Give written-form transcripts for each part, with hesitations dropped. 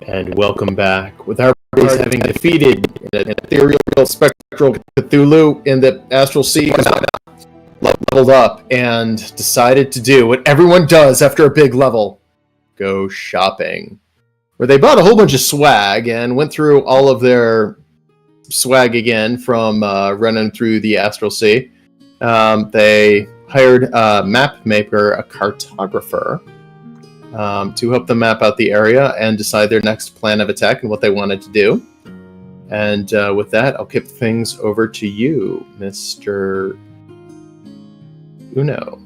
And welcome back. With our parties having defeated an ethereal spectral Cthulhu in the astral sea, leveled up and decided to do what everyone does after a big level: go shopping. Where they bought a whole bunch of swag and went through all of their swag again from running through the astral sea. They hired a map maker, a cartographer, to help them map out the area and decide their next plan of attack and what they wanted to do. And with that, I'll kick things over to you, Mr. Uno.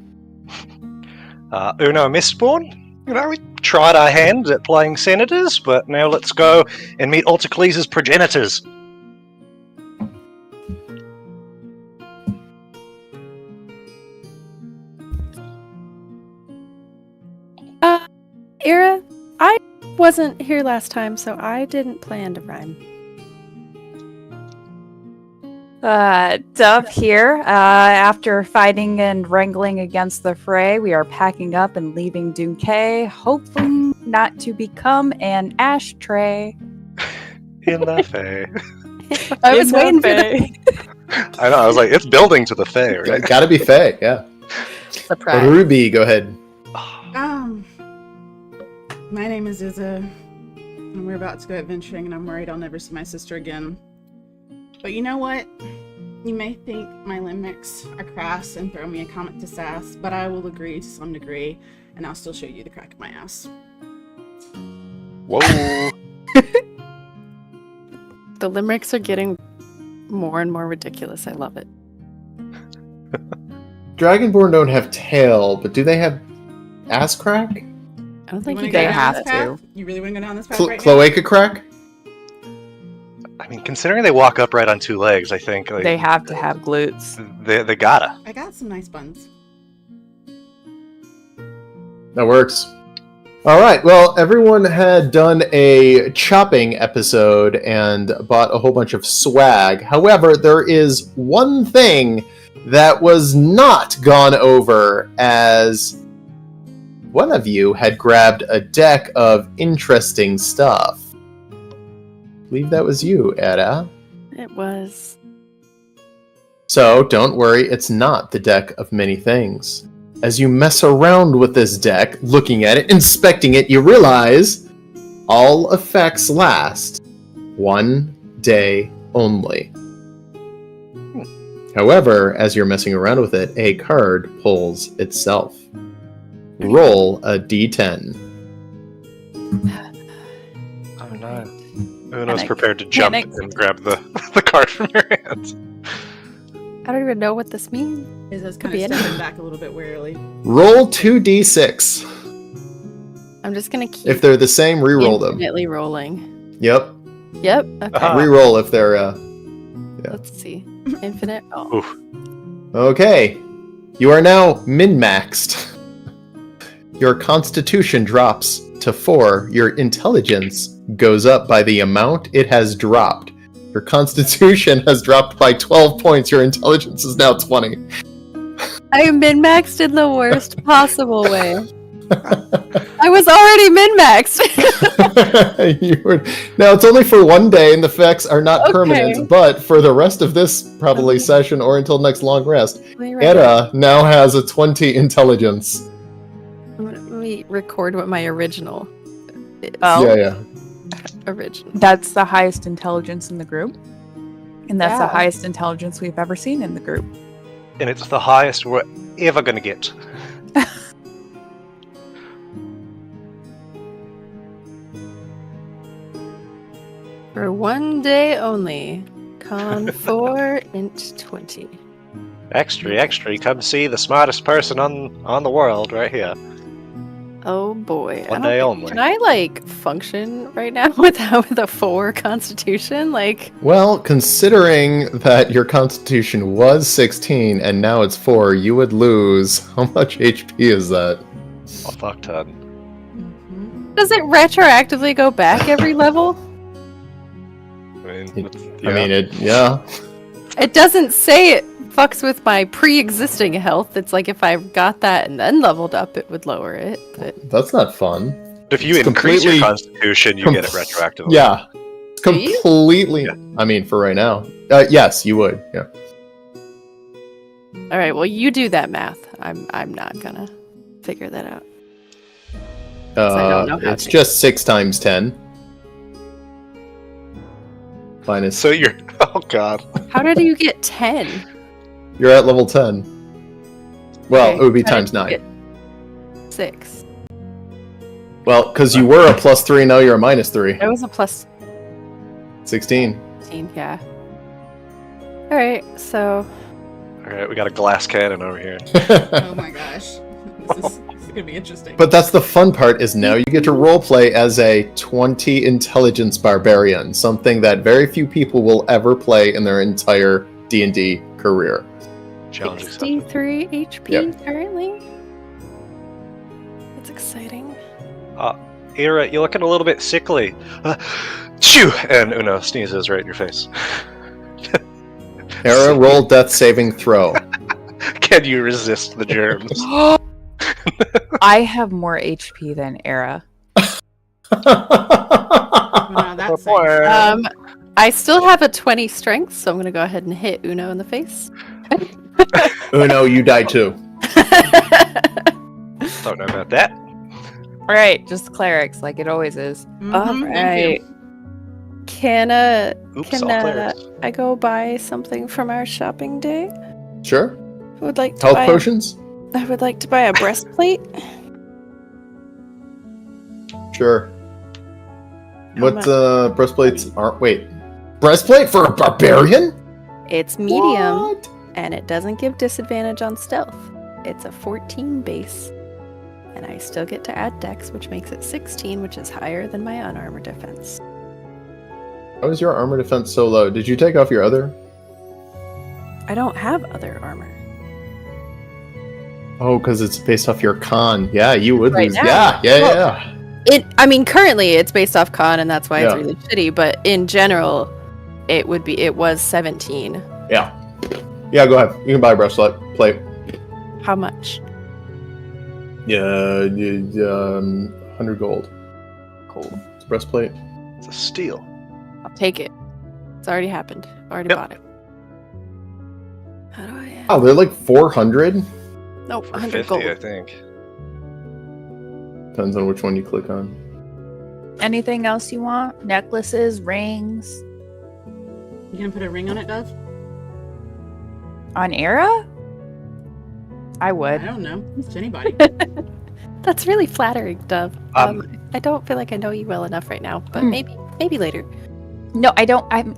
Uno Mistborn? We tried our hand at playing senators, but now let's go and meet Altacles' progenitors. Ira, I wasn't here last time, so I didn't plan to rhyme. Dove here. After fighting and wrangling against the fray, we are packing up and leaving Dunkay, hoping not to become an ashtray. In the Fae. I was waiting for the... I know, I was like, it's building to the Fae, right? Gotta be Fae, yeah. Surprise. Ruby, go ahead. My name is Izza, and we're about to go adventuring, and I'm worried I'll never see my sister again. But you know what? You may think my limericks are crass and throw me a comic to sass, but I will agree to some degree, and I'll still show you the crack of my ass. Whoa. The limericks are getting more and more ridiculous. I love it. Dragonborn don't have tail, but do they have ass crack? I don't think You you wanna they go down have this to. path? You really want to go down this path right now? Cloaca crack? I mean, considering they walk upright on two legs, I think They have to have glutes. They gotta. I got some nice buns. That works. Alright, well, everyone had done a chopping episode and bought a whole bunch of swag. However, there is one thing that was not gone over, as one of you had grabbed a deck of interesting stuff. I believe that was you, Edda. It was. So, don't worry, it's not the deck of many things. As you mess around with this deck, looking at it, inspecting it, you realize all effects last 1 day only. However, as you're messing around with it, a card pulls itself. Roll a d10. Oh no. Uno's Panic. prepared to jump Panic. and grab the card from your hands. I don't even know what this means. Izza's Could kind be of anything. stepping back a little bit warily. Roll 2d6. I'm just gonna keep If they're the same, re-roll them. infinitely rolling. Yep. Yep. Okay. Ah. Re-roll if they're... yeah. Let's see. Infinite. Oh. Oof. Okay. You are now min-maxed. Your constitution drops to 4. Your intelligence goes up by the amount it has dropped. Your constitution has dropped by 12 points. Your intelligence is now 20. I am min-maxed in the worst possible way. I was already min-maxed. Now, it's only for 1 day, and the effects are not Okay. permanent, but for the rest of this probably Okay. session or until next long rest, Let me write it. Edda now has a 20 intelligence. Let me record what my original is. Oh. Yeah. Original. That's the highest intelligence in the group. And that's the Yeah. highest intelligence we've ever seen in the group. And it's the highest we're ever gonna get. For 1 day only. Con 4 int 20. Extra, come see the smartest person on the world right here. Oh boy. I 1 don't day think- only. Can I function right now with a 4 constitution? Well, considering that your constitution was 16 and now it's 4, you would lose. How much HP is that? A fuck ton. Mm-hmm. Does it retroactively go back every level? I mean, Yeah. It doesn't say it fucks with my pre-existing health. It's like if I got that and then leveled up, it would lower it. But That's not fun. If you It's increase your completely- constitution, you get it retroactively. Yeah. Do you? Completely. Yeah. I mean, for right now. Yes, you would. Yeah. All right. Well, you do that math. I'm not gonna figure that out. I don't know how It's to. just 6 times 10. Minus. So you're. Oh god. How did you get 10? You're at level 10. Well, Okay, it would be how did times you 9. get 6. Well, because you were a plus 3, now you're a minus 3. That was a plus 16. 15. Yeah. All right. So Alright, we got a glass cannon over here. Oh my gosh. This is gonna be interesting. But that's the fun part, is now you get to roleplay as a 20 intelligence barbarian, something that very few people will ever play in their entire D&D career. Challenge accepted. 63 HP Yep. currently. That's exciting. Ira, you're looking a little bit sickly. Shoo! And Uno sneezes right in your face. Era, roll death saving throw. Can you resist the germs? I have more HP than Era. Wow, that's I still have a 20 strength, so I'm gonna go ahead and hit Uno in the face. Uno, you die too. Don't know about that. All right, just clerics, like it always is. All thank right. you. Can Oops, Can, all clerics. I go buy something from our shopping day? Sure. I would like to Health buy. potions? I would like to buy a breastplate. Sure. How What much? breastplates are... Wait. Breastplate for a barbarian? It's medium, What? and it doesn't give disadvantage on stealth. It's a 14 base, and I still get to add dex, which makes it 16, which is higher than my unarmored defense. How is your armor defense so low? Did you take off your other? I don't have other armor. Oh, because it's based off your con. Yeah, you would Right lose. now. Yeah. I mean, currently it's based off con, and that's why it's Yeah. really shitty. But in general, it was 17. Yeah. Yeah, go ahead. You can buy a breastplate. How much? Yeah, 100 gold. Cool. It's a breastplate. It's a steal. I'll take it. It's already happened. Already Yep. bought it. How do I? Oh, they're like 400? Nope, For 100 50, I gold. think. Depends on which one you click on. Anything else you want? Necklaces, rings? You gonna put a ring on it, Dove? On Era? I would. I don't know. It's to anybody. That's really flattering, Dove. Um, I don't feel like I know you well enough right now, but Hmm. maybe later. No, I don't. I'm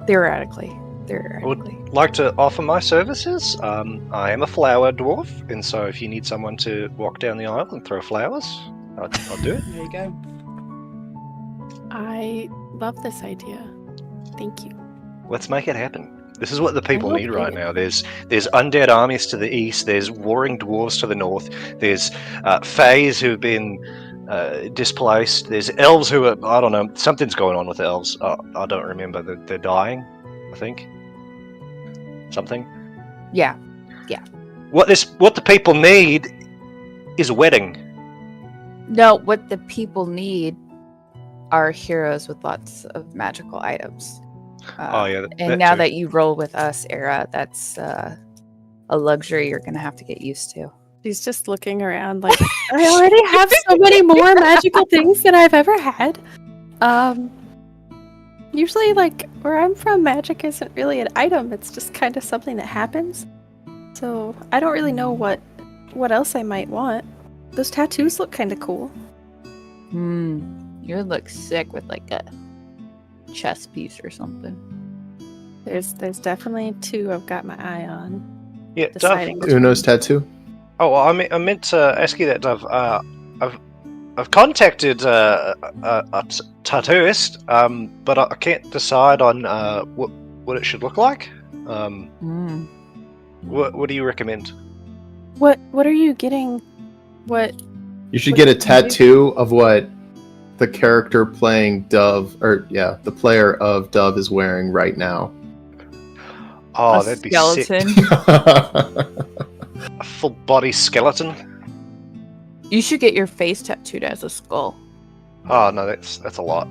theoretically. I would like to offer my services. I am a flower dwarf, and so if you need someone to walk down the aisle and throw flowers, I'll do it. There you go. I love this idea. Thank you. Let's make it happen. This is what the people love need right it. now. There's undead armies to the east. There's warring dwarves to the north. There's fays who've been displaced. There's elves who are, I don't know, something's going on with the elves. I don't remember. They're dying, I think. Something. Yeah. What the people need is a wedding. No, what the people need are heroes with lots of magical items. Oh yeah, And now too. that you roll with us, Era, that's a luxury you're gonna have to get used to. She's just looking around like, I already have so many more magical things than I've ever had. Usually, like, where I'm from, magic isn't really an item. It's just kind of something that happens. So I don't really know what else I might want. Those tattoos look kind of cool. You would look sick with like a chess piece or something. There's definitely two I've got my eye on. Yeah, Dove. Deciding which Uno's tattoo? Oh, well, I meant to ask you that, Dove. I've contacted a tattooist, but I can't decide on what it should look like. What do you recommend? What are you getting? What? You should What get a do you do? tattoo of what the character playing Dove, or yeah, the player of Dove is wearing right now. Oh, A that'd be skeleton. sick. A full body skeleton. You should get your face tattooed as a skull. Oh no, that's a lot.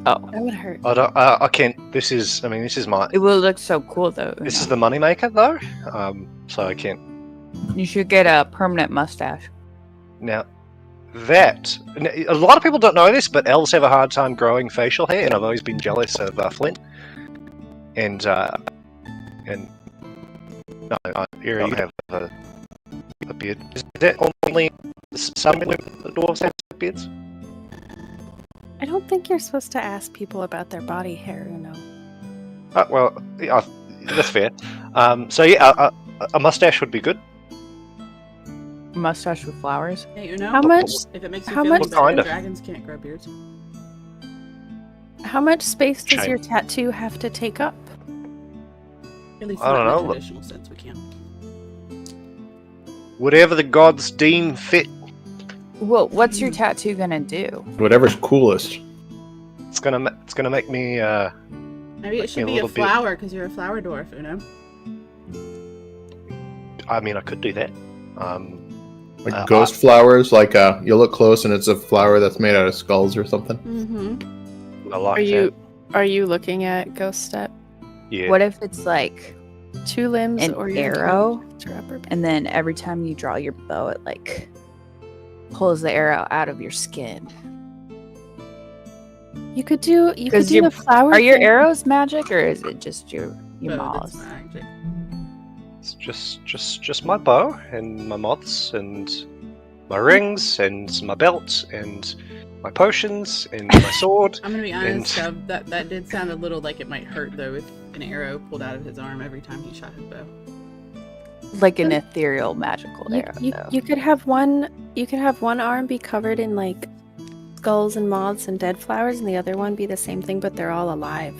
Oh, That would hurt. I can't. This is my. it will look so cool though. This is the moneymaker though. So I can't. You should get a permanent mustache. Now, a lot of people don't know this, but elves have a hard time growing facial hair, and I've always been jealous of Flint. And no, here you have a beard. Is that only some dwarves have beards? I don't think you're supposed to ask people about their body hair, you know. Well, yeah, that's fair. So yeah, a mustache would be good. Mustache with flowers. Hey, you know, How much? if it makes you how feel much- better, What kind of- dragons can't grow beards. How much space does Shame. your tattoo have to take up? At least I don't not in know. the traditional sense, we can. Whatever the gods deem fit. Well, what's your tattoo gonna do? Whatever's coolest. It's gonna make me. Maybe it should a be a little bit- flower because you're a flower dwarf, Uno. I mean, I could do that. Like ghost flowers, like you look close and it's a flower that's made out of skulls or something. Mm-hmm. I like Are you looking at Ghost Step? that. Yeah. What if it's like 2 limbs an or your arrow, to rubber band? and then every time you draw your bow, it like pulls the arrow out of your skin? You could do your- the flower. Are your thing. arrows magic, or is it just your But maws? it's magic. It's just my bow and my moths and my rings and my belt and my potions and my sword. I'm gonna be honest, And- that did sound a little like it might hurt though if an arrow pulled out of his arm every time he shot his bow. Like an ethereal magical arrow, though. You could have one. You could have one arm be covered in like skulls and moths and dead flowers, and the other one be the same thing, but they're all alive.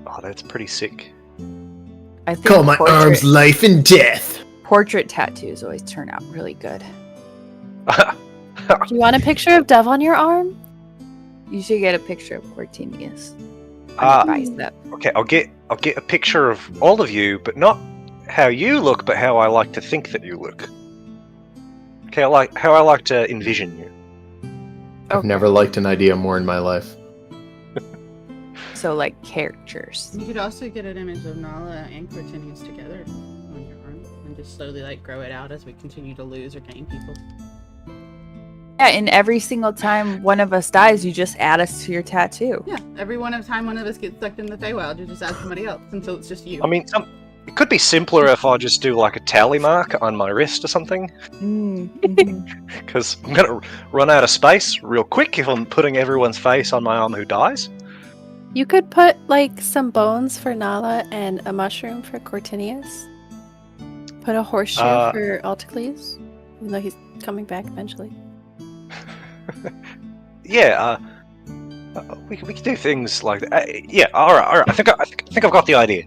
Oh, that's pretty sick. I think Call my arms life and death. portrait tattoos always turn out really good. Do you want a picture of Dove on your arm? You should get a picture of Cortinius. Ah. Bicep. Okay, I'll get a picture of all of you, but not how you look, but how I like to think that you look. Okay, how I like to envision you. I've never liked an idea more in my life. So like characters. You could also get an image of Nala and Cortinius together on your arm and just slowly like grow it out as we continue to lose or gain people. Yeah, and every single time one of us dies, you just add us to your tattoo. Yeah, every time one of us gets sucked in the Feywild, you just add somebody else until it's just you. I mean, it could be simpler if I just do like a tally mark on my wrist or something, Mm-hmm. because I'm gonna run out of space real quick if I'm putting everyone's face on my arm who dies. You could put like some bones for Nala and a mushroom for Cortinius. Put a horseshoe for Alticles, even though he's coming back eventually. Yeah, we can do things like that. Yeah, all right. I think I've got the idea.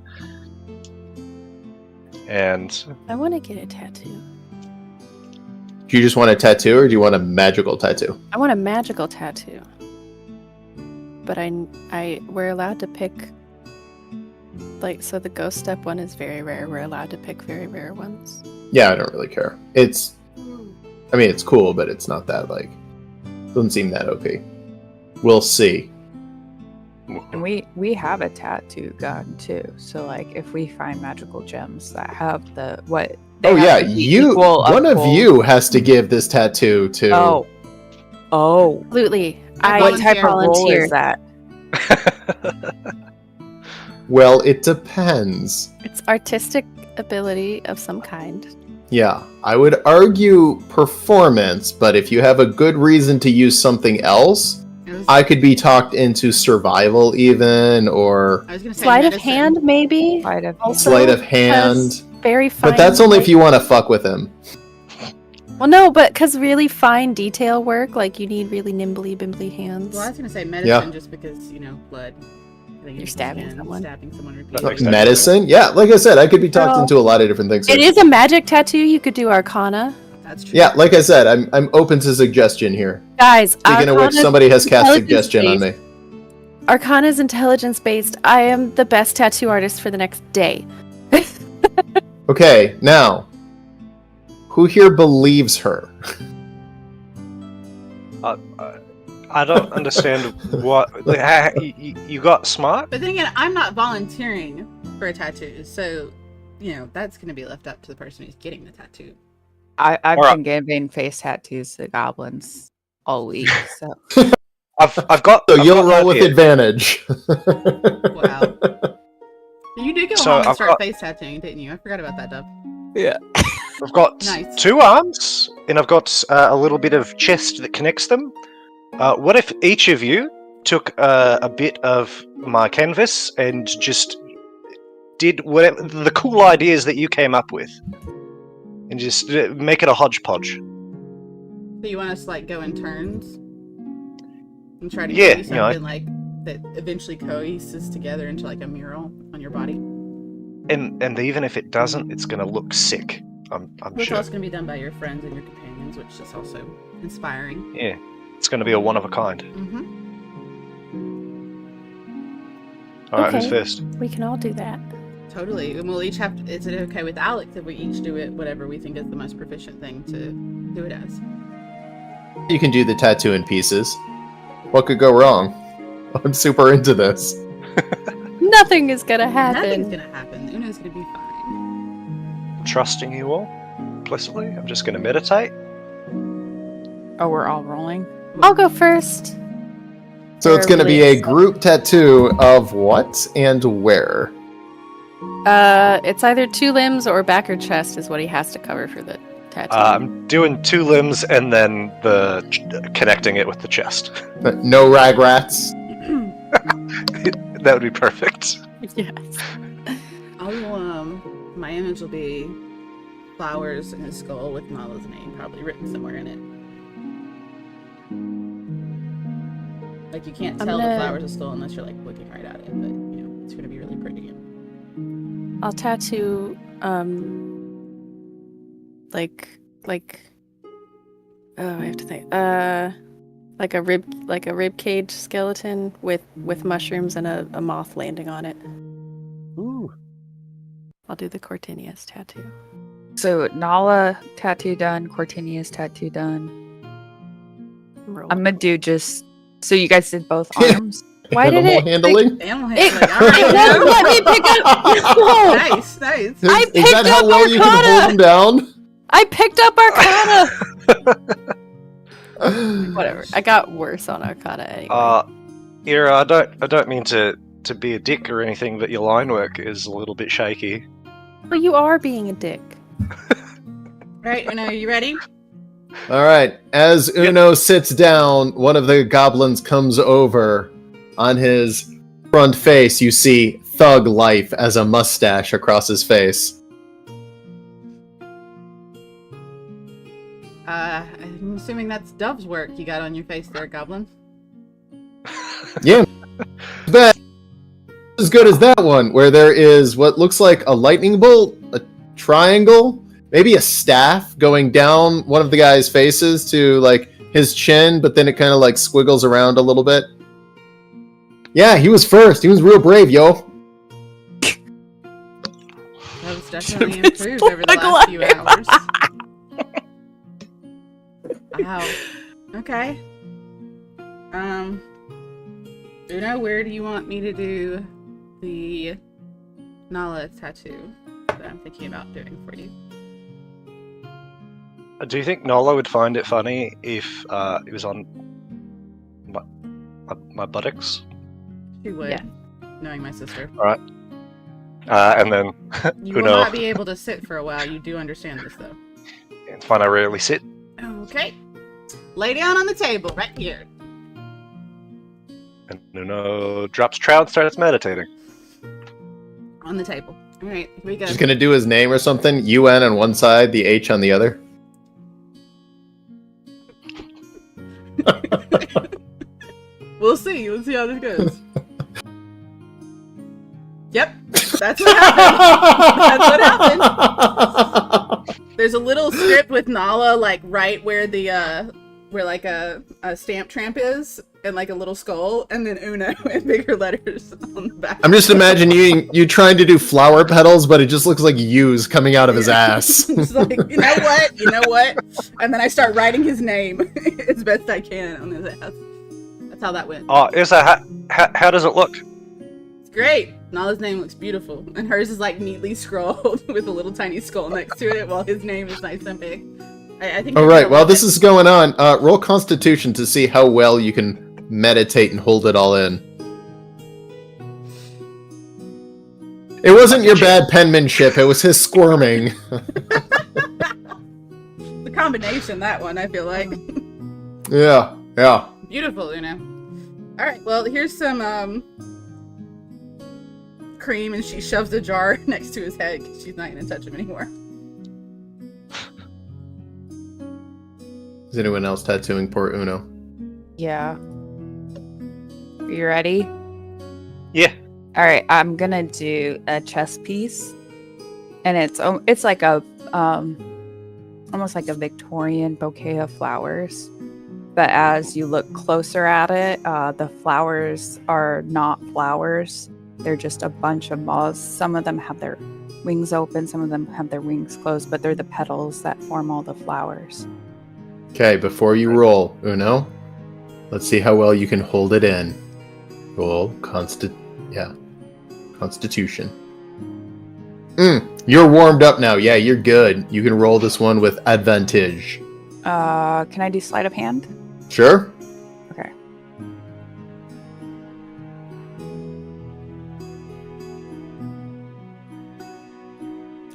And I want to get a tattoo. Do you just want a tattoo or do you want a magical tattoo? I want a magical tattoo. But we're allowed to pick, like, so the Ghost Step one is very rare. We're allowed to pick very rare ones. Yeah, I don't really care. It's cool, but it's not that, like, doesn't seem that OP. We'll see. And we have a tattoo gun too. So like if we find magical gems that have the what they Oh have yeah, to be you equal one of gold. you has to give this tattoo to Oh. Absolutely. What type of role volunteer. is that? Well, it depends. It's artistic ability of some kind. Yeah, I would argue performance, but if you have a good reason to use something else, I could be talked into survival even, or I was gonna say Sleight of medicine. hand, maybe. Sleight of hand. Also- sleight of hand. Very fine. But that's only if you want to fuck with him. Well, no, but because really fine detail work, like you need really nimbly, bimbly hands. Well, I was gonna say medicine Yeah. just because blood. You're stabbing someone. Stabbing someone That repeatedly. makes sense. Medicine? Yeah, like I said, I could be talked Well, into a lot of different things. It is a magic tattoo. You could do Arcana, That's true. Yeah, like I said, I'm open to suggestion here. guys. Speaking of which, somebody has cast suggestion on me. intelligence-based. Arcana's intelligence based. I am the best tattoo artist for the next day. Okay, now, who here believes her? I don't understand what you got smart. But then again, I'm not volunteering for a tattoo, so that's going to be left up to the person who's getting the tattoo. I've All been giving face tattoos to goblins all week, so I've got. So I've you'll got an roll with idea. advantage. Wow. You did go So home and I've start got- face tattooing, didn't you? I forgot about that, Dub. yeah. I've got Nice. 2 arms, and I've got a little bit of chest that connects them. What if each of you took a bit of my canvas and just did whatever the cool ideas that you came up with, and just make it a hodgepodge? So you want us to go in turns and try to Yeah, do something that eventually coheses together into a mural on your body? And even if it doesn't, it's going to look sick. I'm It's sure. also going to be done by your friends and your companions, which is also inspiring. Yeah, it's going to be a one of a kind. Mm-hmm. All right, who's Okay. first? We can all do that. Totally. And we'll each have to, is it okay with Alex if we each do it whatever we think is the most proficient thing to do it as? You can do the tattoo in pieces. What could go wrong? I'm super into this. Nothing is gonna happen. Nothing's going to happen. Uno's going to be fine. I'm trusting you all implicitly. I'm just going to meditate. Oh, we're all rolling. I'll go first. So it's Or going to be a related group tattoo of what and where? It's either 2 limbs or back or chest is what he has to cover for the tattoo. I'm doing 2 limbs and then connecting it with the chest. No rag rats. That would be perfect. Yes. My image will be flowers in his skull with Nala's name probably written somewhere in it. You can't I'm tell the gonna- flowers are skull unless you're looking right at it, but it's going to be really pretty. I'll tattoo I have to think. Like a rib cage skeleton with mushrooms and a moth landing on it. Ooh. I'll do the Cortinius tattoo. So Nala tattoo done, Cortinia's tattoo done. I'm gonna do just so you guys did both arms. Why did Animal it? handling? Animal It- handling. All right, it won't let me pick up. No! Nice, nice. Is, I is picked that how up well you can Arcana! hold them down? I picked up Arcana. Whatever. I got worse on Arcana anyway. Ira, I don't mean to be a dick or anything, but your line work is a little bit shaky. Well, you are being a dick. Right, Uno, are you ready? All right. As Uno sits down, one of the goblins comes over. On his front face, you see Thug Life as a mustache across his face. I'm assuming that's Dove's work you got on your face there, Goblin. Yeah. But as good as that one, where there is what looks like a lightning bolt, a triangle, maybe a staff going down one of the guy's faces to his chin, but then it kind of squiggles around a little bit. Yeah, he was first. He was real brave, yo. Dove's definitely improved over the last few hours. Wow. Okay. Uno, where do you want me to do the Nala tattoo that I'm thinking about doing for you? Do you think Nola would find it funny if it was on my buttocks? She would, Yeah. knowing my sister. And then You will Uno, not be able to sit for a while. You do understand this, though. it's fine. I rarely sit. Okay. Lay down on the table right here. And Uno drops trout and starts meditating. On the table. All right, here we go. Just gonna do his name or something. UN on one side, the H on the other. We'll see. We'll see how this goes. Yep, that's what happened. That's what happened. There's a little strip with Nala, right where the where like a stamp tramp is, and like a little skull, and then Uno in bigger letters on the back. I'm just imagining you trying to do flower petals, but it just looks like U's coming out of his ass. It's like, you know what? And then I start writing his name as best I can on his ass. That's how that went. Oh, how does it look? It's great. Nala's name looks beautiful, and hers is like neatly scrawled with a little tiny skull next to it, while his name is nice and big. I think. All right. While this is going on, roll Constitution to see how well you can meditate and hold it all in. It wasn't your bad penmanship; it was his squirming. The combination, that one, I feel like. Yeah. Beautiful, All right. Well, here's some cream, and she shoves a jar next to his head because she's not gonna touch him anymore. Is anyone else tattooing poor Uno? Yeah. You ready? Yeah. All right, I'm gonna do a chess piece, and it's like a almost like a Victorian bouquet of flowers. But as you look closer at it, the flowers are not flowers. They're just a bunch of moths. Some of them have their wings open, some of them have their wings closed, but they're the petals that form all the flowers. Okay, before you roll, Uno, let's see how well you can hold it in. Roll Constitution. You're warmed up now. Yeah, you're good. You can roll this one with advantage. Can I do sleight of hand? Sure. Okay.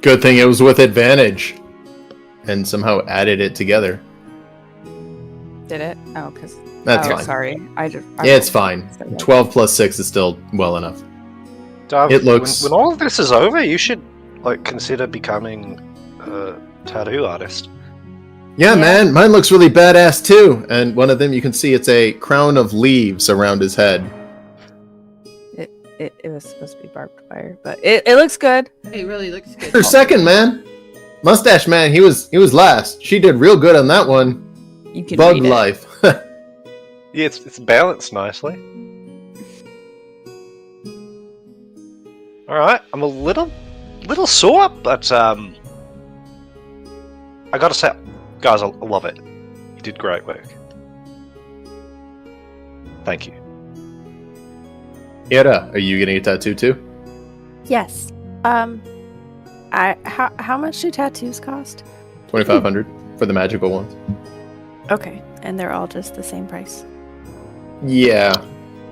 Good thing it was with advantage. And somehow added it together. Did it? Oh, because... That's fine. Sorry. Yeah, it's fine. 12 plus 6 is still well enough. Dove, It looks- when all of this is over, you should consider becoming a tattoo artist. Yeah, man, mine looks really badass too. And one of them, you can see it's a crown of leaves around his head. It was supposed to be barbed wire, but it looks good. It really looks good. Her second, man. Mustache Man, he was last. She did real good on that one. You can Bug read it. life. Yeah, it's balanced nicely. All right, I'm a little sore, but I gotta say, guys, I love it. You did great work. Thank you. Ira, are you getting a tattoo too? Yes. How much do tattoos cost? 2,500 for the magical ones. Okay, and they're all just the same price. Yeah,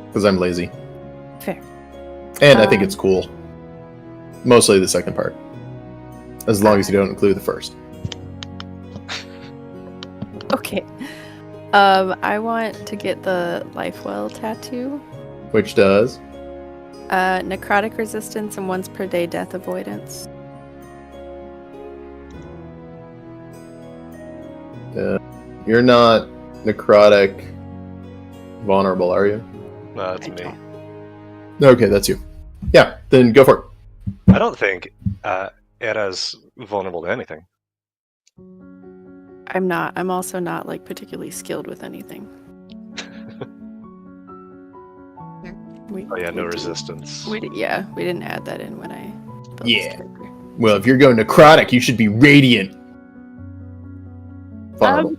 because I'm lazy. Fair. And I think it's cool. Mostly the second part. As long as you don't include the first. Okay. I want to get the Lifewell tattoo. Which does? Necrotic resistance and once per day death avoidance. You're not necrotic vulnerable, are you? No, that's me. Okay, that's you. Yeah, then go for it. I don't think Era's vulnerable to anything. I'm not. I'm also not particularly skilled with anything. Oh yeah, no resistance. We didn't add that in when I built this Yeah. character. Well, if you're going necrotic, you should be radiant. Vulnerable.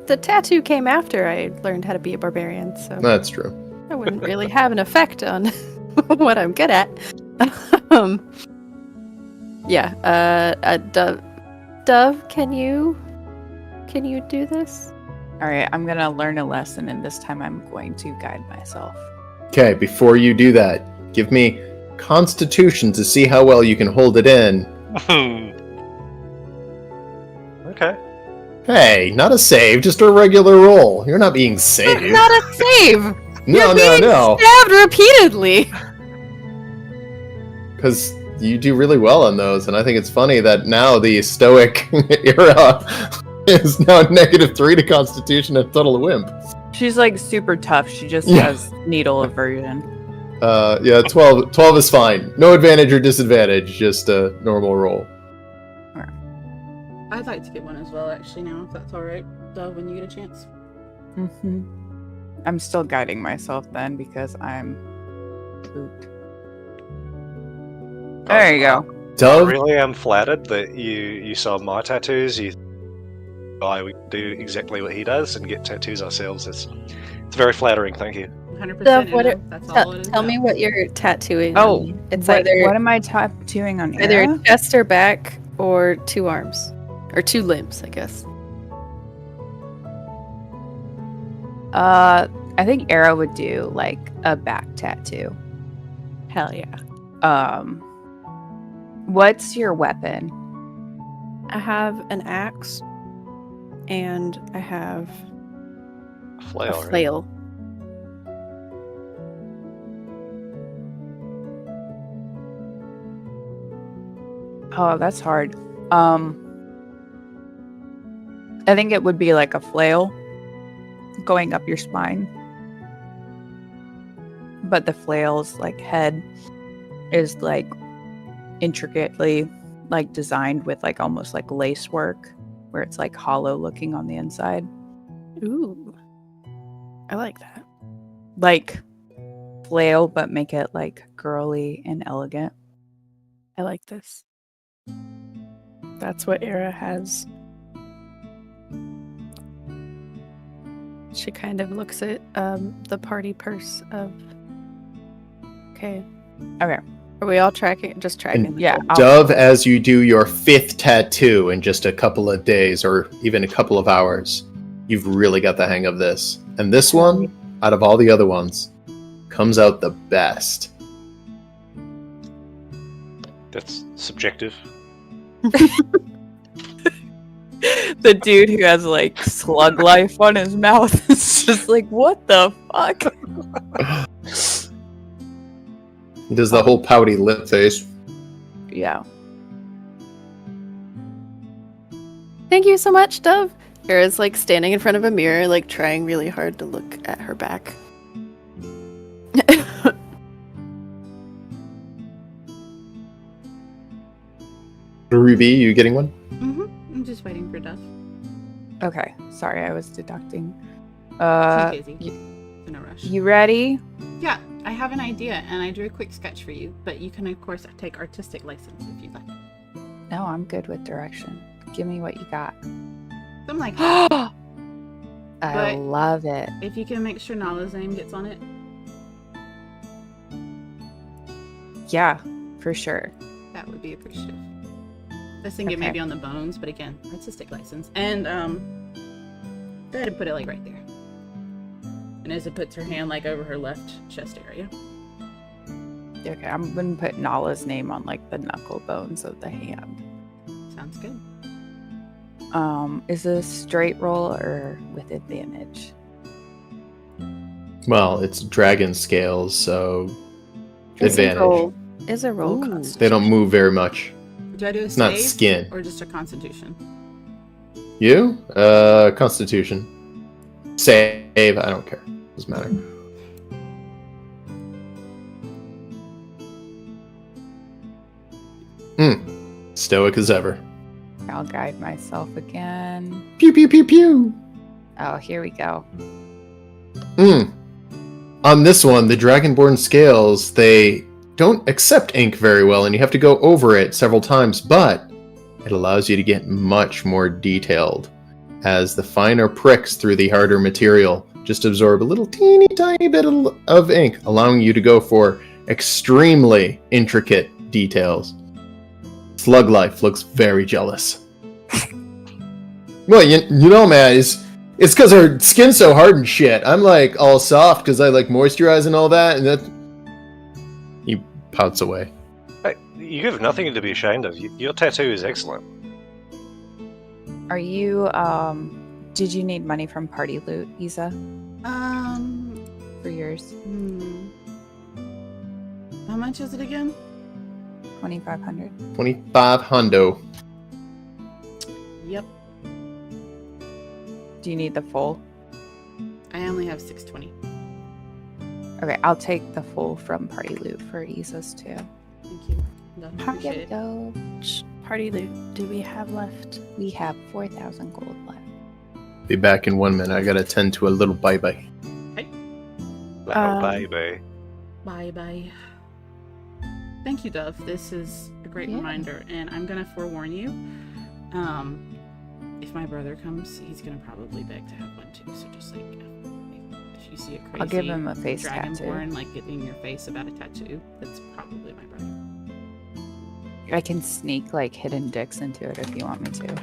The tattoo came after I learned how to be a barbarian, so That's true. that wouldn't really have an effect on what I'm good at. Dove, can you do this? All right, I'm gonna learn a lesson, and this time I'm going to guide myself. Okay, before you do that, give me Constitution to see how well you can hold it in. Okay. Hey, not a save, just a regular roll. You're not being saved. Not a save. No. Stabbed repeatedly. Because you do really well on those, and I think it's funny that now the stoic era is now -3 to Constitution and total wimp. She's super tough. She just has needle aversion. 12 is fine. No advantage or disadvantage, just a normal roll. I'd like to get one as well, actually, now, if that's alright. Dove, when you get a chance. Mm-hmm. I'm still guiding myself then because I'm spooked. There you go. I Dove, really am flattered that you saw my tattoos. I would do exactly what he does and get tattoos ourselves. It's very flattering. Thank you. 100%. Dove, what Anna, that's all it is. tell me what you're tattooing Oh, on me. It's what either am I tattooing on either Era? chest or back or 2 arms. Or 2 limbs, I guess. I think Era would do like a back tattoo. Hell yeah. What's your weapon? I have an axe and I have Flail. a right? flail. Oh, that's hard. I think it would be like a flail going up your spine. But the flail's like head is like intricately like designed with like almost like lace work where it's like hollow looking on the inside. Ooh. I like that. Like flail, but make it like girly and elegant. I like this. That's what Era has. She kind of looks at the party purse of. Okay. Okay. Are we all tracking? Just tracking. And- the Yeah. gold? Dove, as you do your 5th tattoo in just a couple of days or even a couple of hours, you've really got the hang of this. And this one, out of all the other ones, comes out the best. That's subjective. The dude who has like slug life on his mouth is just like, what the fuck? He does the whole pouty lip face. Yeah. Thank you so much, Dove. Era's like standing in front of a mirror, like trying really hard to look at her back. Ruby, you getting one? I'm just waiting for Dove. Okay. Sorry, I was deducting. She's busy. In a rush. You ready? Yeah, I have an idea, and I drew a quick sketch for you, but you can, of course, take artistic license if you'd like. No, I'm good with direction. Give me what you got. Something like that. I But- love it. If you can make sure Nala's name gets on it. Yeah, for sure. That would be appreciative. This thing it may Okay. be on the bones, but again, artistic license. And go ahead and put it like right there. And Izza puts her hand like over her left chest area. Okay, I'm gonna put Nala's name on like the knuckle bones of the hand. Sounds good. Is this straight roll or with advantage? Well, it's dragon scales, so Is a advantage. roll. Is a roll. Ooh. Constitution. They don't move very much. Do I do a It's not save skin. or just a constitution? You? Constitution. Save, I don't care. Doesn't matter. Stoic as ever. I'll guide myself again. Pew pew pew pew. Oh, here we go. On this one, the Dragonborn scales, they don't accept ink very well, and you have to go over it several times, but it allows you to get much more detailed, as the finer pricks through the harder material just absorb a little teeny tiny bit of ink, allowing you to go for extremely intricate details. Slug Life looks very jealous. Well, you know, man, it's because her skin's so hard and shit. I'm like all soft because I like moisturize and all that, and that. He pouts away. Hey, you have nothing to be ashamed of. Your tattoo is excellent. Are you did you need money from party loot, Isa, for yours? How much is it again? 2,500. 25 hundo. Yep. Do you need the full? I only have 620. Okay, I'll take the full from party loot for Isa's too. Thank you. No, appreciate it. Go. Which party loot do we have left? We have 4,000 gold left. Be back in 1 minute. I gotta tend to a little bye-bye. Baby. Bye. Thank you, Dove. This is a great reminder, and I'm gonna forewarn you. If my brother comes, he's gonna probably beg to have one too. So just like, if you see a crazy I'll give him a face dragonborn tattoo. like getting in your face about a tattoo, that's probably my brother. I can sneak like hidden dicks into it if you want me to.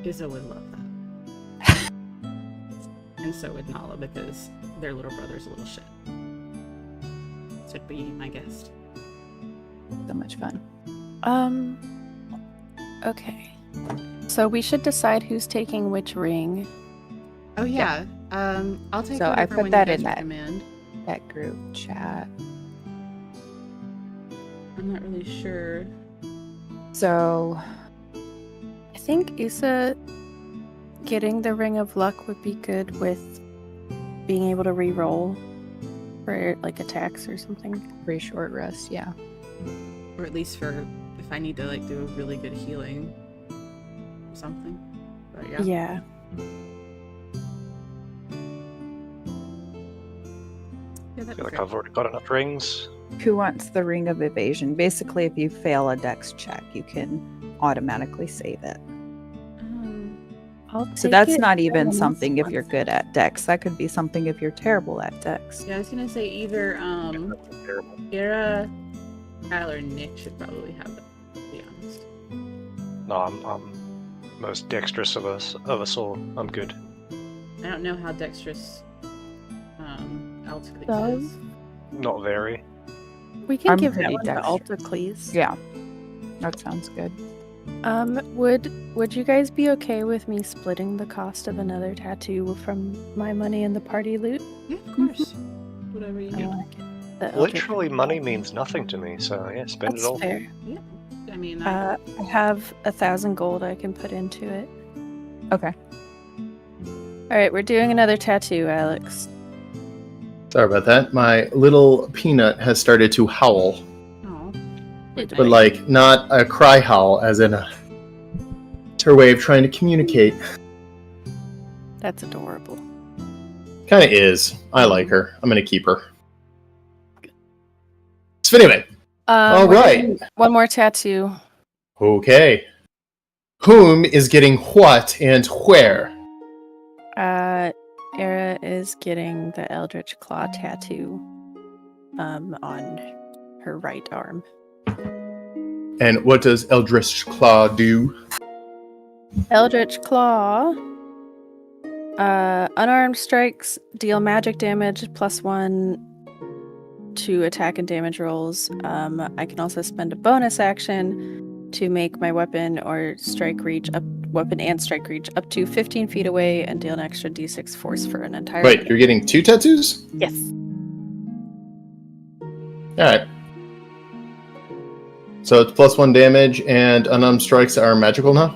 Izzo would love that. And so would Nala, because their little brother's a little shit. So be my guest. So much fun. Okay. So we should decide who's taking which ring. Oh yeah. I'll take So I whatever put one that you in guys that. recommend. That group chat. I'm not really sure. So I think Issa getting the Ring of Luck would be good with being able to re-roll for like attacks or something. pretty short rest, yeah. Or at least for if I need to like do a really good healing or something. But yeah. Yeah. Yeah, that'd feel be like I've already got enough rings. Who wants the Ring of Evasion? Basically, if you fail a dex check, you can automatically save it. I'll So take that's it not even and something if you're once. good at dex. That could be something if you're terrible at dex. Yeah, I was gonna say either Terrible. Ira, Kyle, or Nick should probably have that, to be honest. No, I'm most dexterous of us all. I'm good. I don't know how dexterous Altacleese Dove? is. Not very. We can I'm give that pretty one to dexterous. Altacleese. Yeah, that sounds good. Would you guys be okay with me splitting the cost of another tattoo from my money and the party loot? Yeah, of course. Whatever you I need. like it. The Eldritch Literally, money means nothing to me, so yeah, spend That's it all. fair. I mean, I have 1,000 gold I can put into it. Okay. All right, we're doing another tattoo, Alex. Sorry about that. My little peanut has started to howl. oh, But like, not a cry howl, as in it's her way of trying to communicate. That's adorable. Kinda is. I like her. I'm gonna keep her. So anyway, all We're right. doing one more tattoo. Okay. Whom is getting what and where? Era is getting the Eldritch Claw tattoo on her right arm. And what does Eldritch Claw do? Eldritch Claw. Unarmed strikes deal magic damage +1 to attack and damage rolls. I can also spend a bonus action to make my weapon and strike reach up to 15 feet away and deal an extra d6 force for an entire Wait, minute. you're getting 2 tattoos? Yes. Alright. So it's +1 damage, and unarmed strikes are magical now?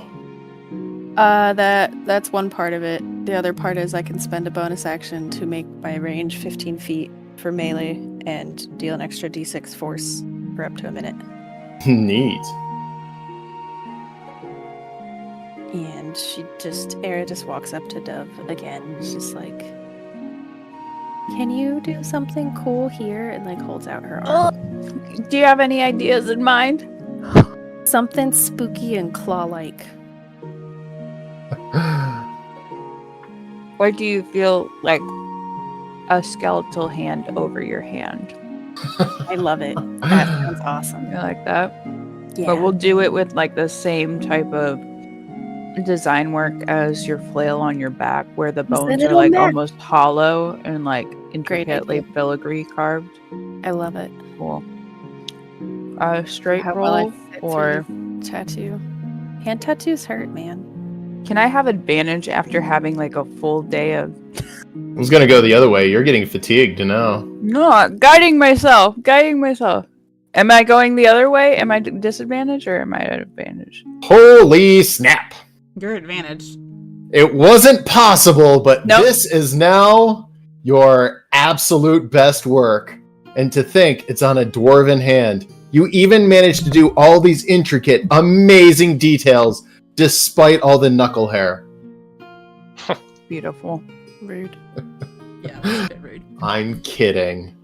That's one part of it. The other part is I can spend a bonus action to make my range 15 feet for melee and deal an extra d6 force for up to a minute. Neat. And Era just walks up to Dove again. She's just like, "Can you do something cool here?" And like holds out her arm. Do you have any ideas in mind? Something spooky and claw-like. Or do you feel like a skeletal hand over your hand? I love it. That sounds awesome. You like that? Yeah. But we'll do it with like the same type of design work as your flail on your back, where the bones are it'll like match. almost hollow and like Great intricately idea. filigree carved. I love it. Cool. Straight How will I roll fit or through the tattoo? Hand tattoos hurt, man. can I have advantage after having like a full day of I was gonna go the other way. You're getting fatigued now. no guiding myself? Am I going the other way? Am I disadvantaged or am I at advantage? Holy snap! your advantage. It wasn't possible, but Nope. this is now your absolute best work. And to think it's on a dwarven hand. You even managed to do all these intricate, amazing details despite all the knuckle hair. Beautiful. Rude. Yeah, that's a bit rude. I'm kidding.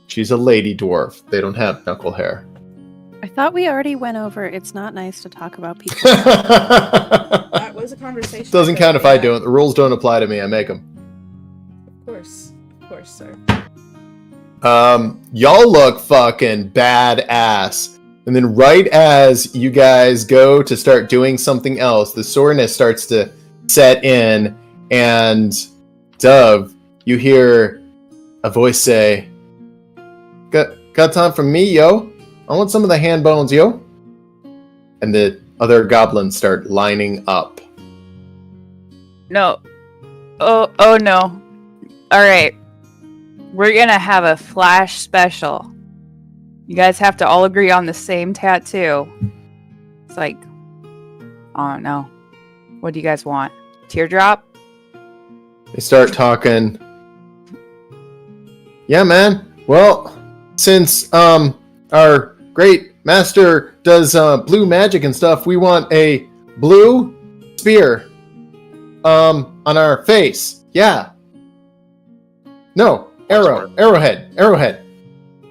She's a lady dwarf. They don't have knuckle hair. I thought we already went over it's not nice to talk about people. That was a conversation. Doesn't count if I do it. The rules don't apply to me. I make them. Of course, sir. Y'all look fucking badass. And then right as you guys go to start doing something else, the soreness starts to set in, and Dove, you hear a voice say, Got time for me, yo? I want some of the hand bones, yo. And the other goblins start lining up. No. Oh no. Alright. We're gonna have a flash special. You guys have to all agree on the same tattoo. It's like, I don't know. What do you guys want? Teardrop? They start talking. Yeah, man. Well, since our great master does blue magic and stuff, we want a blue spear on our face. Yeah. No, arrowhead.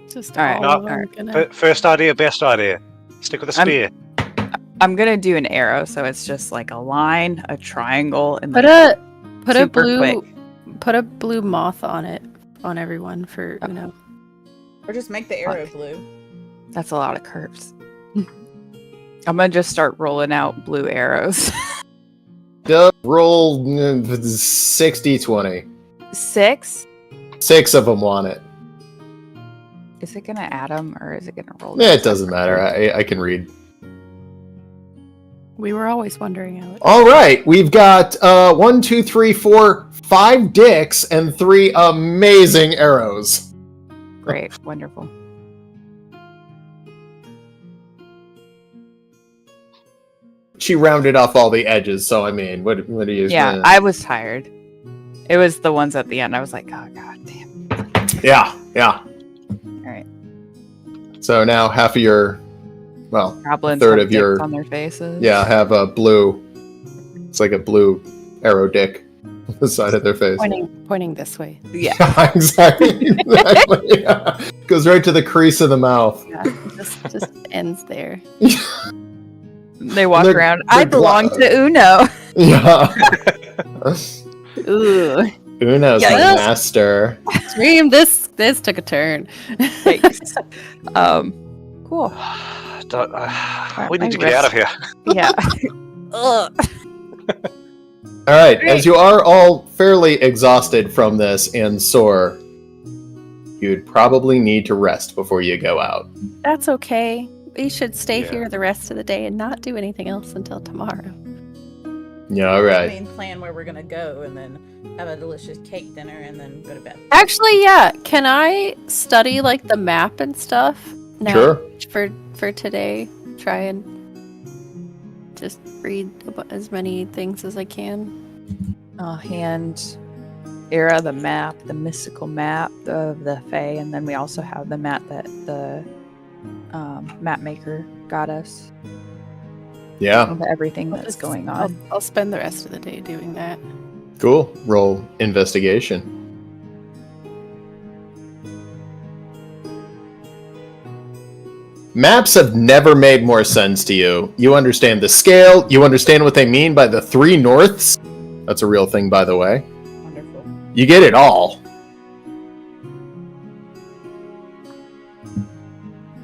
Just All right. all of them gonna... First idea, best idea. Stick with a spear. I'm gonna do an arrow, so it's just like a line, a triangle, and Put like a super blue quick. put a blue moth on it on everyone for Or just make the arrow blue. That's a lot of curves. I'm gonna just start rolling out blue arrows. Dove, roll 60-20. 6? 6 of them want it. Is it gonna add them or is it gonna roll? Yeah, them it doesn't separately? matter. I can read. We were always wondering, Alex. All right, we've got 1, 2, 3, 4, 5 dicks and 3 amazing arrows. Great, wonderful. She rounded off all the edges, so I mean, what do you? Yeah, I was tired. It was the ones at the end. I was like, oh god damn. Yeah. All right. So now half of your, well, Goblins third have of your, dicks on their faces. yeah, have a blue. It's like a blue arrow dick on the side of their face. Pointing this way. Yeah. Yeah, exactly. Yeah. Goes right to the crease of the mouth. Yeah, just ends there. They walk They're- around. they're I belong to Uno. Yeah. Ooh, Uno's the Yes. master. Dream. This took a turn. Thanks. Cool. We need to get out of here. Yeah. Ugh. All right, Great. as you are all fairly exhausted from this and sore, you'd probably need to rest before you go out. That's okay. We should stay Yeah. here the rest of the day and not do anything else until tomorrow. Yeah, all I right. mean, plan where we're gonna go and then have a delicious cake dinner and then go to bed. Actually, yeah. Can I study like the map and stuff now Sure. for today? Try and just read as many things as I can. I'll hand Era the map, the mystical map of the Fae, and then we also have the map that the map maker got us Yeah, of everything that's Just- going on. I'll spend the rest of the day doing that. cool. Roll investigation. Maps have never made more sense to you. You understand the scale. You understand what they mean by the 3 norths. That's a real thing, by the way. Wonderful. You get it all.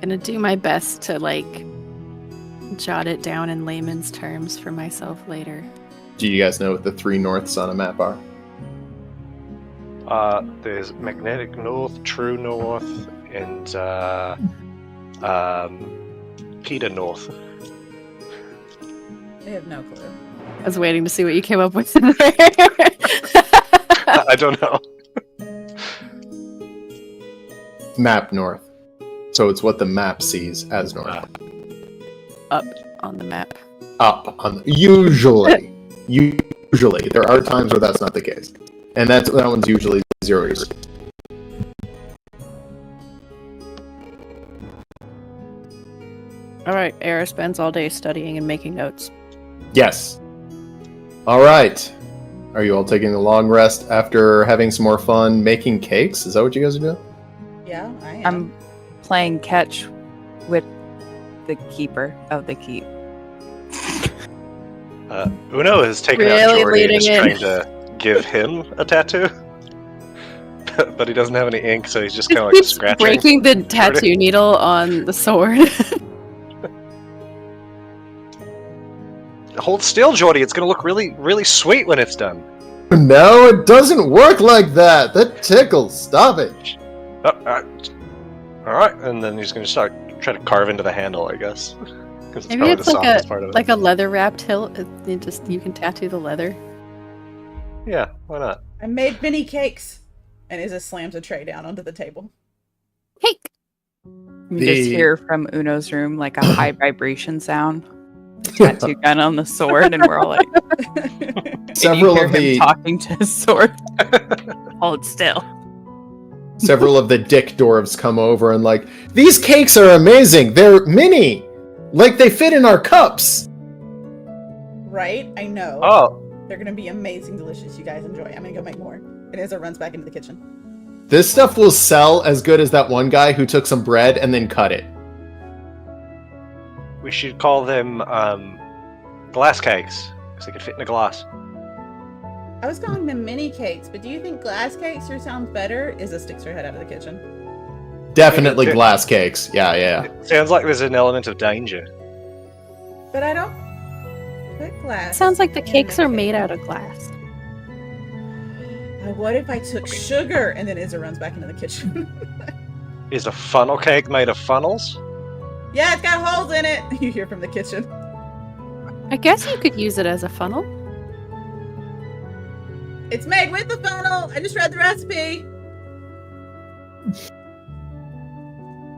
Gonna do my best to like jot it down in layman's terms for myself later. Do you guys know what the 3 norths on a map are? There's magnetic north, true north, and Peter north. I have no clue. I was waiting to see what you came up with. I don't know. Map north. So it's what the map sees as north. Up on the map. Up on usually. Usually. There are times where that's not the case. And that one's usually 0 degrees. All right, Era spends all day studying and making notes. Yes. All right. Are you all taking a long rest after having some more fun making cakes? Is that what you guys are doing? Yeah, I am. I'm playing catch with the keeper of the keep. Uno has taken Really out Jordy and leading is in. trying to give him a tattoo. But he doesn't have any ink, so he's just kind of like Keeps scratching. breaking the tattoo needle on the sword. Hold still, Jordy. It's going to look really, really sweet when it's done. No, it doesn't work like that. That tickles. Stop it. All right, and then he's going to start trying to carve into the handle, I guess. 'Cause Maybe probably it's the like softest part of it. like a leather wrapped hilt. You can tattoo the leather. Yeah, why not? I made mini cakes. And Izza slams a tray down onto the table. Cake. You just hear from Uno's room like a high vibration sound. The tattoo gun on the sword, and we're all like, Several and of you hear him the talking to his sword. Hold still. several of the dick dwarves come over and like, these cakes are amazing. They're mini, like they fit in our cups. Right? I know. Oh, They're gonna be amazing, delicious. You guys enjoy. I'm gonna go make more. And Izza runs back into the kitchen. This stuff will sell as good as that one guy who took some bread and then cut it. we should call them glass cakes, because they could fit in a glass. I was calling them mini cakes, but do you think glass cakes sounds better? Izza sticks her head out of the kitchen. Definitely glass cakes. Yeah. It sounds like there's an element of danger. But I don't put glass. Sounds like the in cakes are cake. made out of glass. What if I took sugar? And then Izza runs back into the kitchen. Is a funnel cake made of funnels? Yeah, it's got holes in it. You hear from the kitchen. I guess you could use it as a funnel. It's made with the funnel. I just read the recipe.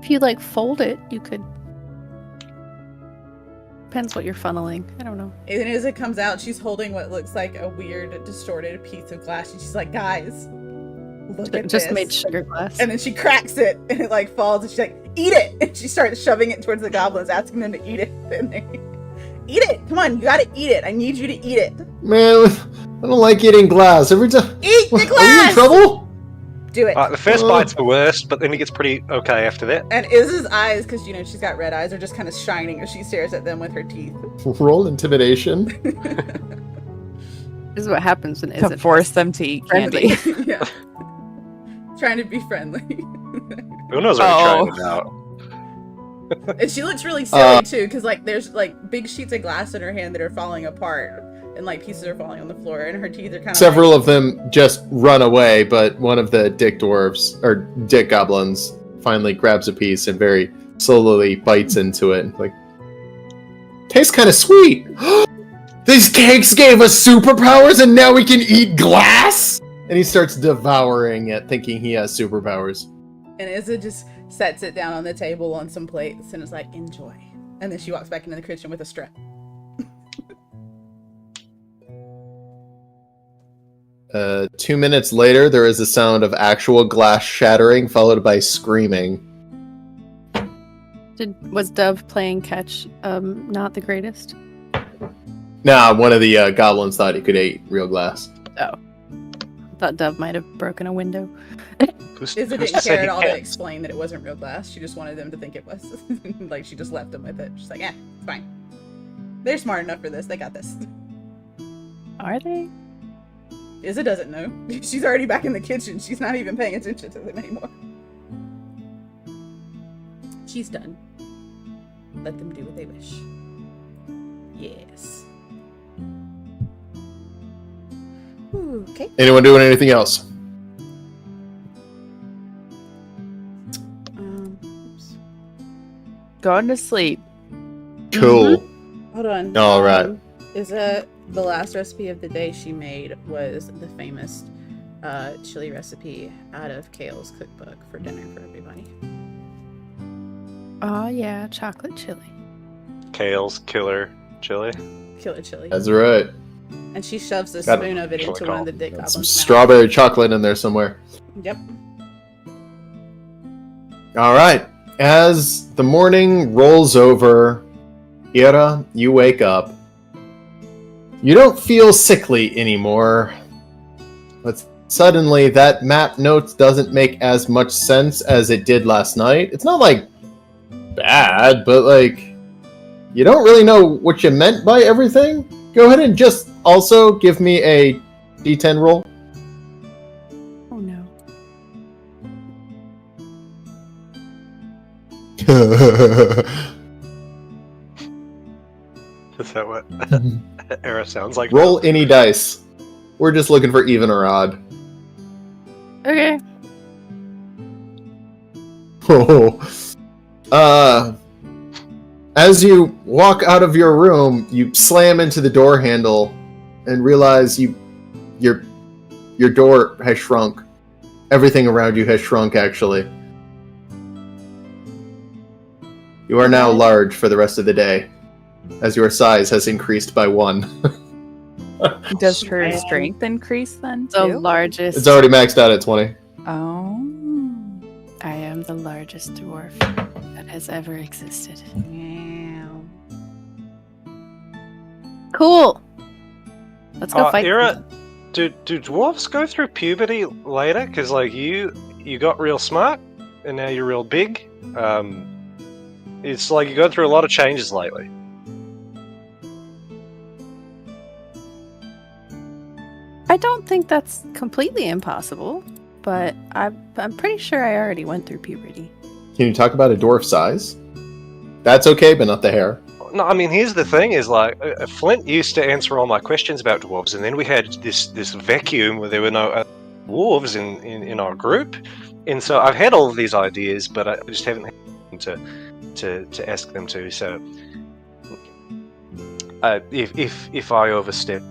If you like fold it, you could. Depends what you're funneling. I don't know. And then Izza comes out, she's holding what looks like a weird, distorted piece of glass. And she's like, guys, look at Just this. made sugar glass. And then she cracks it, and it like falls, and she's like, eat it! And she starts shoving it towards the goblins, asking them to eat it. And they, eat it! Come on, you gotta eat it. I need you to eat it. Man, I don't like eating glass. Every time. Eat the Are you in glass! trouble? Do it. The first bite's the worst, but then he gets pretty okay after that. And Iz's eyes, because she's got red eyes, are just kind of shining as she stares at them with her teeth. Roll intimidation. This is what happens when To force them to eat friendly. candy. Yeah. Trying to be friendly. Uno's already trying it out. And she looks really silly too, because like there's like big sheets of glass in her hand that are falling apart, and like pieces are falling on the floor, and her teeth are kind of. Several of them just run away, but one of the dick dwarves or dick goblins finally grabs a piece and very slowly bites into it. Like, tastes kind of sweet. These cakes gave us superpowers, and now we can eat glass. And he starts devouring it, thinking he has superpowers. And Izza just sets it down on the table on some plates and is like, enjoy. And then she walks back into the kitchen with a strap. 2 minutes later, there is a sound of actual glass shattering, followed by screaming. Was Dove playing catch not the greatest? Nah, one of the goblins thought he could eat real glass. Thought Dove might have broken a window. Izza didn't care at all to explain that it wasn't real glass. She just wanted them to think it was. Like, she just left them with it. She's like, it's fine. They're smart enough for this. They got this. Are they? Izza doesn't know. She's already back in the kitchen. She's not even paying attention to them anymore. She's done. Let them do what they wish. Yes. Ooh, okay. Anyone doing anything else? Oops. Going to sleep. Cool. Hold on. All right. Izza, the last recipe of the day she made was the famous chili recipe out of Kale's cookbook for dinner for everybody. Oh yeah, chocolate chili. Kale's killer chili. Killer chili. That's right. And she shoves a Got spoon of it into one of the dick Got goblins' some mouths. strawberry chocolate in there somewhere. Yep. All right. As the morning rolls over, Ira, you wake up. You don't feel sickly anymore, But suddenly, that map notes doesn't make as much sense as it did last night. It's not, like, bad, but, like, you don't really know what you meant by everything? Go ahead and just also give me a D10 roll. Oh no. Is that what Era sounds like? Roll any dice. We're just looking for even or odd. Okay. Oh. As you walk out of your room, you slam into the door handle and realize your door has shrunk. Everything around you has shrunk, actually. You are now large for the rest of the day, as your size has increased by 1. Does her strength increase then The too? largest. It's already maxed out at 20. Oh. I am the largest dwarf that has ever existed. Wow. Cool. Let's go fight. Era, do dwarves go through puberty later? Because like you got real smart, and now you're real big. It's like you've gone through a lot of changes lately. I don't think that's completely impossible, but I'm pretty sure I already went through puberty. Can you talk about a dwarf size? That's okay, but not the hair. No, I mean, here's the thing: is like Flint used to answer all my questions about dwarves, and then we had this vacuum where there were no dwarves in our group, and so I've had all of these ideas, but I just haven't had time to ask them to. So, if I overstep,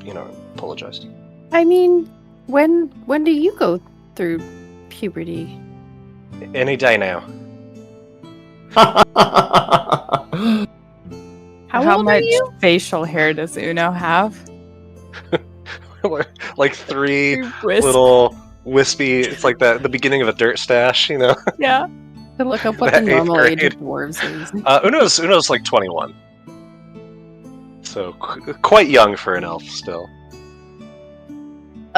apologize. I mean, when do you go through puberty? Any day now. How old much are you? facial hair does Uno have? Like three Wisp. little wispy. It's like the beginning of a dirt stash, Yeah. To look up what the That normal age grade. of dwarves is. Uno's like 21, so quite young for an elf still.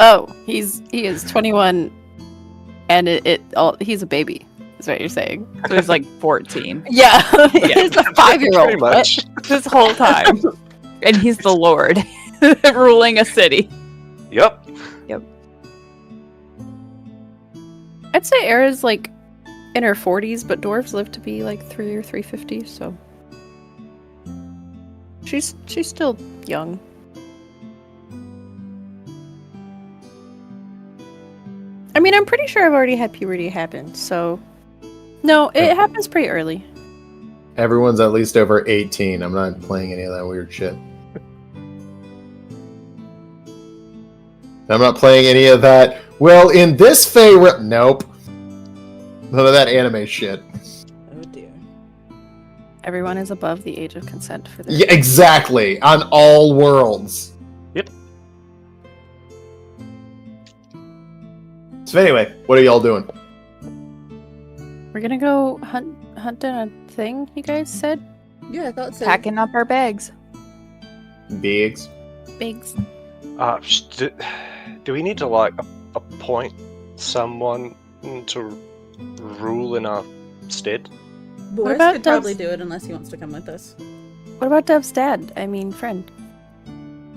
Oh, he is 21, and he's a baby. Is what you're saying? So he's like 14 Yeah, he's a 5-year-old. Pretty much. this whole time. And he's the Lord ruling a city. Yep. I'd say Era's like in her 40s, but dwarves live to be like 3 or 350, so she's still young. I mean, I'm pretty sure I've already had puberty happen, so no, it happens pretty early. Everyone's at least over 18. I'm not playing any of that weird shit. I'm not playing any of that. Well, in this nope. None of that anime shit. Oh dear. Everyone is above the age of consent for this. Yeah, exactly. On all worlds. Yep. So anyway, what are y'all doing? We're gonna go hunt down a thing you guys said? Yeah, I thought so. Packing up our bags. Biggs. Bigs. Do we need to like appoint someone to rule in our stead? Boris about could probably Dove's- do it unless he wants to come with us. What about Dove's dad? I mean, friend.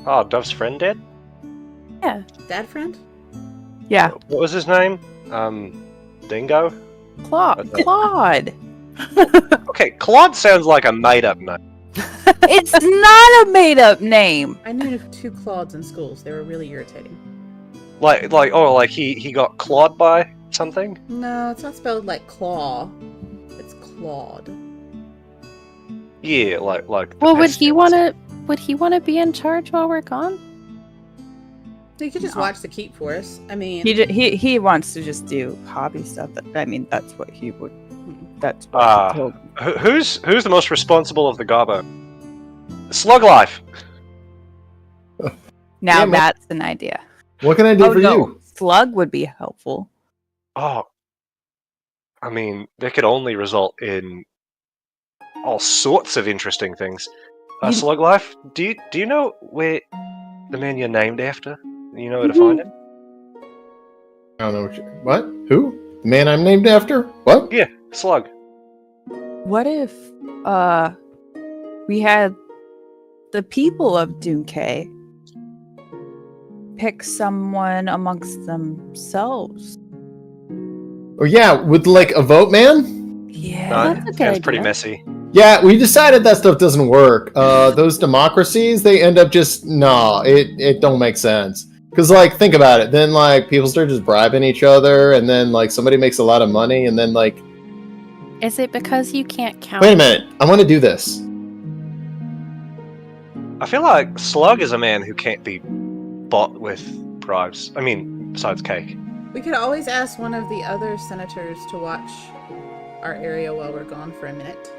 Oh, Dove's friend dead? Yeah. Dad friend? Yeah. What was his name? Dingo? Claude. Okay, Claude sounds like a made-up name. It's not a made-up name. I knew 2 Claudes in schools. They were really irritating. Like he got clawed by something? No, it's not spelled like claw. It's Claude. Yeah, like. Well, would he wanna be in charge while we're gone? So you could just No. watch the keep for us. I mean, He wants to just do hobby stuff. That's what he would. That's what he told me. Who's the most responsible of the Garbo? Slug Life. Now Yeah, man. that's an idea. What can I do for no. you? Slug would be helpful. Oh, I mean, that could only result in all sorts of interesting things. You- Slug Life, do you know where the man you're named after? You know where to find him? don't know what? Who? The man I'm named after? What? Yeah, Slug. What if we had the people of Dunke pick someone amongst themselves? Oh yeah, with like a vote man? Yeah. That's a good That's pretty idea. messy. Yeah, we decided that stuff doesn't work. Those democracies, they end up just it don't make sense. Cause like think about it, then like people start just bribing each other, and then like somebody makes a lot of money, and then like Is it because you can't count? wait a minute, I want to do this. I feel like Slug is a man who can't be bought with bribes. I mean, besides cake. We could always ask one of the other senators to watch our area while we're gone for a minute.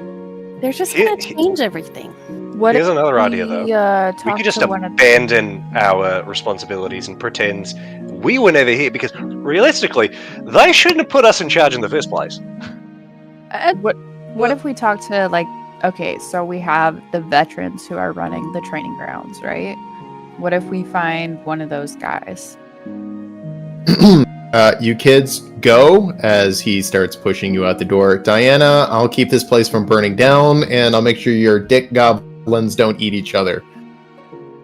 They're just Here- gonna change everything. What Here's if another idea, though. we We could just abandon our responsibilities and pretend we were never here, because realistically, they shouldn't have put us in charge in the first place. What if we talk to, like, okay, so we have the veterans who are running the training grounds, right? What if we find one of those guys? You kids go as he starts pushing you out the door. Diana, I'll keep this place from burning down, and I'll make sure your dick goblins don't eat each other.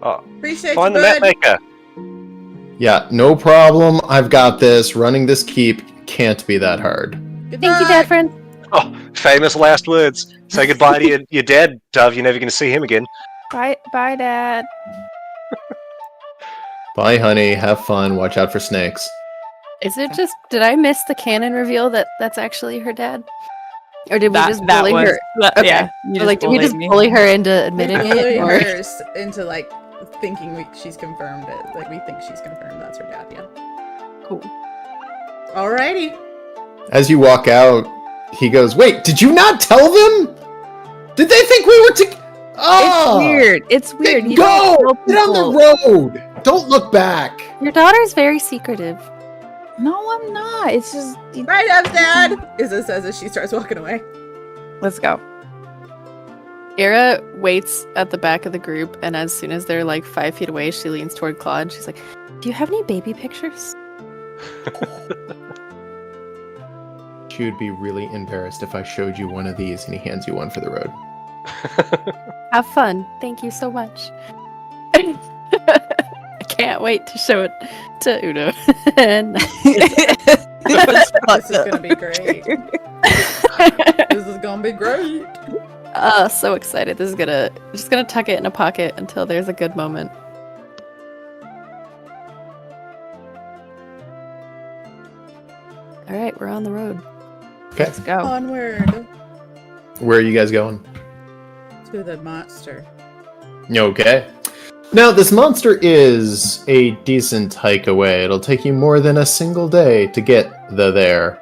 Appreciate Find you, the map bud. maker. Yeah, no problem. I've got this. Running this keep can't be that hard. Goodbye. Thank you, Dad friend. Oh, famous last words. Say goodbye to your dad, Dove. You're never going to see him again. Bye, Dad. Bye, honey. Have fun. Watch out for snakes. Is it just? Did I miss the canon reveal that that's actually her dad, or did we just bully her? Okay. Yeah. you Or, like, did we just bullied me. bully her into admitting Bully it? Or... her into like thinking she's confirmed it. Like we think she's confirmed that's her dad. Yeah. Cool. Alrighty. As you walk out, he goes, "Wait, did you not tell them? Did they think we were to? Oh, It's weird. It's weird. You Go! don't tell Get on people- the road. Don't look back." Your daughter's very secretive. No, I'm not. It's just. Right up, Dad. Izza says as she starts walking away. Let's go. Era waits at the back of the group, and as soon as they're like 5 feet away, she leans toward Claude. She's like, "Do you have any baby pictures?" She would be really embarrassed if I showed you one of these and he hands you one for the road. Have fun. Thank you so much. I can't wait to show it to Udo. And This is gonna be great. This is gonna be great. so excited. This is just gonna tuck it in a pocket until there's a good moment. All right, we're on the road. Okay. Let's go. Onward Where are you guys going? to the monster. Okay. Now, this monster is a decent hike away. It'll take you more than a single day to get there.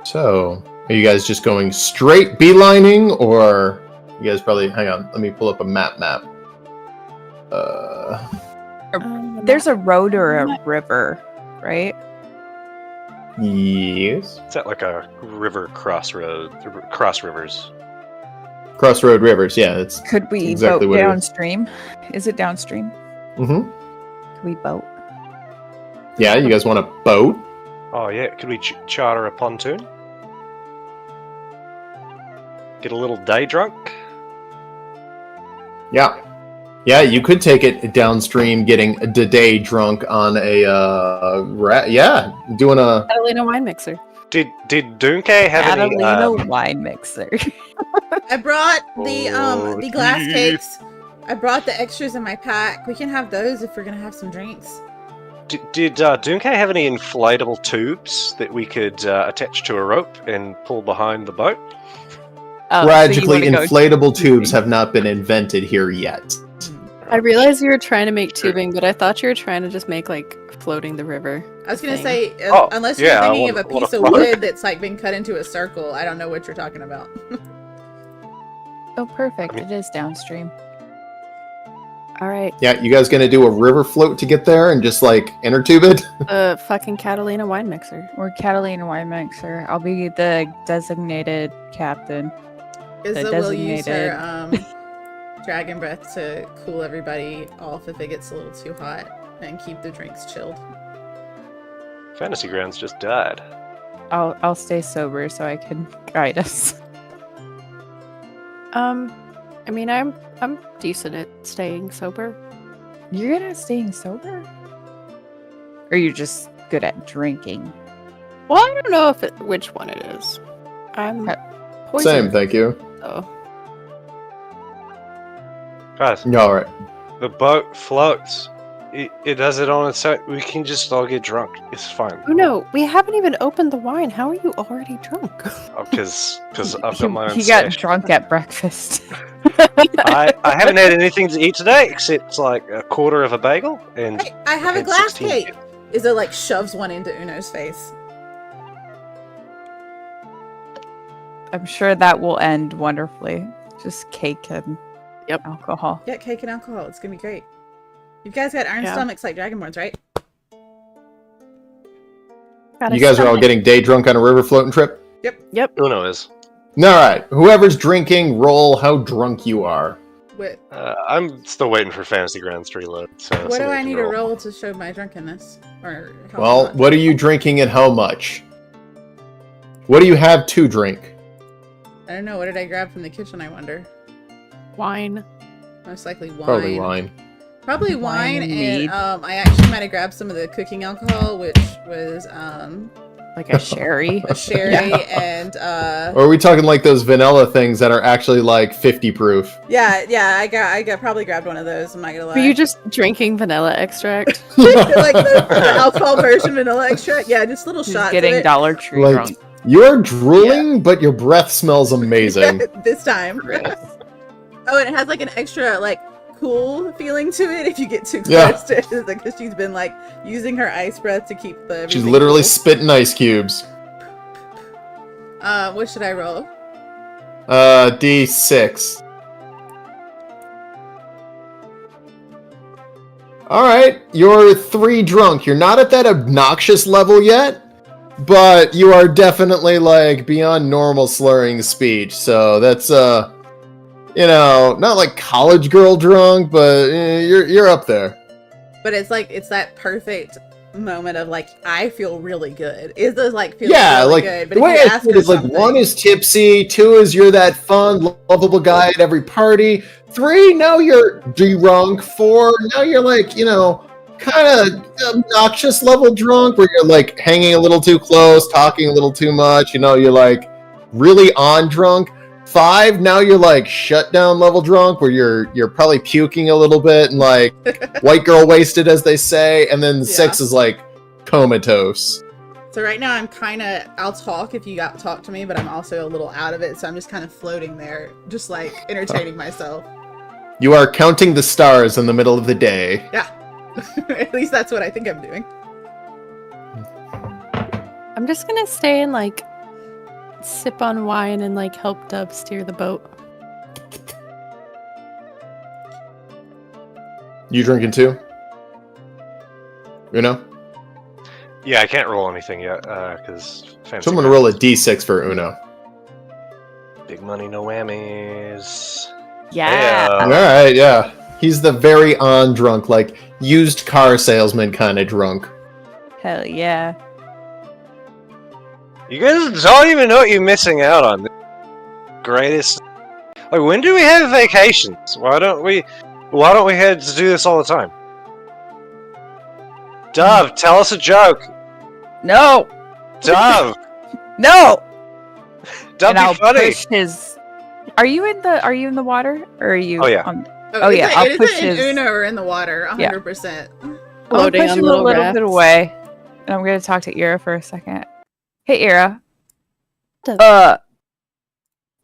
So, are you guys just going straight beelining, or you guys probably... Hang on, let me pull up a map. There's a road or a river, right? Yes. Is that like a river crossroad? Cross rivers. Crossroad Rivers, yeah, it's... Could we exactly boat what it is. downstream? Is it downstream? Mm-hmm. Could we boat? Yeah, you guys want a boat? Oh yeah, could we charter a pontoon? Get a little day drunk? Yeah. Yeah, you could take it downstream, getting a day drunk on a, doing a... Catalina wine mixer. Did Dunke have any? Catalina wine mixer. I brought the glass Oh, cakes. I brought the extras in my pack. We can have those if we're gonna have some drinks. Did Dunke have any inflatable tubes that we could attach to a rope and pull behind the boat? Oh, Tragically, so you wanna go inflatable tubes tubing. have not been invented here yet. I realized you were trying to make tubing, but I thought you were trying to just make like floating the river. I was gonna thing. say, Oh, unless yeah, you're I thinking of a wanna piece of float. wood that's like been cut into a circle, I don't know what you're talking about. Oh, perfect. I mean- It is downstream. All right, Yeah, you guys gonna do a river float to get there and just like inner tube it? the fucking Catalina wine mixer. Or Catalina wine mixer. I'll be the designated captain. Izza will use her designated- dragon breath to cool everybody off if it gets a little too hot and keep the drinks chilled. Fantasy Grounds just died. I'll stay sober so I can guide us. I mean, I'm decent at staying sober. You're good at staying sober? Or you're just good at drinking? Well, I don't know which one it is. I'm poisoned. Same, thank you. So. Guys, All right. the boat floats. It does it on its own. We can just all get drunk. It's fine. Oh no, we haven't even opened the wine. How are you already drunk? Because I've got my own He got stash. drunk at breakfast. I haven't had anything to eat today except like a quarter of a bagel and Hey, I have a had glass 16 cake. Izza like shoves one into Uno's face. I'm sure that will end wonderfully. Just cake and alcohol. Yeah, cake and alcohol. It's gonna be great. You guys got iron stomachs like dragonborns, right? You guys are all getting day drunk on a river floating trip? Yep. Uno is. All right. Whoever's drinking, roll how drunk you are. What I'm still waiting for Fantasy Grounds to reload. So what do somebody I can need to roll to show my drunkenness? Or how Well, much? what are you drinking and how much? What do you have to drink? I don't know. What did I grab from the kitchen? I wonder. Wine. Most likely wine. Probably wine. Probably Wine wine, and and mead. I actually might have grabbed some of the cooking alcohol, which was Like a sherry. a sherry and Or are we talking like those vanilla things that are actually like 50 proof? yeah, I got probably grabbed one of those. I'm not gonna lie. Were you just drinking vanilla extract? like the alcohol version vanilla extract? Yeah, just little Just shots. getting of it. Dollar Tree Like, drunk. you're drooling, but your breath smells amazing. this time. Oh, and it has like an extra like cool feeling to it if you get too close Yeah. to it, because she's been like using her ice breath to keep the. She's everything literally cool. spitting ice cubes. What should I roll? D6. Alright, you're 3 drunk. You're not at that obnoxious level yet, but you are definitely like beyond normal slurring speech. So that's not like college girl drunk, but you're up there. But it's like it's that perfect moment of like I feel really good. Is this like feels Yeah, really like good? But the if way you I ask see it her is like something- 1 is tipsy, 2 is you're that fun, lovable guy at every party, 3 now you're drunk, 4 now you're like kind of obnoxious level drunk where you're like hanging a little too close, talking a little too much. You're like really on drunk. 5 now you're like shut down level drunk where you're probably puking a little bit and like white girl wasted as they say, and then 6 is like comatose. So right now I'm kind of, I'll talk if you got to talk to me, but I'm also a little out of it. So I'm just kind of floating there, just like entertaining myself. You are counting the stars in the middle of the day. Yeah. At least that's what I think I'm doing. I'm just gonna stay and like sip on wine and like help Dub steer the boat. You drinking too? Yeah, I can't roll anything yet because Someone roll a d6 for Uno. Big money, no whammies. Yeah. All right, yeah. He's the very on drunk, like used car salesman kind of drunk. Hell yeah. You guys don't even know what you're missing out on. The greatest. Like, when do we have vacations? Why don't we head to do this all the time? Dove, tell us a joke. No. Dove, No. Dove, And be I'll funny. push his. Are you in the water or are you? Oh, yeah. Oh, yeah, I'll push Izza and his- Uno are in the water, 100%. I'll Floating push on him a little little rafts. bit away, and I'm gonna talk to Ira for a second. Hey, Ira. Does-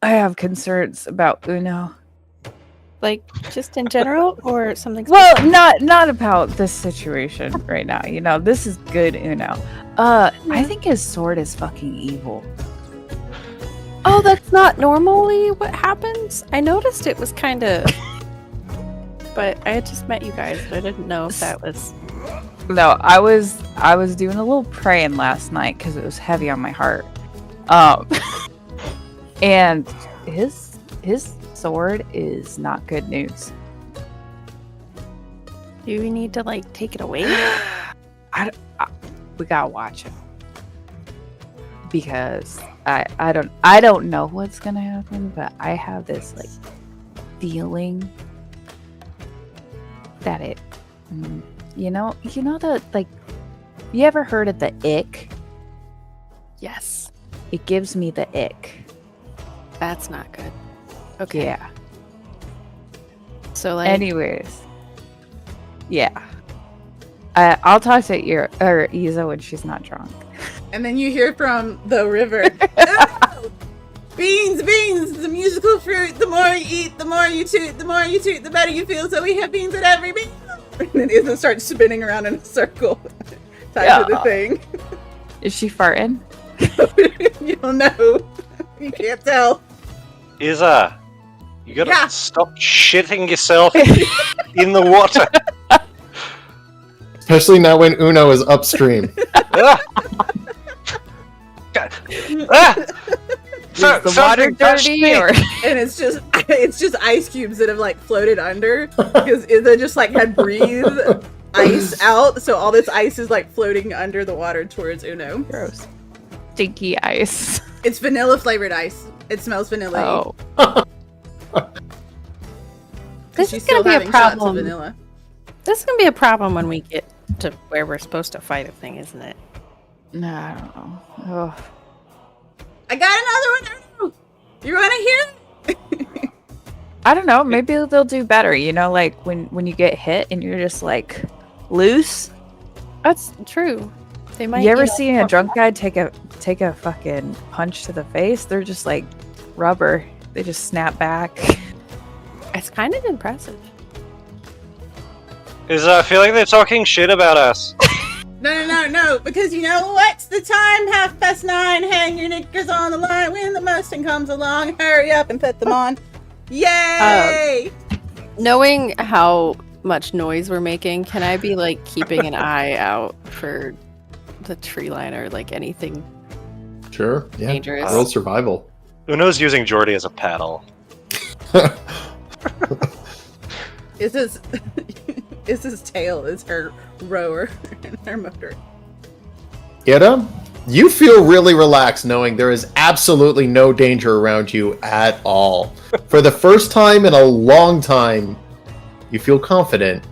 I have concerns about Uno. Like just in general or something? Well, not about this situation right now. This is good Uno. I think his sword is fucking evil. Oh, that's not normally what happens. I noticed it was kind of, but I had just met you guys, so I didn't know if that was. No, I was doing a little praying last night because it was heavy on my heart. And his sword is not good news. Do you need to like take it away? we gotta watch him because I don't know what's gonna happen, but I have this like feeling that it, you know that like, you ever heard of the ick? Yes. It gives me the ick. That's not good. Okay. Yeah. So like Anyways, yeah. I'll talk to Isa when she's not drunk. And then you hear from the river. "Oh, beans, the musical fruit. The more you eat, the more you toot. The more you toot, the better you feel. So we have beans at every meal." And then Isa starts spinning around in a circle. Tied to the thing. Is she farting? You don't know. You can't tell. Isa, you gotta Yeah. stop shitting yourself in the water. Especially now when Uno is upstream. Ah! Ah! Is the water dirty or? And it's just ice cubes that have like floated under because Isa just like had breathed ice out, so all this ice is like floating under the water towards Uno. Gross. Stinky ice. It's vanilla flavored ice. It smells vanilla. Oh. this She's is gonna still be a having shots of problem. vanilla. This is gonna be a problem when we get to where we're supposed to fight a thing, isn't it? No, I don't know. Oh. I got another one. You want to hear? I don't know. Maybe they'll do better. You know, like when you get hit and you're just like loose. That's true. They might. You ever know, seen a drunk guy take a fucking punch to the face? They're just like rubber. They just snap back. It's kind of impressive. I feel like they're talking shit about us. No, because you know what's the time? 9:30. Hang your knickers on the line when the Mustang comes along. Hurry up and put them on. Yay! Knowing how much noise we're making, can I be like keeping an eye out for the tree line or like anything Sure. Yeah. dangerous? World survival. Uno's using Jordy as a paddle. Is his tail is her rower and her motor. Ida, you feel really relaxed knowing there is absolutely no danger around you at all. For the first time in a long time, you feel confident.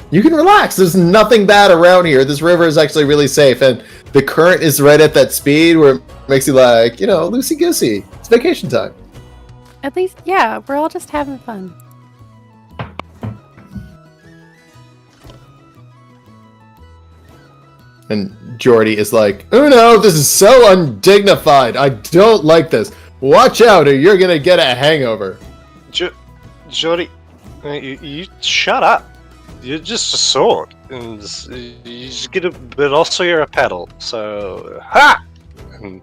You can relax. There's nothing bad around here. This river is actually really safe, and the current is right at that speed where it makes you like, loosey-goosey. It's vacation time. At least, yeah, we're all just having fun. And Jordy is like, "Oh no, this is so undignified. I don't like this. Watch out or you're gonna get a hangover." Jordy, you shut up. You're just a sword, and you just get but also you're a pedal. So ha! And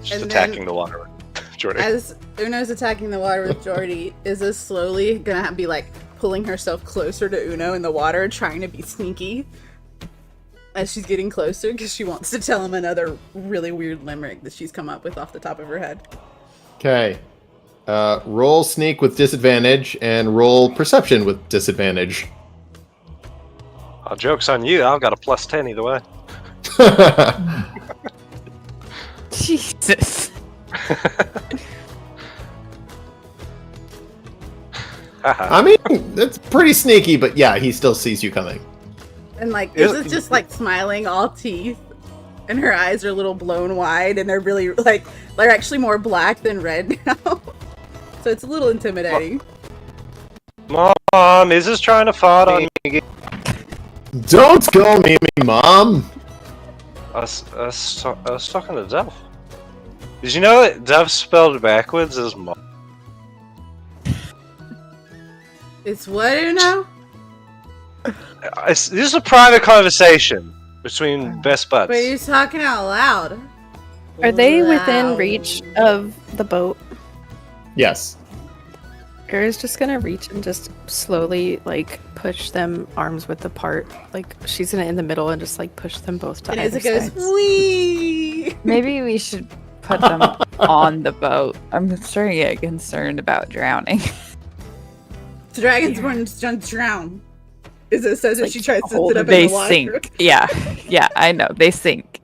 just And attacking then- the water, Jordy. As Uno's attacking the water with Jordy, Izza slowly gonna be like pulling herself closer to Uno in the water, trying to be sneaky. As she's getting closer, because she wants to tell him another really weird limerick that she's come up with off the top of her head. Okay. Roll sneak with disadvantage and roll perception with disadvantage. Oh, joke's on you. I've got a +10 either way. Jesus. I mean, that's pretty sneaky, but yeah, he still sees you coming. And like, Is- Izza's just like smiling, all teeth, and her eyes are a little blown wide, and they're really like, they're actually more black than red now. So it's a little intimidating. Mom, is this trying to fart on me? Don't call me Mom! I was talking to Dev. Did you know that Dev spelled backwards is mom? It's what, Uno? This is a private conversation between best buds. But you're talking out loud. Are they within Loud. reach of the boat? Yes. Era's just gonna reach and just slowly like push them arms width apart. Like she's gonna in the middle and just like push them both to And either as it goes, side. wee. Maybe we should put them on the boat. I'm starting to get concerned about drowning. The dragons want to drown. Is it says It's if she tries to sit up They in the water? sink. Yeah, yeah, I know. They sink.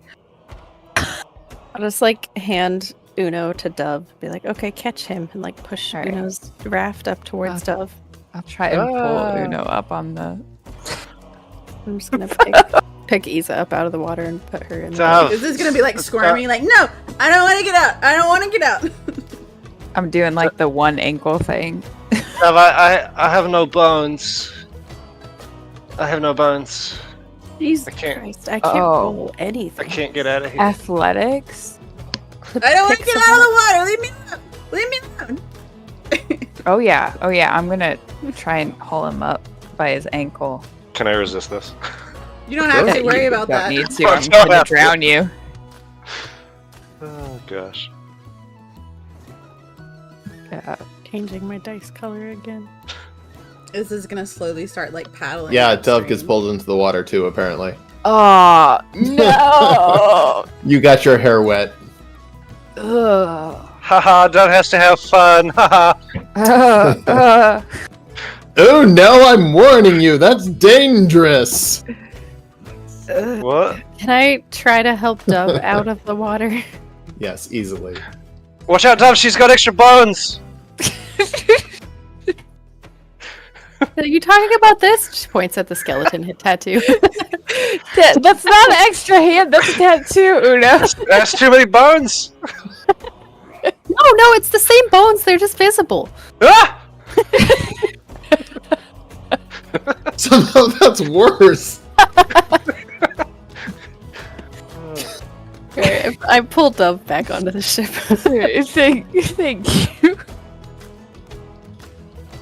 I'll just like hand Uno to Dove. Be like, okay, catch him, and like push All right. Uno's raft up towards Dove. I'll try and pull Uno up on the. I'm just gonna pick Isa up out of the water and put her in the Dove. boat. Is this gonna be like squirming? Like, no, I don't want to get out. I don't want to get out. I'm doing like the one ankle thing. Dove, I have no bones. I have no bones. Jesus I can't- Christ, I can't Oh. roll I anything. can't get out of here. Athletics. I don't want to Pick get out of someone- the water. Leave me alone. Leave me alone. Oh yeah. Oh yeah. I'm gonna try and haul him up by his ankle. Can I resist this? You don't have Yeah, to worry you about don't that. need to. Oh, I'm don't gonna have to. drown you. Oh gosh. Yeah. Changing my dice color again. This is gonna slowly start like paddling. Yeah, upstream. Dove gets pulled into the water too, apparently. Oh no! You got your hair wet. Ugh. Haha, Dove has to have fun. Haha. Oh no, I'm warning you, that's dangerous! What? Can I try to help Dove out of the water? Yes, easily. Watch out, Dove, she's got extra bones! Are you talking about this? She points at the skeleton hit tattoo. That's not an extra hand. That's a tattoo, Uno. That's too many bones! No, it's the same bones. They're just visible. Ah! Somehow that's worse. Okay, I pulled Dove back onto the ship. Thank you.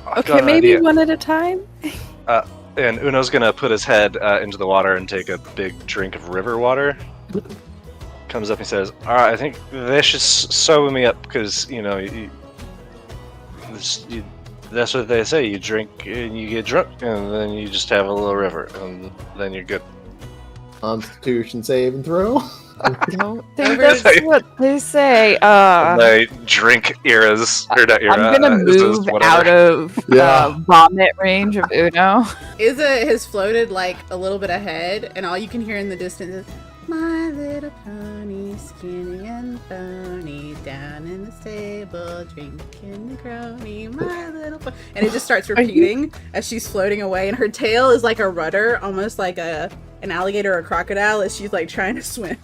I've Okay, got an maybe idea. one at a time. And Uno's gonna put his head into the water and take a big drink of river water. Comes up and says, "Alright, I think they should sew me up because, you know, that's what they say. You drink and you get drunk, and then you just have a little river, and then you're good." Constitution save and throw. I don't think that's what they say. They drink eras, or not era. I'm gonna is this move whatever. out of Yeah. vomit range of Uno. Iza has floated like a little bit ahead, and all you can hear in the distance is "My little pony, skinny and bony, down in the stable, drinking the crony, my little pony." And it just starts repeating as she's floating away, and her tail is like a rudder, almost like an alligator or a crocodile, as she's like trying to swim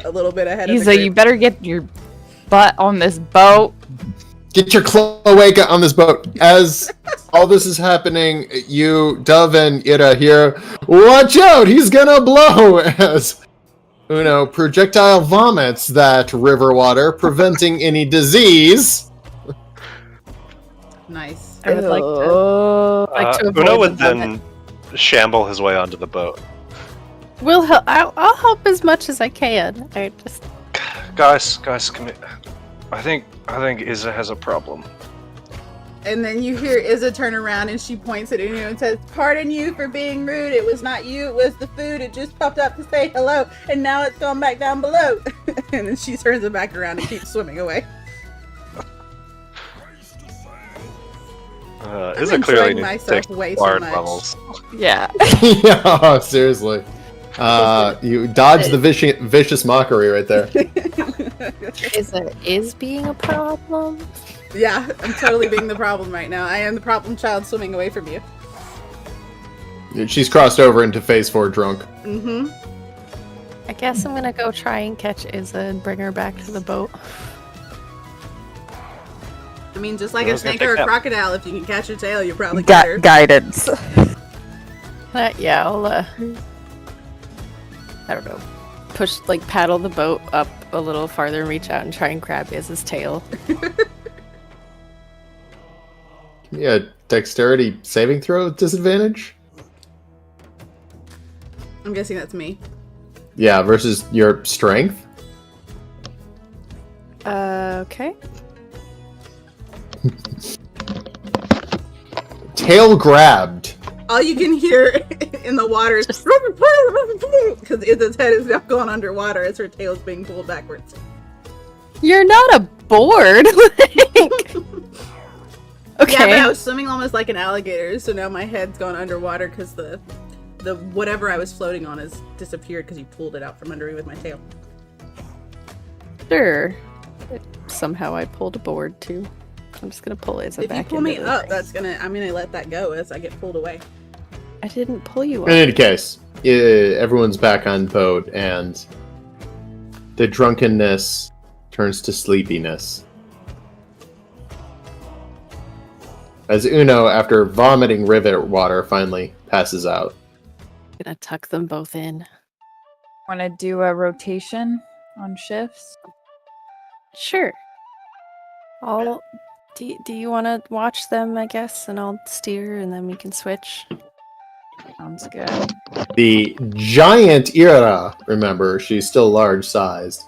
a little bit ahead of the Isa, group. you better get your butt on this boat. Get your cloaca on this boat. As all this is happening, you, Dove, and Ira hear, "Watch out, he's gonna blow!" as Uno projectile vomits that river water, preventing any disease. Nice. I would like to. Oh. Like to Uno avoid would the vomit. then shamble his way onto the boat. We'll help. I'll help as much as I can. I just Guys, come here. I think Izza has a problem. And then you hear Iza turn around and she points at Uno and says, "Pardon you for being rude. It was not you, it was the food. It just popped up to say hello, and now it's gone back down below." And then she turns it back around and keeps swimming away. Izza clearly enjoying needs to myself take way too hard much. levels. Yeah. Yeah, seriously. You dodged the vicious mockery right there. is being a problem. Yeah, I'm totally being the problem right now. I am the problem child swimming away from you. She's crossed over into phase 4 drunk. Mm-hmm. I guess I'm gonna go try and catch Izza and bring her back to the boat. I mean, just like I a was gonna snake or a take that. crocodile, if you can catch your tail, you probably get her. Guidance. Yeah, I'll I don't know, paddle the boat up a little farther and reach out and try and grab Iz's tail. Yeah, dexterity saving throw disadvantage? I'm guessing that's me. Yeah, versus your strength? Okay. Tail grabbed. All you can hear in the water is because Iza's head is now going underwater as her tail is being pulled backwards. You're not a board. Yeah, but Okay. I was swimming almost like an alligator, so now my head's gone underwater because the the whatever I was floating on has disappeared because you pulled it out from under me with my tail. Sure. Somehow I pulled a board too. I'm just gonna pull it. If you pull me up, I'm gonna let that go as I get pulled away. I didn't pull you up. In any case, everyone's back on boat, and the drunkenness turns to sleepiness. As Uno, after vomiting river water, finally passes out. I'm gonna tuck them both in. Want to do a rotation on shifts? Sure. Do you want to watch them, I guess, and I'll steer, and then we can switch? Sounds good. The giant Ira, remember, she's still large-sized,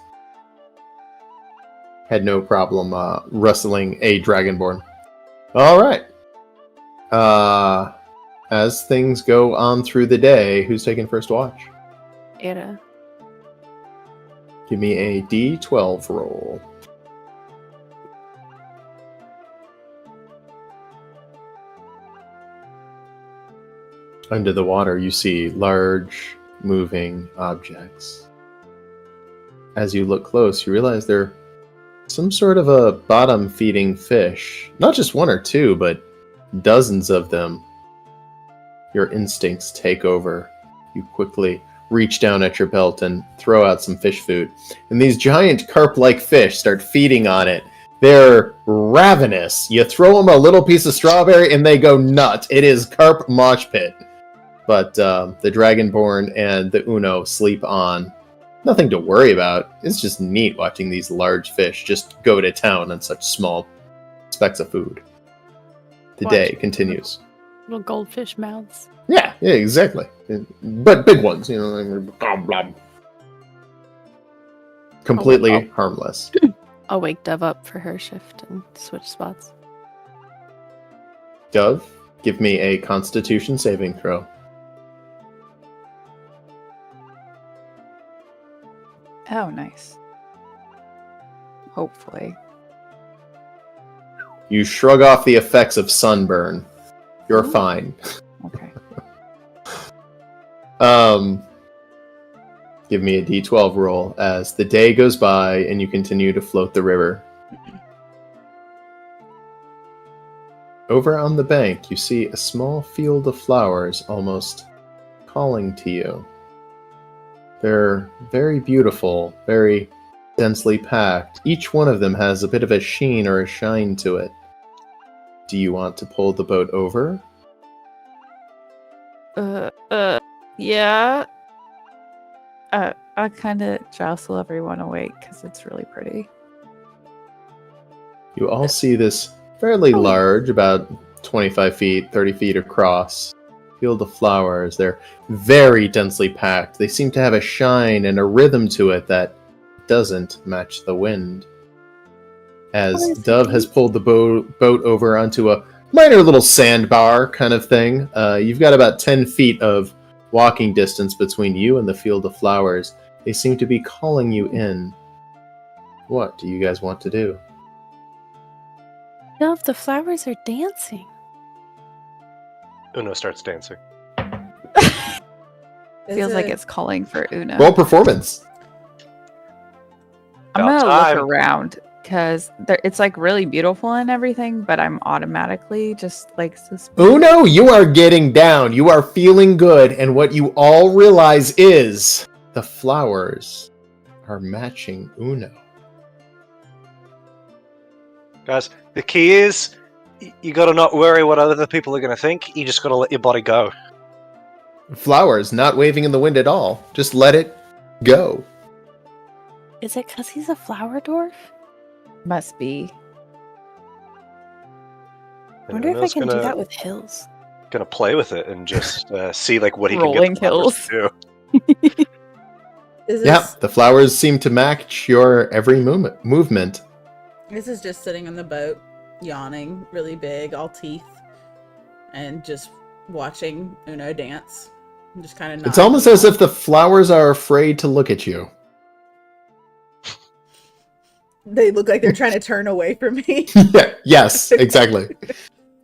had no problem wrestling a dragonborn. All right. As things go on through the day, who's taking first watch? Ada. Give me a D12 roll. Under the water, you see large, moving objects. As you look close, you realize they're some sort of a bottom-feeding fish. Not just one or two, but dozens of them. Your instincts take over. You quickly reach down at your belt and throw out some fish food. And these giant carp-like fish start feeding on it. They're ravenous. You throw them a little piece of strawberry and they go nuts. It is carp mosh pit. But the Dragonborn and the Uno sleep on. Nothing to worry about. It's just neat watching these large fish just go to town on such small specks of food. The day continues. Little goldfish mouths. Yeah, exactly. But big ones, like, completely harmless. I'll wake Dove up for her shift and switch spots. Dove, give me a Constitution saving throw. Oh, nice. Hopefully. You shrug off the effects of sunburn. You're fine. Okay. Give me a D12 roll as the day goes by and you continue to float the river. Over on the bank, you see a small field of flowers almost calling to you. They're very beautiful, very densely packed. Each one of them has a bit of a sheen or a shine to it. Do you want to pull the boat over? Yeah. I kind of jostle everyone away because it's really pretty. You all see this fairly large, about 25 feet, 30 feet across, field of flowers. They're very densely packed. They seem to have a shine and a rhythm to it that doesn't match the wind. As Dove has pulled the boat over onto a minor little sandbar kind of thing, you've got about 10 feet of walking distance between you and the field of flowers. They seem to be calling you in. What do you guys want to do? Dove, the flowers are dancing. Uno starts dancing. Feels like it's calling for Una. Roll performance. I'm gonna About look around because it's like really beautiful and everything, but I'm automatically just like suspicious. Uno, you are getting down. You are feeling good, and what you all realize is the flowers are matching Uno. Guys, the key is you gotta not worry what other people are gonna think. You just gotta let your body go. Flowers not waving in the wind at all. Just let it go. Is it because he's a flower dwarf? Must be. I wonder if I can do that with hills. Gonna play with it and just see like what he Rolling can get the flowers hills. to do. Yeah, the flowers seem to match your every movement. This is just sitting on the boat, yawning, really big, all teeth, and just watching Uno dance. I'm just kind of. It's almost as if the flowers are afraid to look at you. They look like they're trying to turn away from me. Yeah, yes, exactly.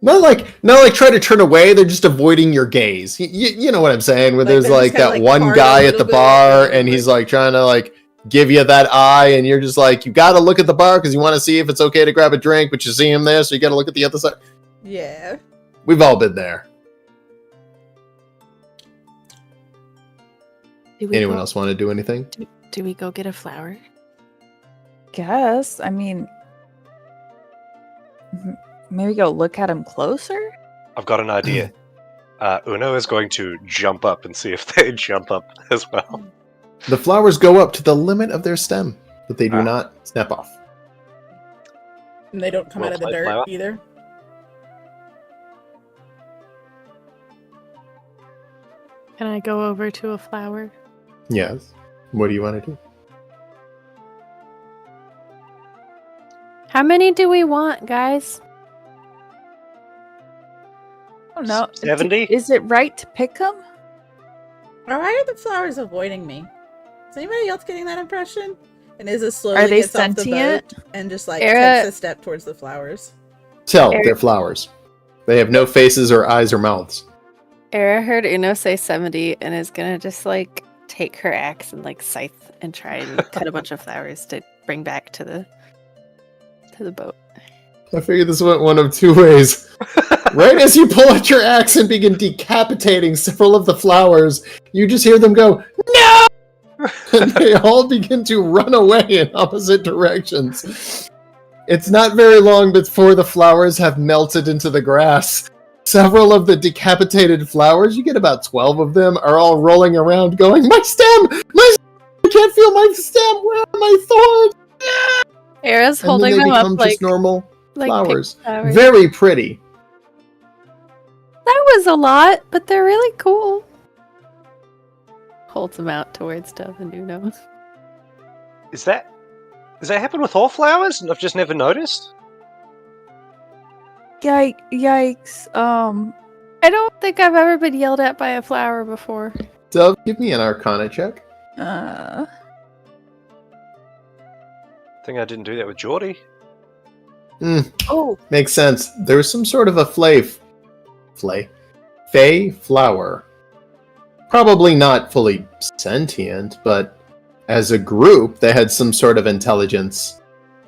Not like try to turn away. They're just avoiding your gaze. You know what I'm saying? Where Like, there's they're just like kinda, that like, one parted guy a at the little bit, bar, and, and he's like trying to like give you that eye, and you're just like, you got to look at the bar because you want to see if it's okay to grab a drink, but you see him there, so you got to look at the other side. Yeah. We've all been there. Anyone else want to do anything? Do we go get a flower? Guess. I mean, maybe go look at him closer. I've got an idea. Uno is going to jump up and see if they jump up as well. The flowers go up to the limit of their stem, but they do not snap off. And they don't come Well out of the played, dirt Flower. either. Can I go over to a flower? Yes. What do you want to do? How many do we want, guys? I don't know. 70? Is it right to pick them? Or why are the flowers avoiding me? Is anybody else getting that impression? And is it slowly Are they gets off the sentient? boat and just like Era- takes a step towards the flowers? Tell, they're flowers. They have no faces or eyes or mouths. Era heard Uno say 70 and is gonna just like take her axe and like scythe and try and cut a bunch of flowers to bring back to the boat. I figured this went one of two ways. Right as you pull out your axe and begin decapitating several of the flowers, you just hear them go, "No!" And they all begin to run away in opposite directions. It's not very long before the flowers have melted into the grass. Several of the decapitated flowers, you get about 12 of them, are all rolling around going, "My stem! My stem! I can't feel my stem! Where are my thorns?" Era's And holding then they them become up just like normal like flowers. pink flowers. Very pretty. That was a lot, but they're really cool. Holds them out towards Dove and Uno. Does that happen with all flowers? And I've just never noticed. Yikes. I don't think I've ever been yelled at by a flower before. Dove, give me an Arcana check. I think I didn't do that with Geordie. Oh, Makes sense. There's some sort of a fey flower. Probably not fully sentient, but as a group, they had some sort of intelligence.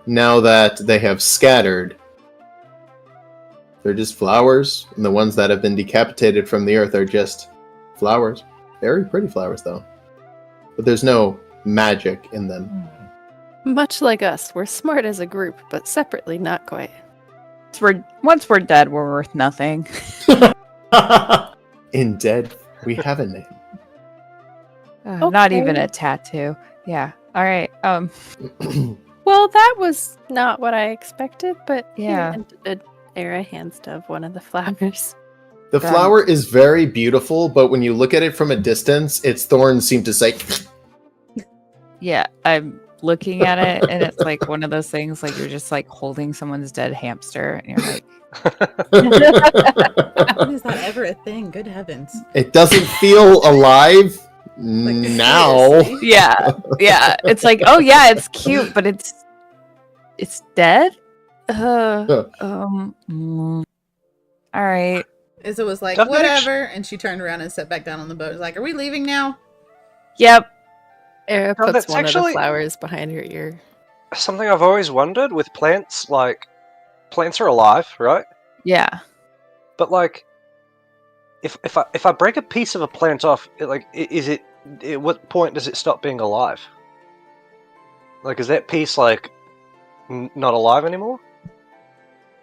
Now that they have scattered, they're just flowers, and the ones that have been decapitated from the earth are just flowers. Very pretty flowers, though. But there's no magic in them. Much like us, we're smart as a group, but separately not quite. once we're dead, we're worth nothing. In dead, we have a name. Not Okay. even a tattoo. Yeah. All right. Well, that was not what I expected, but Yeah. Era hands Dove one of the flowers. The Done. flower is very beautiful, but when you look at it from a distance, its thorns seem to say, Yeah. I'm looking at it, and it's like one of those things like you're just like holding someone's dead hamster, and you're like, When is that ever a thing? Good heavens. it doesn't feel alive Like, now. seriously? yeah, yeah. It's like, oh yeah, it's cute, but it's dead. All right. Izza was like, Doesn't it whatever, and she turned around and sat back down on the boat. Was like, are we leaving now? Yep. Era No, puts that's one of actually- the flowers behind her ear. Something I've always wondered with plants, like, plants are alive, right? Yeah. But like, if I break a piece of a plant off, at what point does it stop being alive? Like, is that piece like not alive anymore?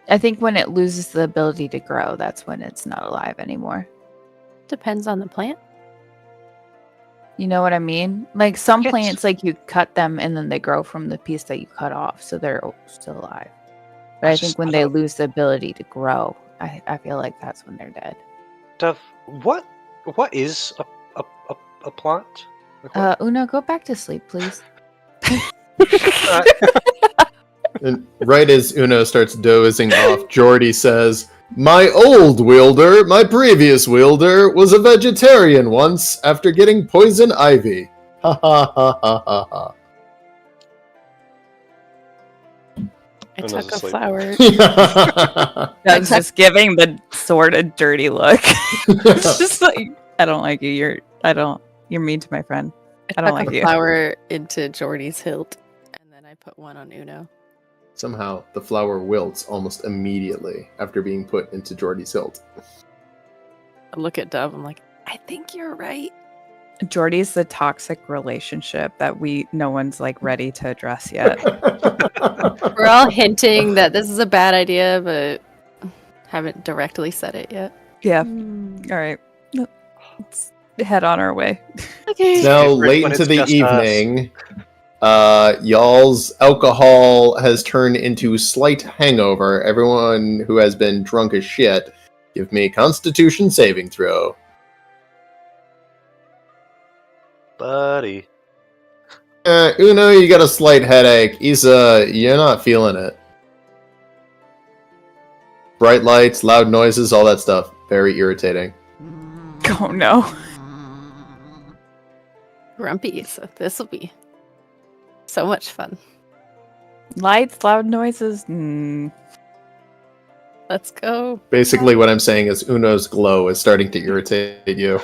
I think when it loses the ability to grow, that's when it's not alive anymore. Depends on the plant. You know what I mean? Like some Yes. plants, like you cut them and then they grow from the piece that you cut off, so they're still alive. But I think when they lose the ability to grow, I feel like that's when they're dead. Dove, what is a plant? Like, what- Una, go back to sleep, please. And right as Uno starts dozing off, Geordie says, "My old wielder, my previous wielder, was a vegetarian once after getting poison ivy." Ha ha ha ha ha ha. I Uno's took a asleep. flower. Doug's just giving the sword a dirty look. It's just like, I don't like you. You're mean to my friend. I don't took like a you. flower into Jordy's hilt, and then I put one on Uno. Somehow, the flower wilts almost immediately after being put into Jordy's hilt. I look at Dove. I'm like, I think you're right. Jordy's the toxic relationship that no one's like ready to address yet. We're all hinting that this is a bad idea, but haven't directly said it yet. Yeah. All right. Let's head on our way. Okay. Now, When late it's into the just us. evening, y'all's alcohol has turned into slight hangover. Everyone who has been drunk as shit, give me a Constitution saving throw. Buddy. Uno, you got a slight headache. Isa, you're not feeling it. Bright lights, loud noises, all that stuff. Very irritating. Oh no. Grumpy, so this will be so much fun. Lights, loud noises. Let's go. Basically, what I'm saying is Uno's glow is starting to irritate you.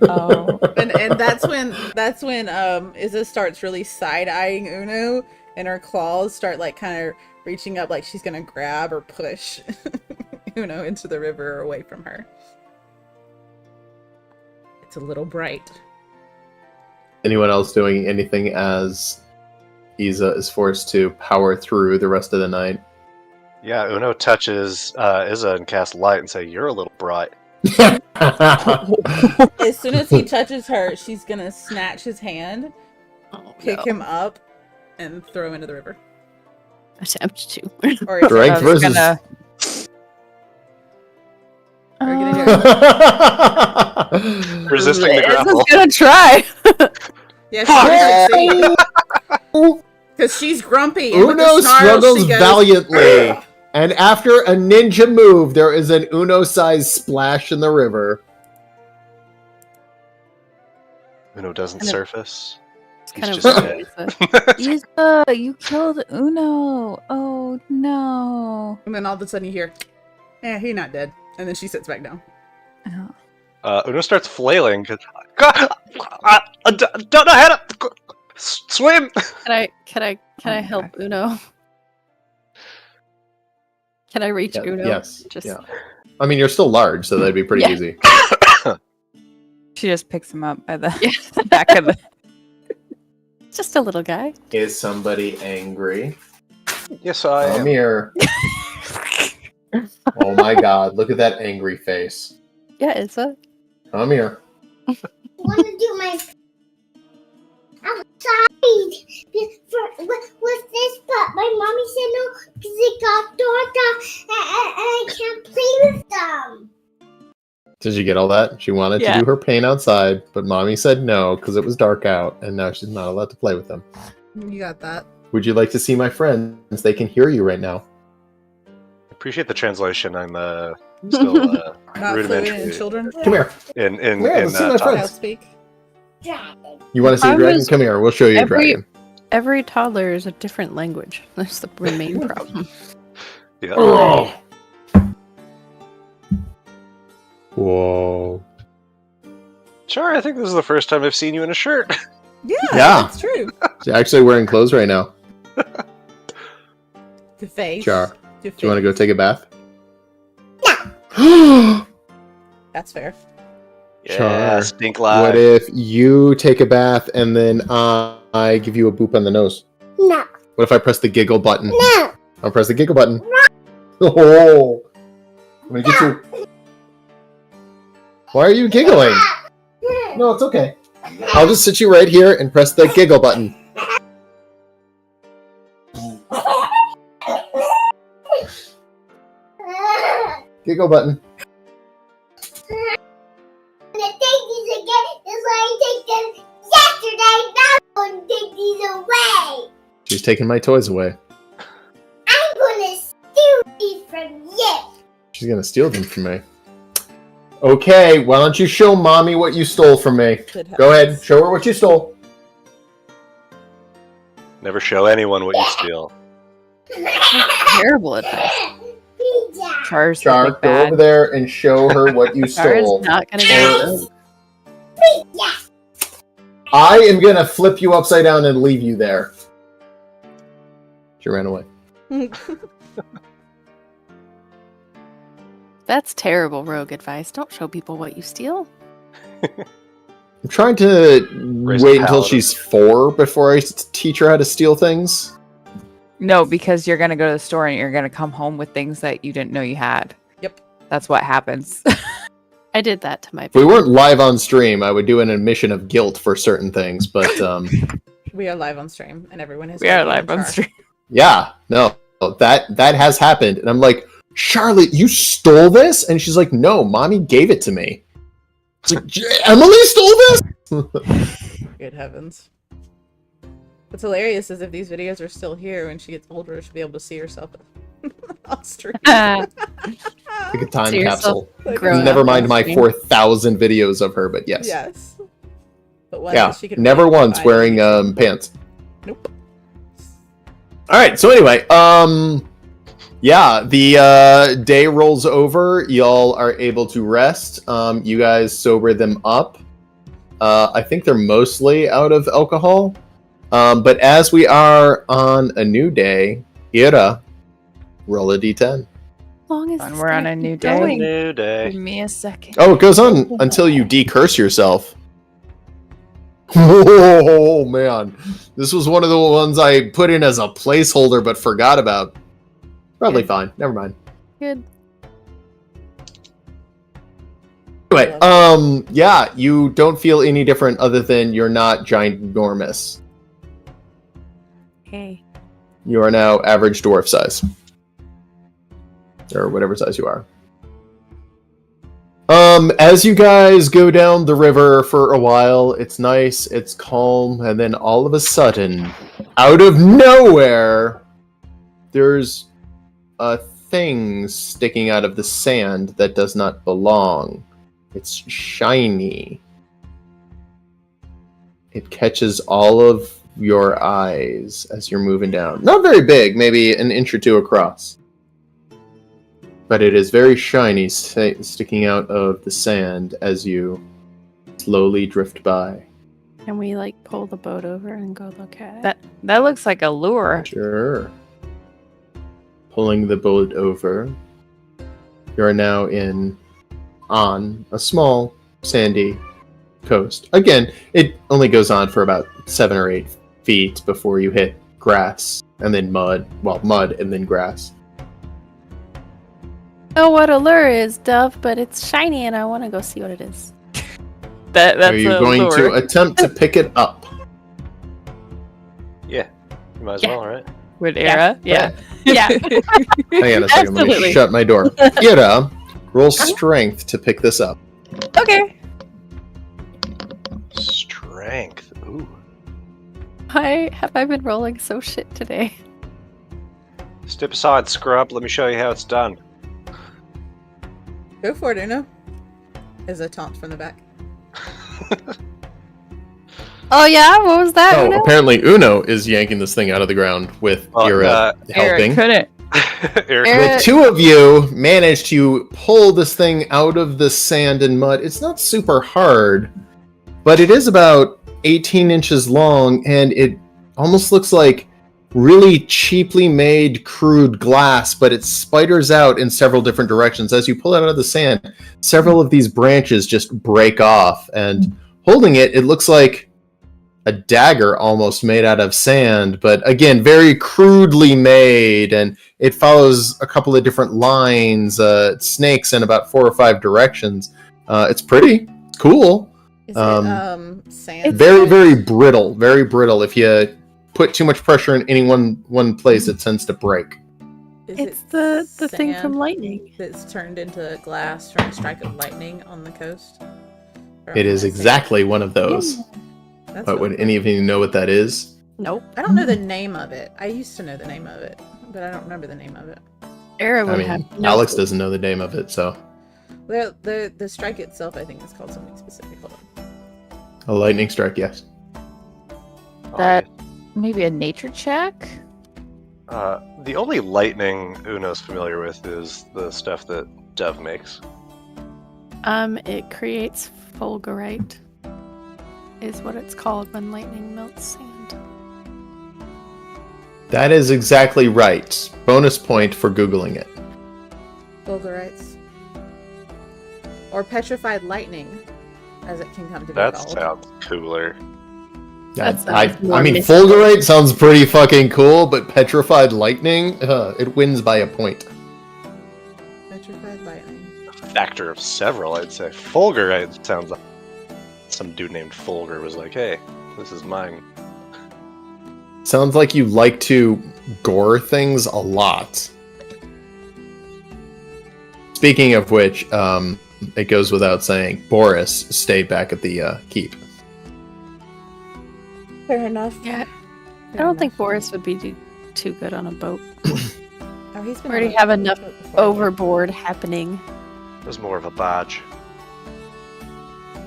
Oh. And that's when Izza starts really side eyeing Uno, and her claws start like kind of reaching up, like she's gonna grab or push Uno into the river or away from her. It's a little bright. Anyone else doing anything as Isa is forced to power through the rest of the night? Yeah, Uno touches Izza and casts light and say, "You're a little bright." As soon as he touches her, she's gonna snatch his hand, pick no. him up, and throw him into the river. Attempt to. Or Strength versus. Gonna... Are you gonna do Resisting the grapple. gonna try. Yeah, she's because she's grumpy. And with Uno the snarl, struggles she goes, valiantly, and after a ninja move, there is an Uno-sized splash in the river. Uno doesn't Kind of- surface. It's He's kind of just dead. Isa, you killed Uno. Oh no. And then all of a sudden you hear, he's not dead. And then she sits back down. Oh. Uno starts flailing. 'Cause, I don't know how to swim. Can I help Uno? Can I reach Uno? Yes. Just Yeah. I mean, you're still large, so that'd be pretty Yeah. easy. She just picks him up by the Yeah. back of the. just a little guy. Is somebody angry? Yes, I Come am. here. Oh my god, look at that angry face. Yeah, it's a. Come here. Want to do my outside with this, but my mommy said no because it got dark and I can't play with them. Did you get all that? She wanted Yeah. to do her paint outside, but mommy said no because it was dark out, and now she's not allowed to play with them. You got that. Would you like to see my friends? They can hear you right now. Appreciate the translation. I'm still Not fluent in rudimentary children. Come here. in Yeah, let's see my tongue. friends. I'll speak. Dragon. You want to see a I dragon? was- Come here. We'll show you a dragon. Every toddler is a different language. That's the main problem. Yeah. Oh. Whoa. Sure, I think this is the first time I've seen you in a shirt. Yeah, Yeah. that's true. She's actually wearing clothes right now. The face. Char, The do you want to go face. take a bath? That's fair. Yeah, Char, stink live. what if you take a bath and then I give you a boop on the nose? No, What if I press the giggle button? no. I'll press the giggle button. Oh! I'm gonna get you. Why are you giggling? No, it's okay. I'll just sit you right here and press the giggle button. Giggle button. And I take these again is like I take them yesterday. Now I'm going to take these away. She's taking my toys away. I'm going to steal these from you. She's gonna steal them from me. Okay, why don't you show mommy what you stole from me? Good Go ahead, heavens. show her what you stole. Never show anyone what you steal. terrible advice. Char's the Char, big go bad. over there and show her what you Char is stole. not gonna get I am gonna flip you upside down and leave you there. She ran away. That's terrible rogue advice. Don't show people what you steal. I'm trying to Raise wait a until paladin. she's 4 before I teach her how to steal things. No, because you're gonna go to the store and you're gonna come home with things that you didn't know you had. Yep. That's what happens. I did that to my If we weren't live on stream, I would do an admission of guilt for certain things, but We are live on stream, and everyone has. We are taken live on charge. stream. yeah, no, that has happened, and I'm like, Charlotte, you stole this, and she's like, no, mommy gave it to me. It's like, Emily stole this. Good heavens! What's hilarious is if these videos are still here when she gets older, she'll be able to see herself on stream. Like a time See yourself capsule. growing Never up mind on my stream. 4,000 videos of her, but yes. Yes. But one Yeah, that she could never really once find wearing on YouTube. pants. Nope. All right, so anyway, yeah, the day rolls over. Y'all are able to rest. You guys sober them up. I think they're mostly out of alcohol. But as we are on a new day, Ira, roll a d10. As long as And this we're on guy a new keeps day. going. New Give day. me a second. Oh, it goes on until you decurse yourself. Oh, man. This was one of the ones I put in as a placeholder but forgot about. Probably Good. fine. Never mind. Good. Anyway, yeah, you don't feel any different other than you're not ginormous. Hey. You are now average dwarf size. Or whatever size you are. As you guys go down the river for a while, it's nice, it's calm, and then all of a sudden, out of nowhere, there's a thing sticking out of the sand that does not belong. It's shiny. It catches all of your eyes as you're moving down. Not very big, maybe an inch or two across. But it is very shiny, sticking out of the sand as you slowly drift by. Can we like pull the boat over and go look at it? That looks like a lure. Sure. Pulling the boat over. You are now on a small sandy coast. Again, it only goes on for about 7 or 8 feet before you hit grass and then mud. Well, mud and then grass. Oh, what a lure is, Dove, but it's shiny and I want to go see what it is. That's Are you a going lure. to attempt to pick it up? Yeah. You might as Yeah. well, right? With Era? Yeah. Yeah. Hang on a second, let me Absolutely. shut my door. Ira, roll strength to pick this up. Okay. Strength. Ooh. Why have I been rolling so shit today? Step aside, scrub. Let me show you how it's done. Go for it, Uno. Is a taunt from the back. Oh yeah, what was that? Oh, Uno? apparently Uno is yanking this thing out of the ground with Well, Ira Era helping. couldn't. Eric, Eric- The two of you managed to pull this thing out of the sand and mud. It's not super hard, but it is about 18 inches long, and it almost looks like really cheaply made crude glass, but it spiders out in several different directions. As you pull it out of the sand, several of these branches just break off, and holding it, it looks like a dagger almost made out of sand, but again, very crudely made, and it follows a couple of different lines, snakes in about 4 or 5 directions. It's pretty. It's cool. Is Um, it sand? Very, very brittle. Very brittle. If you put too much pressure in any one place, it tends to break. Is It's it the thing from sand Lightning. that's turned into glass from a strike of lightning on the coast? Or It am is I saying- exactly one of those. That's But really would any of you know what that is? Nope. I don't know the name of it. I used to know the name of it, but I don't remember the name of it. Era I would mean, have no Alex clue. doesn't know the name of it, so The strike itself, I think, is called something specific. Hold on. a lightning strike, yes. Oh, That maybe a nature check? The only lightning Uno's familiar with is the stuff that Dove makes. It creates fulgurite, is what it's called when lightning melts sand. That is exactly right. Bonus point for Googling it. Fulgurites. Or petrified lightning, as it can come to be That called. sounds cooler. That I sounds more mean, mystical. fulgurite sounds pretty fucking cool, but petrified lightning, it wins by a point. Petrified lightning. Factor of several, I'd say. Fulgurite sounds like some dude named Fulgur was like, hey, this is mine. Sounds like you like to gore things a lot. Speaking of which, it goes without saying, Boris stayed back at the keep. Fair enough. Yeah, I Fair don't think enough. Boris would be too good on a boat. Oh, he's been Already on a have enough boat before. Overboard happening. It was more of a badge.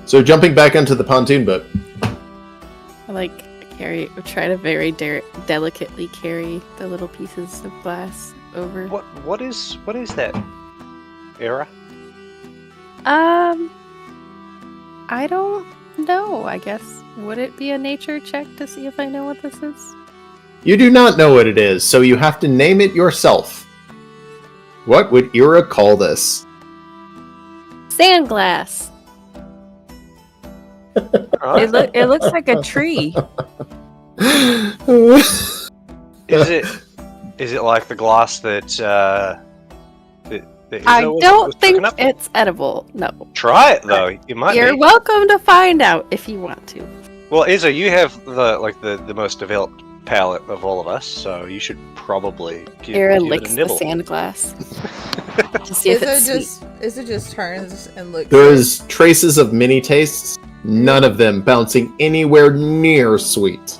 So jumping back onto the pontoon boat, I like try to very delicately carry the little pieces of glass over. What is that era? I don't know. I guess would it be a nature check to see if I know what this is? you do not know what it is, so you have to name it yourself. What would Ira call this? Sand glass. It looks like a tree. Is it like the glass that I Izzo was don't think cooking up? it's edible. No. Try it though. You might. You're be. welcome to find out if you want to. Well, Izzo, you have the most developed palate of all of us, so you should probably give Ira it a licks the nibble. sand glass to see if it's sweet. Izzo just turns and looks. There's traces of mini tastes, none of them bouncing anywhere near sweet.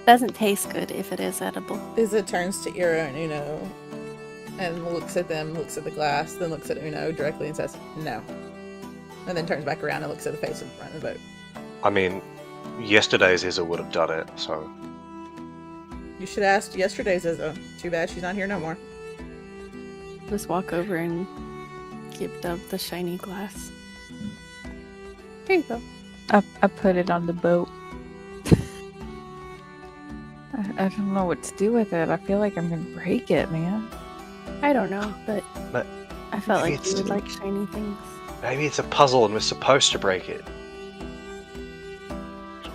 Doesn't taste good if it is edible. Izzo turns to Ira and Uno and looks at them, looks at the glass, then looks at Uno directly and says, no. And then turns back around and looks at the face of the front of the boat. I mean, yesterday's Izzo would have done it, so You should ask yesterday's Izzo. Too bad she's not here no more. Just walk over and give Dove the shiny glass. Here you go. I put it on the boat. I don't know what to do with it. I feel like I'm gonna break it, man. I don't know, but I felt maybe like you it's- would like shiny things. maybe it's a puzzle and we're supposed to break it.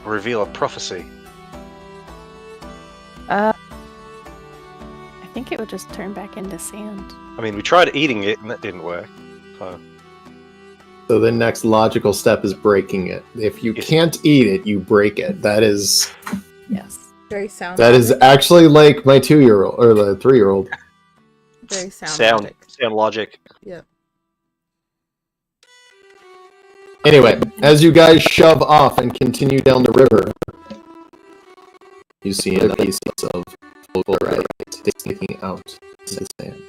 Reveal a prophecy. I think it would just turn back into sand. I mean, we tried eating it and that didn't work. So So the next logical step is breaking it. If you Yes. can't eat it, you break it. That is Yes. Very sound. that is logic. actually like my 2-year-old or the 3-year-old. Very sound. sound logic. logic. Yep. Anyway, as you guys shove off and continue down the river, you see a piece of fulgurite sticking out to the sand.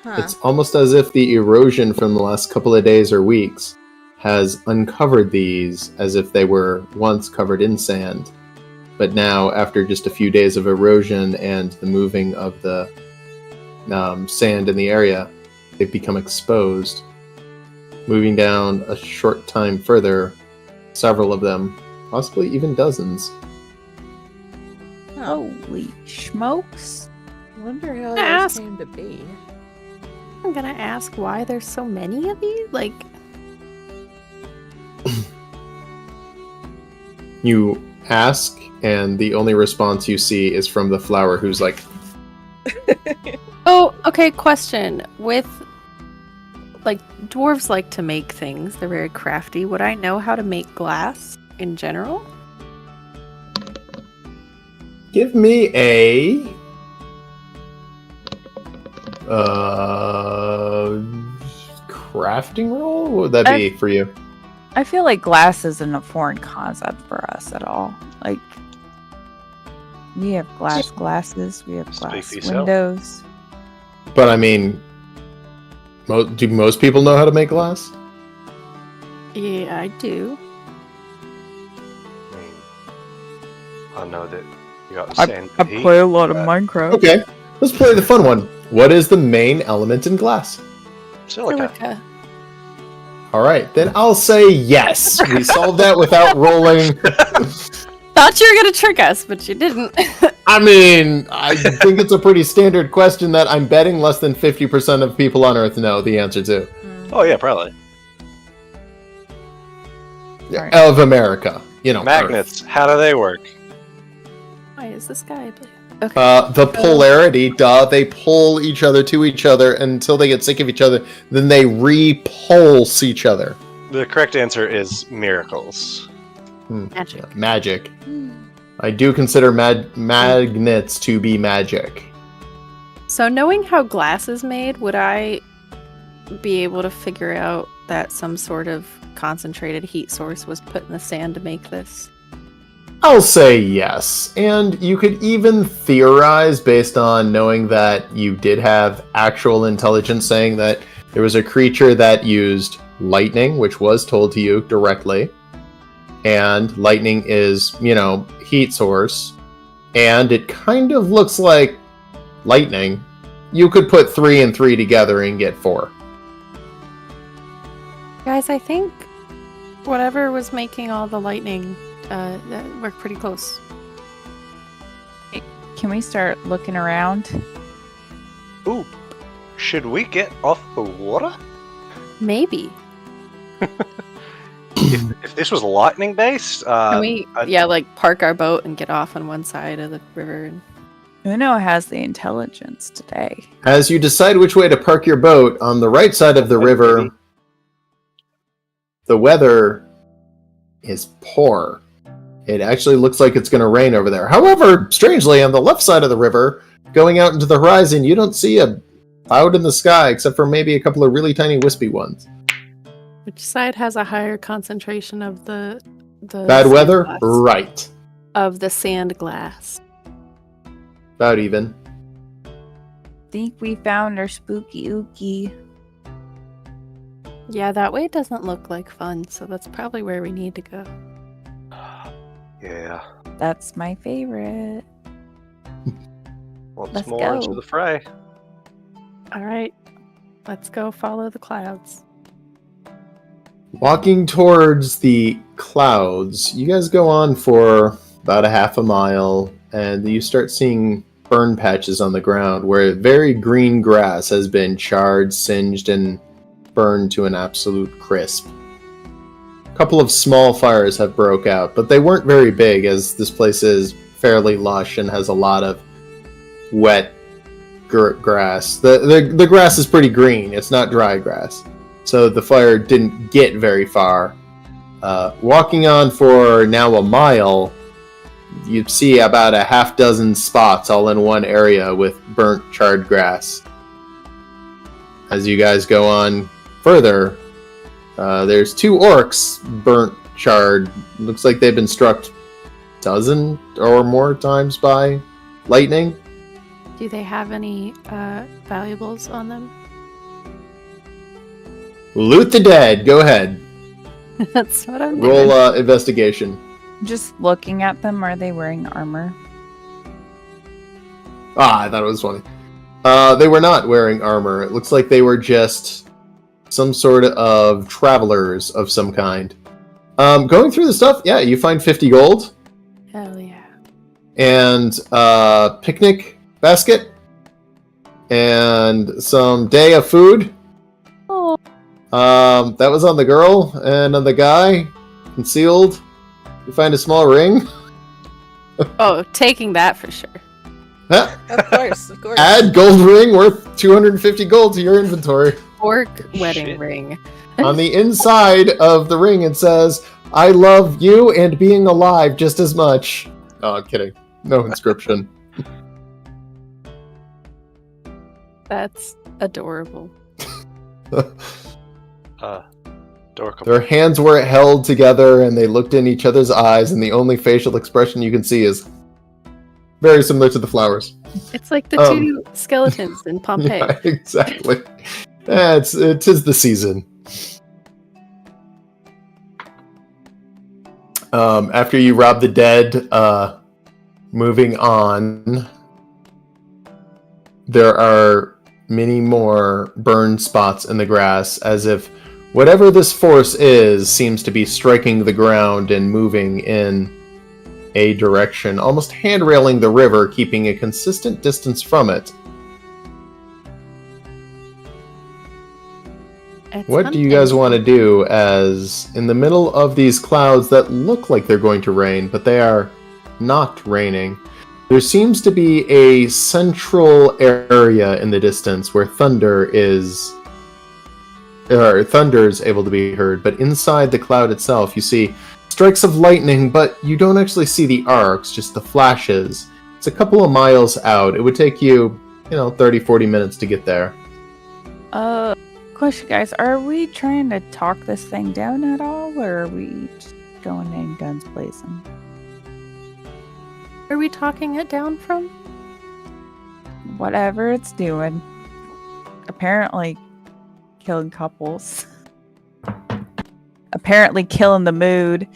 Huh. It's almost as if the erosion from the last couple of days or weeks has uncovered these as if they were once covered in sand. But now, after just a few days of erosion and the moving of the sand in the area, they've become exposed. Moving down a short time further, several of them, possibly even dozens, Holy smokes! I wonder how Ask- those came to be. I'm gonna ask why there's so many of these. Like, you ask, and the only response you see is from the flower who's like, oh, okay. Question: with like dwarves like to make things, they're very crafty. Would I know how to make glass in general? give me a crafting roll? What would that be for you? I feel like glass isn't a foreign concept for us at all. Like, we have glasses, we have Speak glass for yourself. windows. But I mean, do most people know how to make glass? Yeah, I do. I mean, I know that You got I sand. play a lot of Minecraft. Okay, let's play the fun one. What is the main element in glass? Silica. All right, then I'll say yes. We solved that without rolling. Thought you were gonna trick us, but you didn't. I mean, I think it's a pretty standard question that I'm betting less than 50% of people on Earth know the answer to. Oh yeah, probably. Alright. Of America, Magnets. How do they work? Why is this guy? The polarity, they pull each other to each other until they get sick of each other, then they repulse each other. The correct answer is miracles. Magic. Magic. I do consider magnets to be magic. So knowing how glass is made, would I be able to figure out that some sort of concentrated heat source was put in the sand to make this? I'll say yes. And you could even theorize based on knowing that you did have actual intelligence saying that there was a creature that used lightning, which was told to you directly. And lightning is, heat source. And it kind of looks like lightning. You could put 3 and 3 together and get 4. Guys, I think whatever was making all the lightning, we're pretty close. Can we start looking around? Ooh, should we get off the water? Maybe. If this was lightning based, Can we, park our boat and get off on one side of the river? And... Uno has the intelligence today. As you decide which way to park your boat, on the right side of the river, the weather is poor. It actually looks like it's going to rain over there. However, strangely, on the left side of the river, going out into the horizon, you don't see a cloud in the sky, except for maybe a couple of really tiny wispy ones. Which side has a higher concentration of the bad sand weather? glass? Right. Of the sand glass. About even. Think we found our spooky ookie. Yeah, that way doesn't look like fun, so that's probably where we need to go. Yeah. That's my favorite. Once Let's more go. into the fray. All right, let's go follow the clouds. Walking towards the clouds, you guys go on for about a half a mile, and you start seeing burn patches on the ground where very green grass has been charred, singed, and burned to an absolute crisp. A couple of small fires have broke out, but they weren't very big, as this place is fairly lush and has a lot of wet grass. The grass is pretty green. It's not dry grass. So the fire didn't get very far. Walking on for now a mile, you see about a half dozen spots all in one area with burnt, charred grass. As you guys go on further, there's 2 orcs burnt, charred. Looks like they've been struck a dozen or more times by lightning. Do they have any valuables on them? Loot the dead. Go ahead. That's what I'm Roll doing. investigation. Just looking at them, are they wearing armor? I thought it was funny. They were not wearing armor. It looks like they were just some sort of travelers of some kind. Going through the stuff, yeah, you find 50 gold Hell yeah. and a picnic basket and some day of food. Oh. That was on the girl, and on the guy, concealed, you find a small ring. Oh, taking that for sure. Huh? Of course. Add gold ring worth 250 gold to your inventory. Orc wedding Shit. ring. On the inside of the ring, it says, "I love you and being alive just as much." Oh, I'm kidding. No inscription. That's adorable. Dorkable. Their hands were held together, and they looked in each other's eyes, and the only facial expression you can see is very similar to the flowers. It's like the 2 skeletons in Pompeii. Yeah, exactly. It is the season. After you rob the dead, moving on, there are many more burn spots in the grass, as if whatever this force is seems to be striking the ground and moving in a direction, almost handrailing the river, keeping a consistent distance from it. What do you guys want to do as in the middle of these clouds that look like they're going to rain, but they are not raining? There seems to be a central area in the distance where thunder is able to be heard, but inside the cloud itself you see strikes of lightning, but you don't actually see the arcs, just the flashes. It's a couple of miles out. It would take you, 30-40 minutes to get there. Question, guys. Are we trying to talk this thing down at all, or are we just going in guns blazing? Where are we talking it down from? Whatever it's doing. Apparently killing couples. Apparently killing the mood.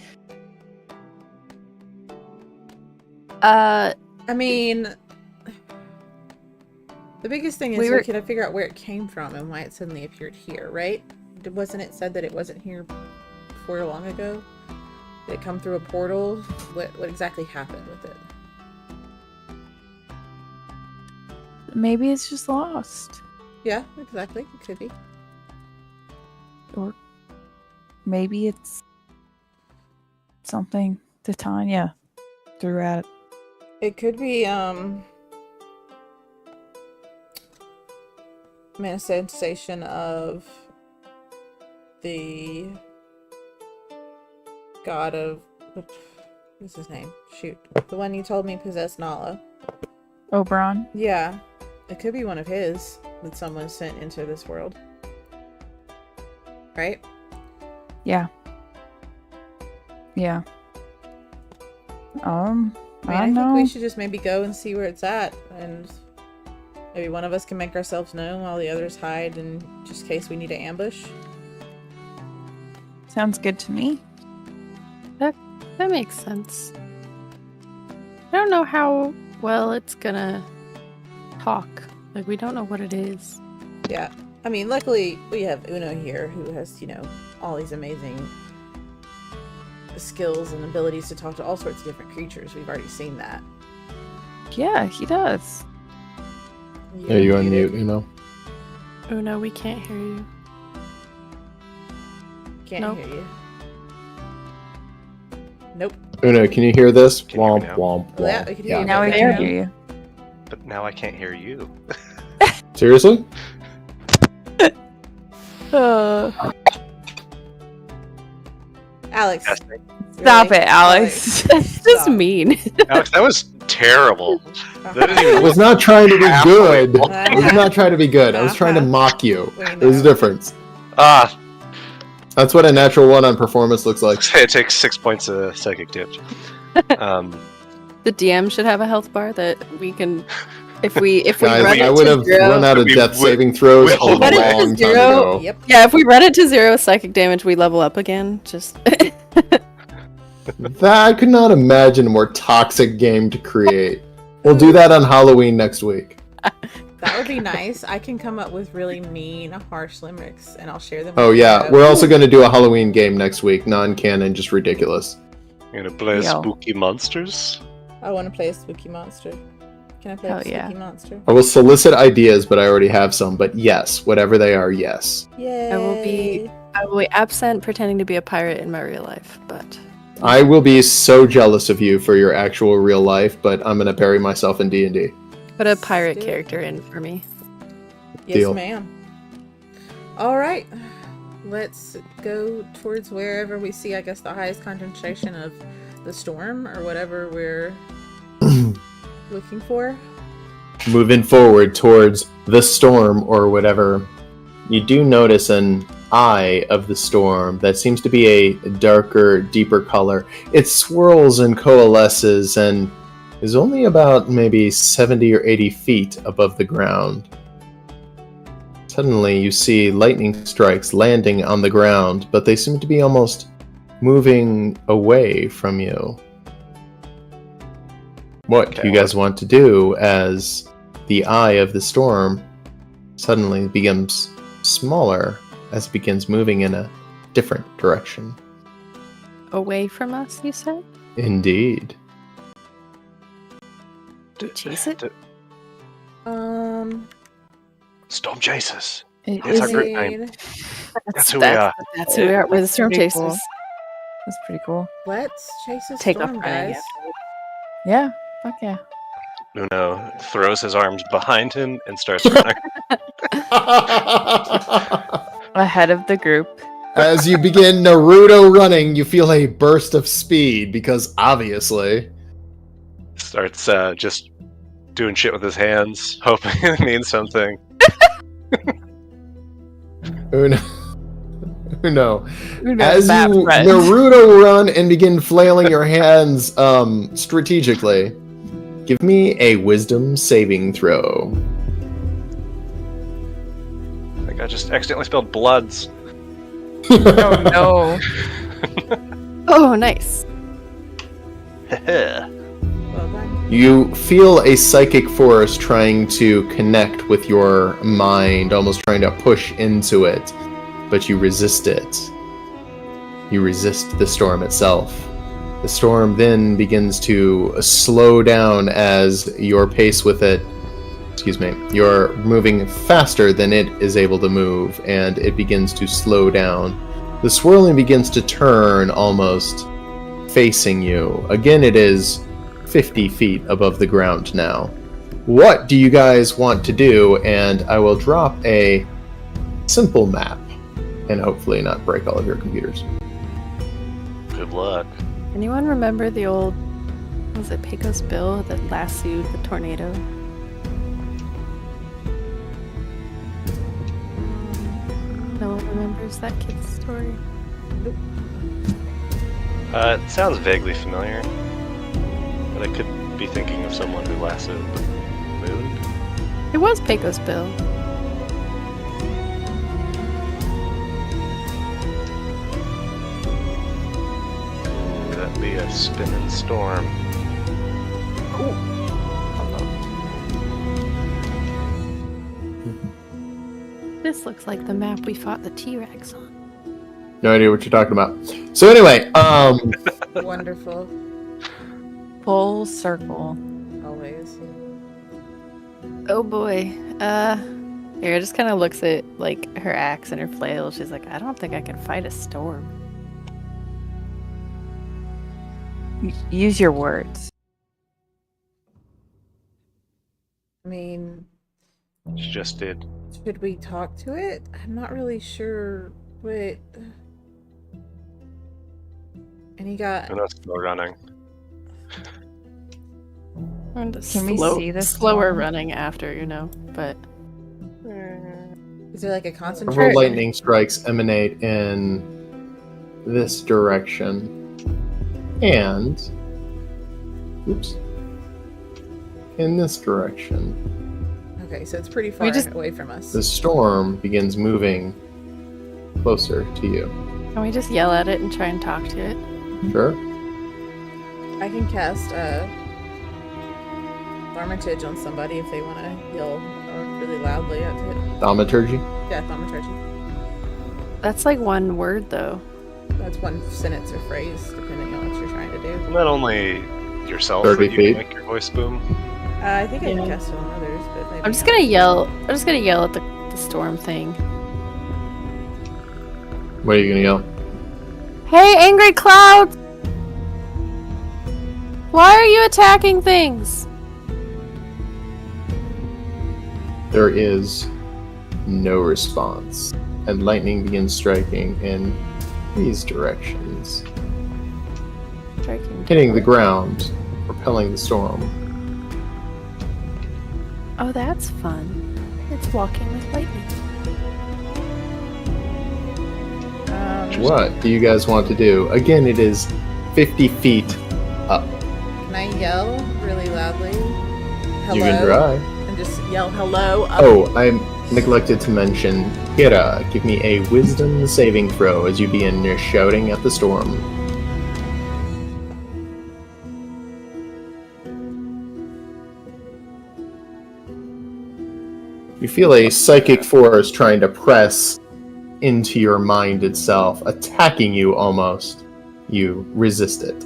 I mean, the biggest thing is we gotta figure out where it came from and why it suddenly appeared here, right? Wasn't it said that it wasn't here before long ago? Did it come through a portal? What exactly happened with it? Maybe it's just lost. Yeah, exactly. It could be. Or maybe it's something Titania threw at it. It could be, manifestation of the god of... What's his name? Shoot. The one you told me possessed Nala. Oberon? Yeah. It could be one of his that someone sent into this world. Right? Yeah. Yeah. I think we should just maybe go and see where it's at, and maybe one of us can make ourselves known while the others hide, in just case we need to ambush. Sounds good to me. That makes sense. I don't know how well it's gonna talk. Like, we don't know what it is. Yeah. I mean, luckily we have Uno here, who has, all these amazing skills and abilities to talk to all sorts of different creatures. We've already seen that. Yeah, he does. Yeah, you unmute, Uno. Uno, we can't hear you. Can't hear you. Nope. Uno, can you hear this? Can you hear me Womp, now? womp, womp. Yeah, we can hear you. Now we can hear you. But now I can't hear you. Seriously? Alex. Stop it, Alex. That's just mean. Alex, that was terrible. That didn't I even was not trying to be halfway. good. I was not trying to be good. I was trying to mock you. We know. There's a difference. Ah, That's what a natural 1 on performance looks like. it takes 6 points of psychic damage. The DM should have a health bar that we can, if we Guys, run I it would to have zero. run out of We death would- saving throws a we long would- time Zero? ago. Yep. Yeah, if we run it to 0 psychic damage, we level up again. Just I could not imagine a more toxic game to create. We'll do that on Halloween next week. That would be nice. I can come up with really mean, harsh limericks, and I'll share them. Oh with yeah, you. we're also going to do a Halloween game next week. Non-canon, just ridiculous. You're gonna play Yo. spooky monsters? I want to play a spooky monster. Can I play Hell a spooky yeah. monster? I will solicit ideas, but I already have some. But yes, whatever they are, yes. Yay! I will be absent pretending to be a pirate in my real life, but I will be so jealous of you for your actual real life, but I'm going to bury myself in D&D. put a pirate do it. character in for me. Yes, Deal. ma'am. All right, let's go towards wherever we see, I guess, the highest concentration of the storm or whatever we're looking for. Moving forward towards the storm or whatever, you do notice an eye of the storm that seems to be a darker, deeper color. It swirls and coalesces and is only about maybe 70 or 80 feet above the ground. Suddenly you see lightning strikes landing on the ground, but they seem to be almost moving away from you. What Okay, do you guys want to do as the eye of the storm suddenly becomes smaller as it begins moving in a different direction? Away from us, you said? Indeed. Chase it? Storm chasers. It That's our is- group name. mean, That's who we are. That's who we are. We're the storm Pretty chasers. cool. That's pretty cool. Let's chase a Take storm, off running guys. Yeah. Fuck yeah. Uno throws his arms behind him and starts running. Ahead of the group. As you begin Naruto running, you feel a burst of speed because obviously. Starts just doing shit with his hands, hoping it means something. Uno. Who knows As that, you friend? Naruto run and begin flailing your hands strategically, give me a wisdom saving throw. I think I just accidentally spelled bloods. Oh no. Oh, nice. Well done. You feel a psychic force trying to connect with your mind, almost trying to push into it, but you resist it. You resist the storm itself. The storm then begins to slow down as your pace with it, you're moving faster than it is able to move, and it begins to slow down. The swirling begins to turn almost facing you. Again, it is 50 feet above the ground now. What do you guys want to do? And I will drop a simple map and hopefully not break all of your computers. Good luck. Anyone remember the old, was it Pecos Bill that lassoed the tornado? No one remembers that kid's story. It sounds vaguely familiar, but I could be thinking of someone who lassoed the moon. It was Pecos Bill. Could that be a spinning storm? This looks like the map we fought the T-Rex on. No idea what you're talking about. So anyway, Wonderful. Full circle. Always. Oh boy. Era just kind of looks at like her axe and her flail. She's like, I don't think I can fight a storm. Use your words. I mean, She just did. should we talk to it? I'm not really sure what. And he got. Who knows? Still running. I'm Can we see this slower storm? running after, but Is there like a several concentration? lightning strikes emanate in this direction. And in this direction. Okay, so it's pretty far away from us. The storm begins moving closer to you. can we just yell at it and try and talk to it? Sure. I can cast Thaumaturgy on somebody if they want to yell really loudly at it. Thaumaturgy. Yeah, Thaumaturgy. That's like one word though. That's one sentence or phrase, depending on what you're trying to do. Not only yourself 30 that you feet. can make your voice boom. I think I can Yeah. cast it on others, but maybe I'm just not. gonna yell. I'm just gonna yell at the storm thing. What are you gonna yell? Hey, angry clouds! Why are you attacking things? There is no response, and lightning begins striking in these directions, Striking. hitting the ground, propelling the storm. Oh, that's fun. It's walking with lightning. What do you guys want to do? Again, it is 50 feet up. Can I yell really loudly? Hello? You can try. And just yell hello up. Oh, I neglected to mention, Kira, give me a wisdom saving throw as you begin shouting at the storm. You feel a psychic force trying to press into your mind itself, attacking you almost. You resist it.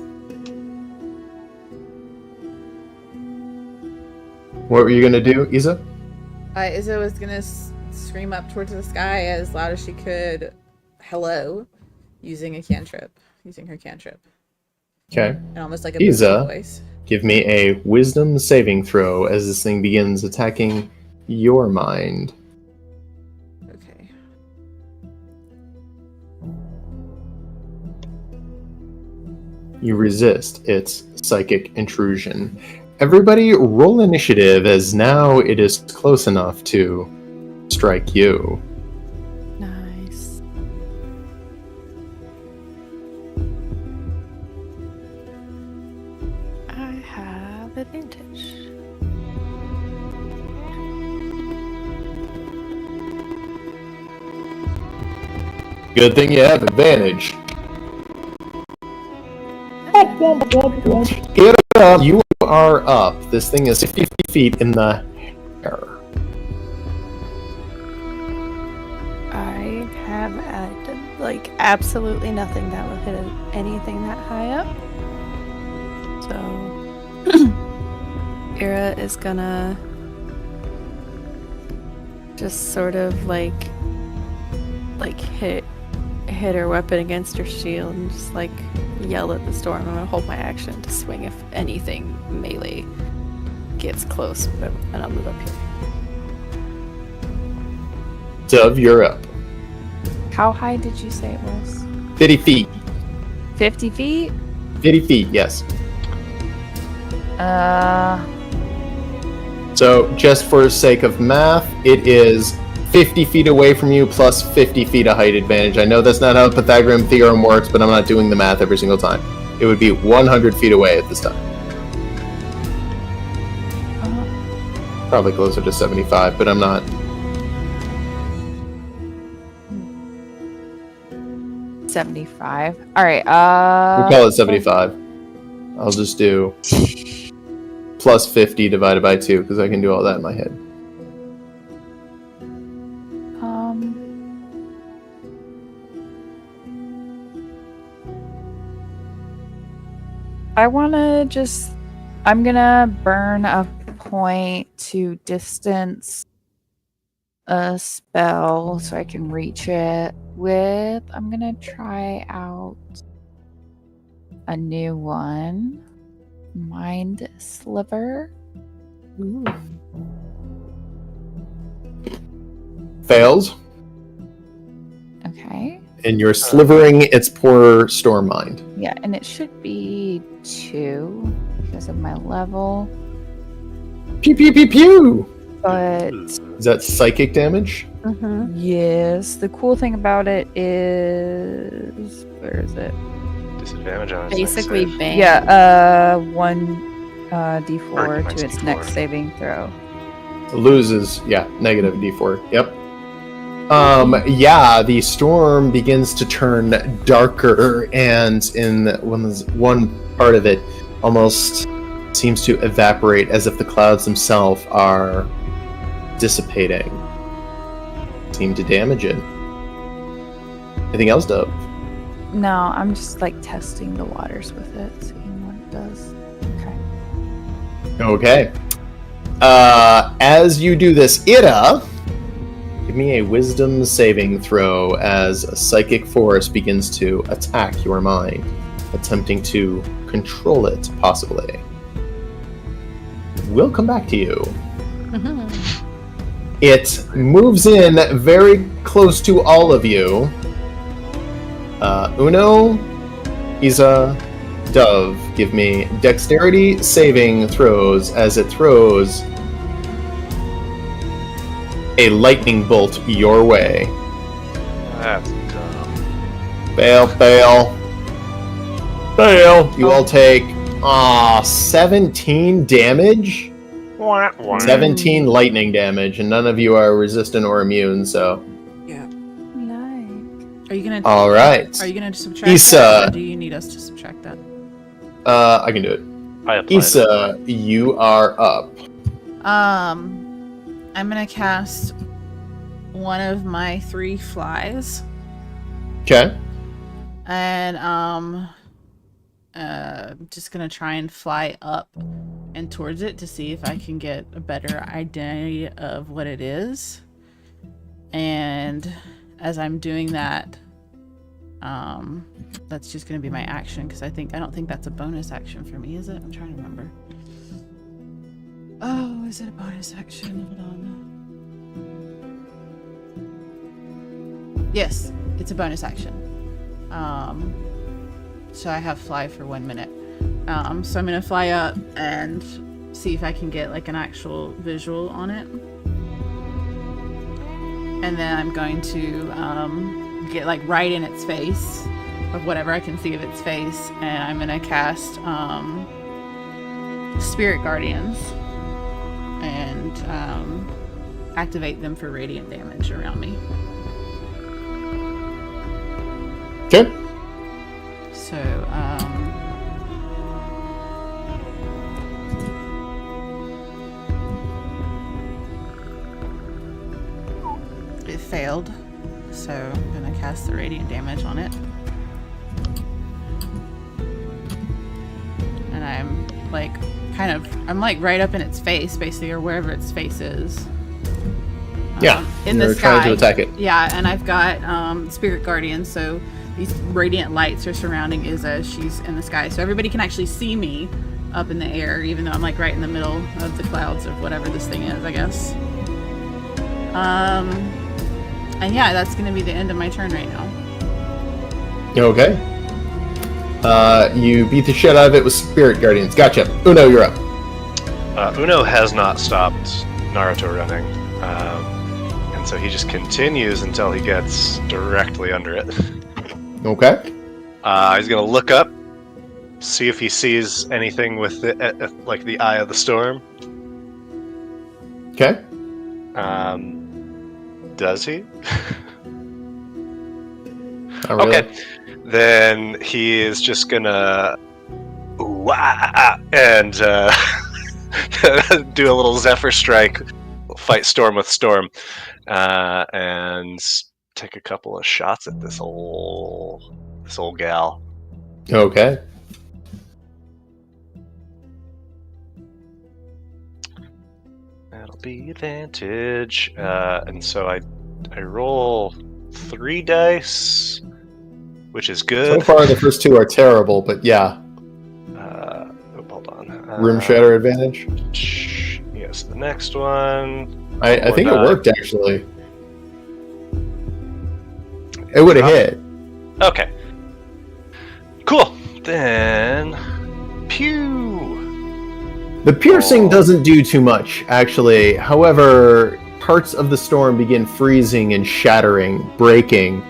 What were you going to do, Isa? Izzo was gonna scream up towards the sky as loud as she could, "Hello," using her cantrip. Okay. And almost like a Isa, booming voice. give me a wisdom saving throw as this thing begins attacking your mind. Okay. You resist its psychic intrusion. Everybody roll initiative, as now it is close enough to strike you. Nice. I have advantage. Good thing you have advantage. You are up. This thing is 50 feet in the air. I have like absolutely nothing that will hit anything that high up. So Ira is gonna just sort of like hit her weapon against her shield and just like yell at the storm. I'm gonna hold my action to swing if anything melee gets close, and I'll move up here. Dove, you're up. How high did you say it was? 50 feet. 50 feet? 50 feet, yes. So, just for sake of math, it is 50 feet away from you plus 50 feet of height advantage. I know that's not how the Pythagorean theorem works, but I'm not doing the math every single time. It would be 100 feet away at this time. Probably closer to 75, but I'm not. 75. All right. We'll call it 75. I'll just do plus 50 divided by 2, because I can do all that in my head. I want to just... I'm going to burn a point to distance a spell so I can reach it with... I'm going to try out a new one. Mind Sliver. Ooh. Fails, Okay. and you're slivering its poor storm mind. Yeah, and it should be 2 because of my level. Pew pew pew pew! But Is that psychic damage? Mm-hmm. yes, the cool thing about it is... Where is it? Disadvantage on its next Basically, save. bang. Yeah, 1 d4 Or to its D4. next saving throw. Loses, yeah, negative d4. Yep. Yeah, the storm begins to turn darker, and in one part of it almost seems to evaporate, as if the clouds themselves are dissipating. Seem to damage it. Anything else, Dove? No, I'm just like testing the waters with it, seeing what it does. Okay. Okay. As you do this, Ira, give me a wisdom saving throw as a psychic force begins to attack your mind, attempting to control it, possibly. We'll come back to you. It moves in very close to all of you. Uno, Isa, Dove, give me dexterity saving throws as it throws a lightning bolt your way. That's dumb. Fail, fail. Fail. You all take 17 damage. Wah, wah. 17 lightning damage, and none of you are resistant or immune, so. Yeah. Nice. Are you gonna? All right. Are you gonna subtract Issa. that, or do you need us to subtract that? I can do it. I applied Issa, you are up. I'm gonna cast one of my 3 flies. Okay. And just gonna try and fly up and towards it to see if I can get a better idea of what it is. And as I'm doing that, that's just gonna be my action because I don't think that's a bonus action for me, is it? I'm trying to remember. Oh, is it a bonus action? Hold on. Yes, it's a bonus action. So I have fly for 1 minute. So I'm gonna fly up and see if I can get like an actual visual on it. And then I'm going to get like right in its face, of whatever I can see of its face, and I'm gonna cast Spirit Guardians and activate them for radiant damage around me. Okay. So, it failed, so I'm gonna cast the radiant damage on it. And I'm like, I'm like right up in its face, basically, or wherever its face is. Yeah, in the you're sky. trying to attack it. Yeah, and I've got Spirit Guardians, so these radiant lights are surrounding Izza. She's in the sky, so everybody can actually see me up in the air, even though I'm like right in the middle of the clouds of whatever this thing is, I guess. And yeah, that's gonna be the end of my turn right now. Okay. You beat the shit out of it with Spirit Guardians. Gotcha. Uno, you're up. Uno has not stopped Naruto running, and so he just continues until he gets directly under it. Okay. He's gonna look up, see if he sees anything with like the eye of the storm. Okay. Does he? Not really. Okay. Then he is just gonna and do a little Zephyr Strike, fight storm with storm, and take a couple of shots at this old gal. Okay. That'll be advantage, and so I roll 3 dice, which is good. So far, the first 2 are terrible, but yeah. Hold on. Room shatter advantage. Yes, the next one. I think it worked actually. It would have hit. Okay. Cool. Then, pew. The piercing doesn't do too much, actually. However, parts of the storm begin freezing and shattering, breaking.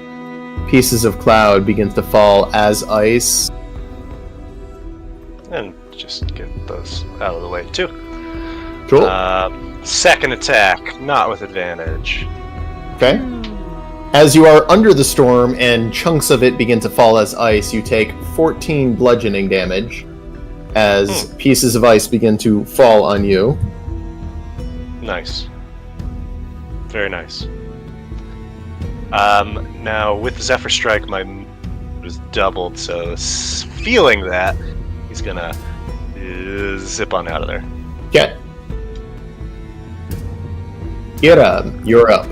Pieces of cloud begin to fall as ice. And just get those out of the way, too. Cool. Second attack, not with advantage. Okay. As you are under the storm and chunks of it begin to fall as ice, you take 14 bludgeoning damage as pieces of ice begin to fall on you. Nice. Very nice. Now, with Zephyr Strike, my was doubled, so feeling that, he's gonna zip on out of there. Okay. Ira, you're up.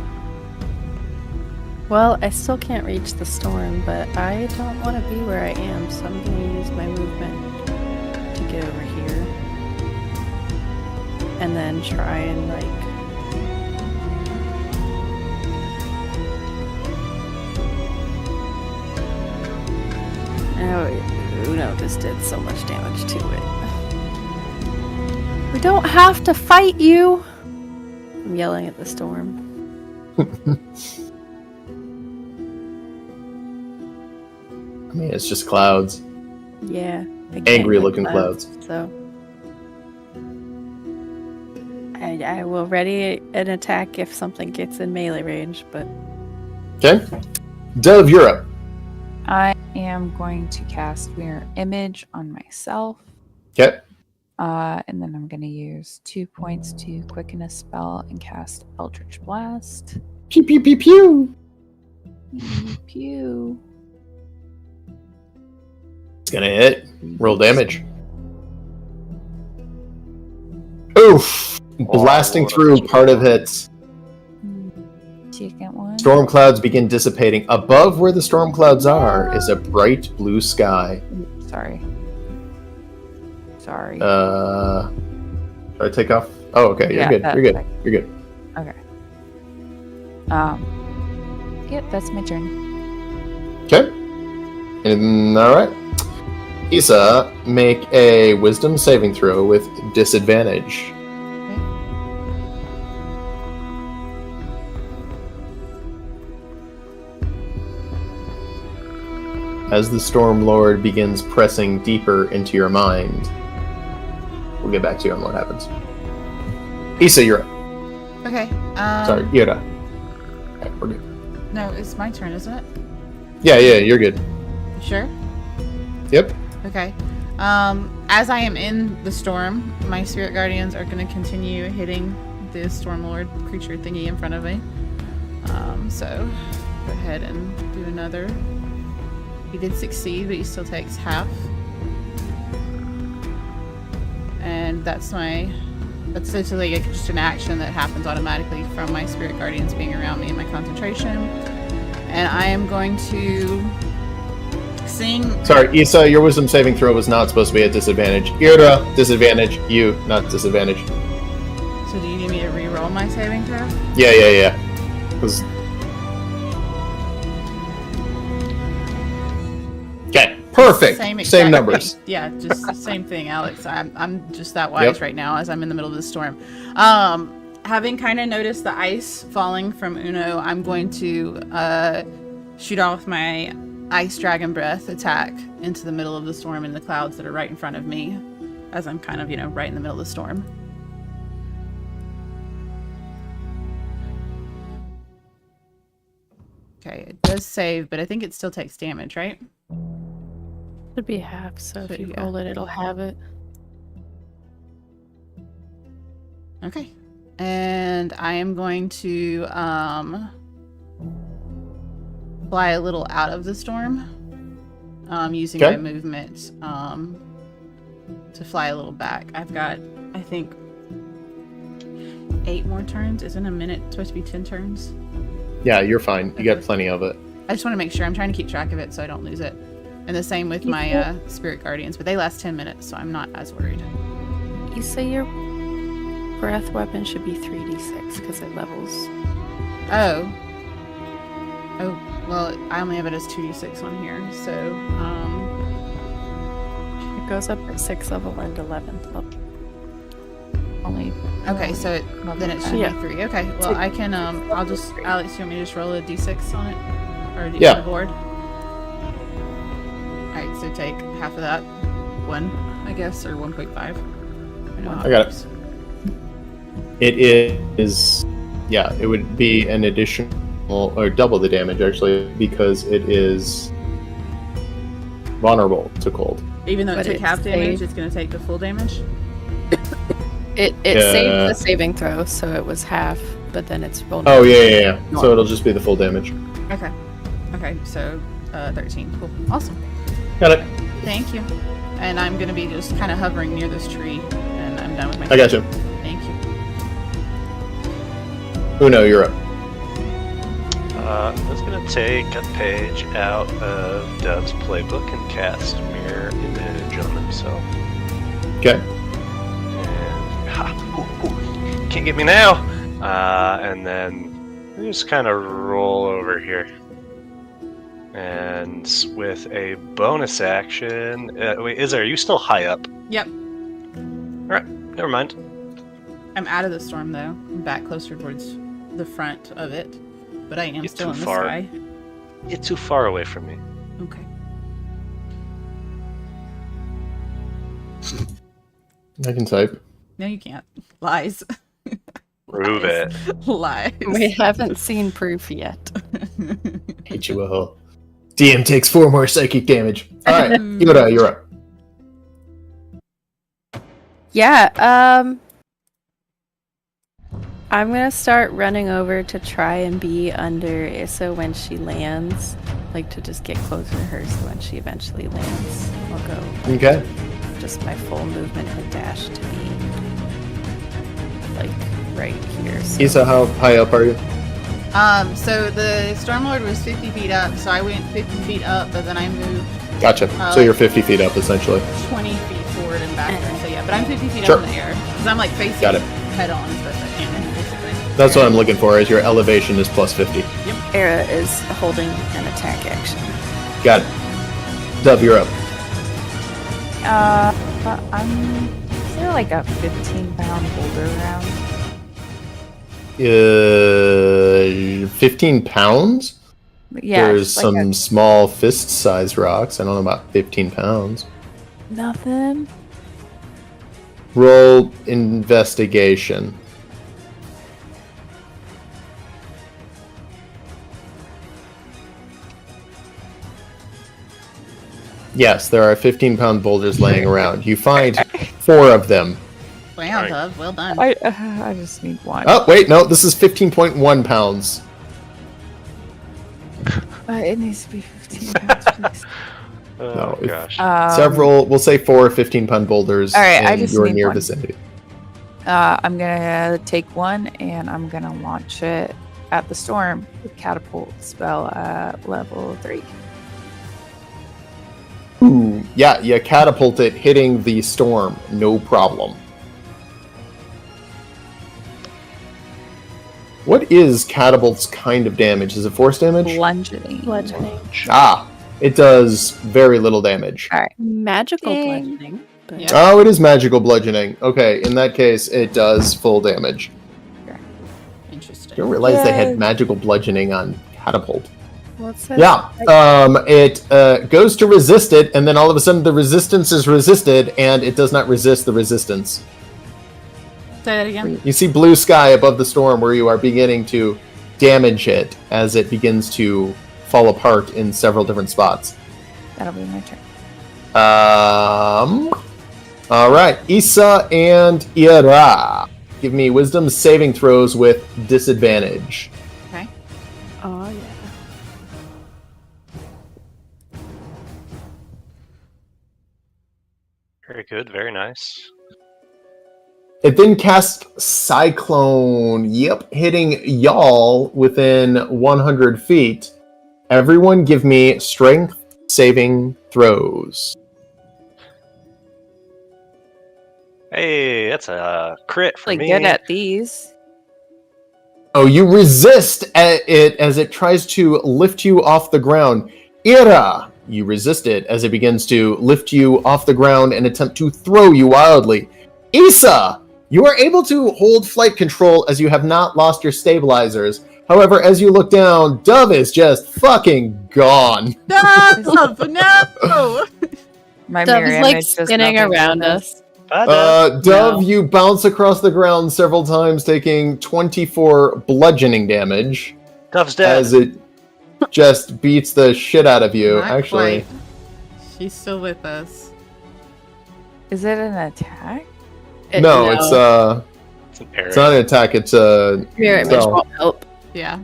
Well, I still can't reach the storm, but I don't want to be where I am, so I'm going to use my movement to get over here. And then try and, Oh, Uno just did so much damage to it. We don't have to fight you! I'm yelling at the storm. I mean, it's just clouds. Yeah. Angry-looking clouds. So I will ready an attack if something gets in melee range, but... Okay. Dove, you're up. I am going to cast Mirror Image on myself. Okay. And then I'm going to use 2 points to quicken a spell and cast Eldritch Blast. Pew pew pew pew. Pew, pew. It's gonna hit. Roll damage. Oof! Blasting through part of it. Second one. Storm clouds begin dissipating. Above where the storm clouds are is a bright blue sky. Sorry. Should I take off? Oh, okay. You're good. You're good. You're good. Okay. Yep, that's my turn. Okay. And alright. Isa, make a wisdom saving throw with disadvantage. As the Storm Lord begins pressing deeper into your mind, we'll get back to you on what happens. Isa, you're up. Okay. Sorry, Yoda. Okay, we're good. No, it's my turn, isn't it? Yeah, you're good. You sure? Yep. Okay. As I am in the storm, my spirit guardians are going to continue hitting the Storm Lord creature thingy in front of me. So go ahead and do another. He did succeed, but he still takes half. And that's essentially just an action that happens automatically from my spirit guardians being around me in my concentration. And I am going to sing. Sorry, Isa, your wisdom saving throw was not supposed to be at disadvantage. Ira, disadvantage. You, not disadvantage. So do you need me to re-roll my saving throw? Yeah. 'Cause- Okay, perfect. Same numbers. Thing. Yeah, just the same thing, Alex. I'm just that wise right now as I'm in the middle of the storm. Having kind of noticed the ice falling from Uno, I'm going to shoot off my Ice Dragon Breath attack into the middle of the storm in the clouds that are right in front of me as I'm kind of, right in the middle of the storm. Okay, it does save, but I think it still takes damage, right? Should be half, so if you roll it, it'll have it. Okay. And I am going to fly a little out of the storm, using my movement to fly a little back. I've got, I think, 8 more turns. Isn't a minute supposed to be 10 turns? Yeah, you're fine. You got plenty of it. I just want to make sure. I'm trying to keep track of it so I don't lose it. And the same with my spirit guardians, but they last 10 minutes, so I'm not as worried. You say your breath weapon should be 3d6 because it levels. Oh, well, I only have it as 2d6 on here, so, It goes up at 6th level and 11th level. Only. okay, so then it should be 3. Okay, well, I can, I'll just, Alex, you want me to just roll a d6 on it? Or on the board? Alright, so take half of that. 1, I guess, or 1.5. I got it. It is, it would be an additional, or double the damage actually, because it is vulnerable to cold. Even though it took half damage, it's going to take the full damage? It saved the saving throw, so it was half, but then it's vulnerable. Oh, yeah. So it'll just be the full damage. Okay, so 13. Cool. Awesome. Got it. Thank you. And I'm going to be just kind of hovering near this tree, and I'm done with my I got you. Thank you. Uno, you're up. I was going to take a page out of Dove's playbook and cast Mirror Image on himself. Okay. And can't get me now. And then we just kind of roll over here. And with a bonus action, wait, are you still high up? Yep. Alright, never mind. I'm out of the storm, though. I'm back closer towards the front of it. But I am still in the sky. You're too far away from me. Okay. I can type. No, you can't. Lies. Prove it. Lies. We haven't seen proof yet. Hate you a hole. DM takes 4 more psychic damage. Alright, Yoda, you're up. Yeah, I'm gonna start running over to try and be under Issa when she lands. Like to just get closer to her so when she eventually lands, I'll go Okay. just my full movement and dash to be like right here. So. Issa, how high up are you? So the Stormlord was 50 feet up, so I went 50 feet up, but then I moved Gotcha. So you're 50 feet up, essentially. 20 feet forward and backward. So yeah, but I'm 50 feet Sure. up in the air because I'm like facing Got it. head on, so I can't basically. That's what I'm looking for, is your elevation is plus 50. Era is holding an attack action. Got it. Dub, you're up. Is there like a 15-pound boulder around? 15 pounds? Yeah. There's like some small fist-sized rocks. I don't know about 15 pounds. nothing. Roll investigation. Yes, there are 15-pound boulders laying around. You find 4 of them. Wow, Dove, well done. I just need one. Oh, wait, no, this is 15.1 pounds. It needs to be 15 pounds, please. Oh, No, if- gosh. Several, we'll say 4 15-pound boulders All right, I in just your need near one. vicinity. I'm gonna take one and I'm gonna launch it at the storm with catapult spell at level 3. Ooh, yeah, you catapult it, hitting the storm, no problem. What is catapult's kind of damage? Is it force damage? Bludgeoning. Bludgeoning. Ah, it does very little damage. All right. Magical Dang. bludgeoning. But Yeah. Oh, it is magical bludgeoning. Okay, in that case, it does full damage. Interesting. I didn't realize they Yay. had magical bludgeoning on catapult. what's that? Yeah, it goes to resist it, and then all of a sudden the resistance is resisted, and it does not resist the resistance. Say that again. You see blue sky above the storm where you are beginning to damage it as it begins to fall apart in several different spots. That'll be my turn. All right, Issa and Ira. Give me wisdom saving throws with disadvantage. Okay. Oh yeah. Very good. Very nice. It then casts Cyclone. Yep, hitting y'all within 100 feet. Everyone give me strength saving throws. Hey, that's a crit for Like me. good at these. Oh, you resist it as it tries to lift you off the ground. Ira, you resist it as it begins to lift you off the ground and attempt to throw you wildly. Issa, you are able to hold flight control as you have not lost your stabilizers. However, as you look down, Dove is just fucking gone. No! No! My Dove mirror is like image does spinning nothing around for this. us. Bye, Dove. Dove, No. you bounce across the ground several times, taking 24 bludgeoning damage Dove's dead. as it just beats the shit out of you, Not actually. quite. She's still with us. Is it an attack? No, it's It's an area. it's not an attack, it's a Mirror image spell. won't help. Yeah.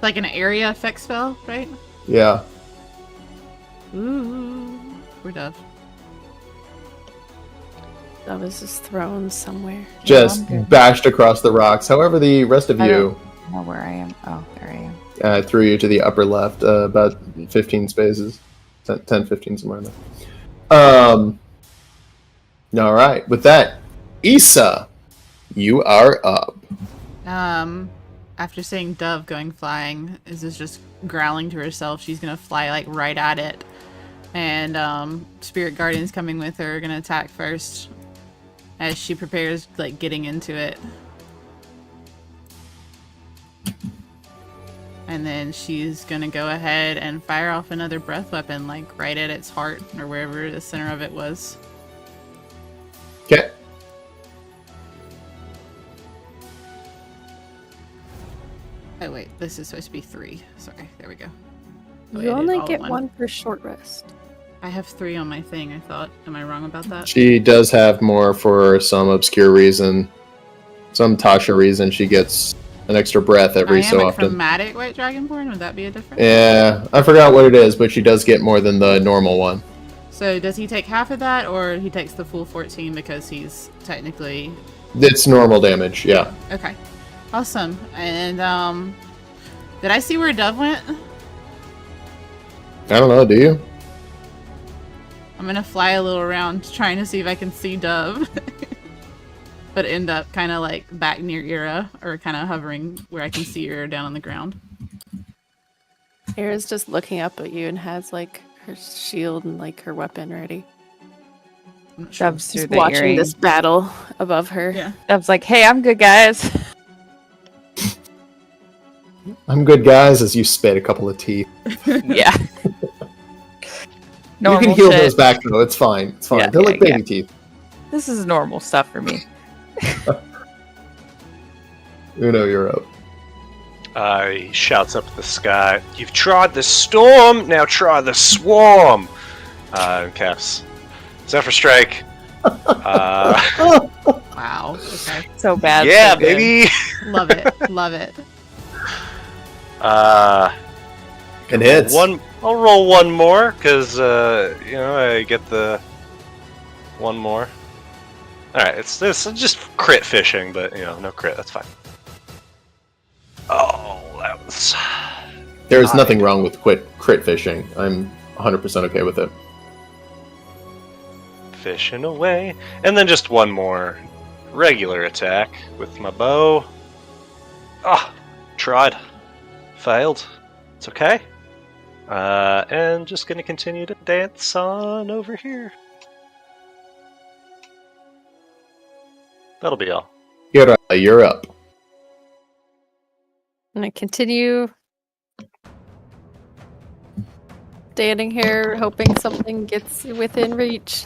Like an area effect spell, right? Yeah. Ooh. We're Dove. That was just thrown somewhere. Just I'm good. bashed across the rocks. However, the rest of I you don't know where I am. Oh, there I am. threw you to the upper left, about 15 spaces. 10, 15, somewhere in there. Alright, with that, Issa, you are up. After seeing Dove going flying, is just growling to herself. She's gonna fly like right at it. And Spirit Guardian's coming with her, gonna attack first. As she prepares like getting into it. And then she's gonna go ahead and fire off another breath weapon, like right at its heart or wherever the center of it was. Okay. Oh wait, this is supposed to be 3. Sorry, there we go. Oh, You I did only all get at one per short rest. I have 3 on my thing, I thought. Am I wrong about that? She does have more for some obscure reason. Some Tasha reason she gets an extra breath every so I am a often. chromatic white dragonborn? Would that be a difference? Yeah, I forgot what it is, but she does get more than the normal one. So does he take half of that, or he takes the full 14 because he's technically... It's normal damage, yeah. Okay. Awesome. And, did I see where Dove went? I don't know, do you? I'm gonna fly a little around trying to see if I can see Dove. But end up kind of like back near Ira, or kind of hovering where I can see Ira down on the ground. Ira's just looking up at you and has like her shield and like her weapon ready. I'm not sure. Dove's through Just the watching earring. this battle above her. Yeah. Dove's like, hey, I'm good, guys. I'm good, guys, as you spit a couple of teeth. Yeah. You can heal those back, though. It's fine. It's fine. Yeah, They're like yeah, baby teeth. This is normal stuff for me. Uno, you're up. He shouts up at the sky. You've tried the storm, now try the swarm. Caps. Zephyr Strike. Wow. Okay. So bad. Yeah, so good. baby. Love it. Love it. It hits. I'll roll one more because I get the one more. All right, it's just crit fishing, but no crit. That's fine. Oh, that was. There is nothing wrong with crit fishing. I'm 100% okay with it. Fishing away, and then just one more regular attack with my bow. Tried, failed. It's okay. And just gonna continue to dance on over here. That'll be all. You're up. I'm gonna continue standing here, hoping something gets within reach.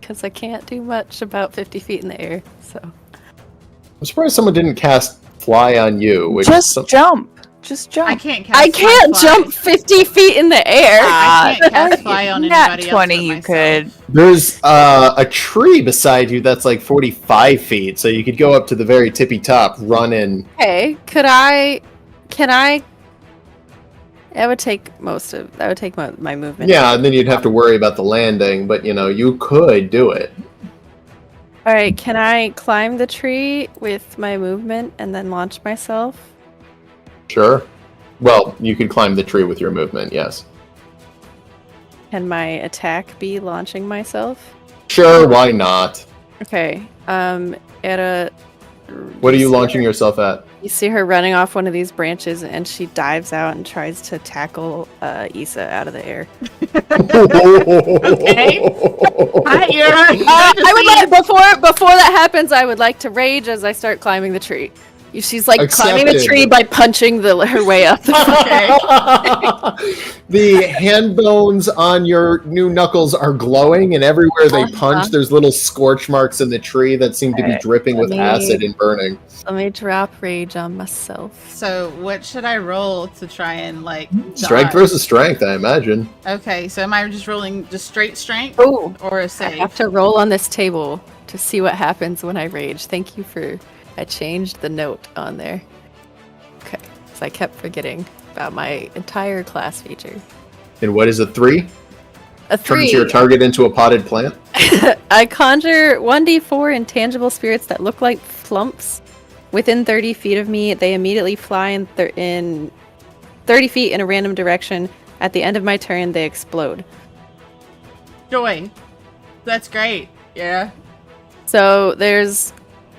Because I can't do much about 50 feet in the air, so. I'm surprised someone didn't cast fly on you. Which Just jump. Just jump. I can't cast I can't fly. jump 50 feet in the air! I can't cast fly on Nat anybody 20 else but you myself. could. There's a tree beside you that's like 45 feet, so you could go up to the very tippy top, run in. Okay, can I... That would take my movement. Yeah, and then you'd have to worry about the landing, but you could do it. Alright, can I climb the tree with my movement and then launch myself? Sure. Well, you could climb the tree with your movement, yes. Can my attack be launching myself? Sure, why not? Okay, What are you launching yourself at? You see her running off one of these branches, and she dives out and tries to tackle Issa out of the air. Okay. Hi, Ira. I would like before that happens. I would like to rage as I start climbing the tree. She's like climbing the Accepted. tree by punching her way up. Okay. The hand bones on your new knuckles are glowing, and everywhere they punch, there's little scorch marks in the tree that seem to be dripping with acid and burning. Let me drop rage on myself. So what should I roll to try and Strength dodge? versus strength, I imagine. Okay, so am I just rolling just straight strength Oh, or a I save? have to roll on this table to see what happens when I rage. Thank you for. I changed the note on there. Okay, so I kept forgetting about my entire class feature. And what is a 3? A Turns 3. your target into a potted plant? I conjure 1d4 intangible spirits that look like flumps within 30 feet of me. They immediately fly in 30 feet in a random direction. At the end of my turn, they explode. Joy. That's great. Yeah. So there's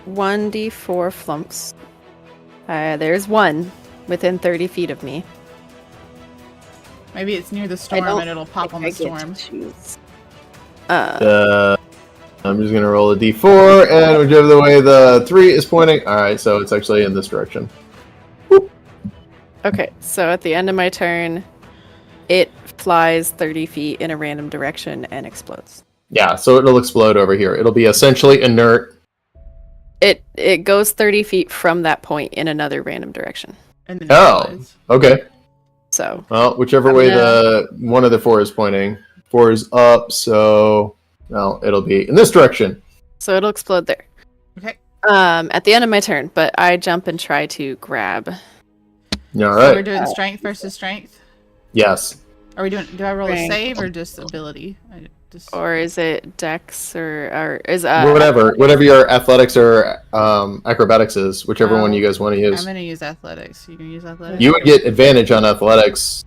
1d4 flumps. There's one within 30 feet of me. Maybe it's near the storm and it'll pop on the storm. I'm just gonna roll a d4, and whichever way the 3 is pointing. Alright, so it's actually in this direction. Whoop. Okay, so at the end of my turn, it flies 30 feet in a random direction and explodes. Yeah, so it'll explode over here. It'll be essentially inert. It goes 30 feet from that point in another random direction. And then Oh, okay. So Well, whichever way the one of the 4 is pointing. 4 is up, so well, it'll be in this direction. So it'll explode there. Okay. At the end of my turn, but I jump and try to grab. All So right. we're doing strength versus strength. Yes. Are we doing? Do I roll a Strength. save or just ability? Or is it Dex or is Whatever your athletics or acrobatics is, whichever one you guys want to use. I'm gonna use athletics. You can use athletics. You would get advantage on athletics.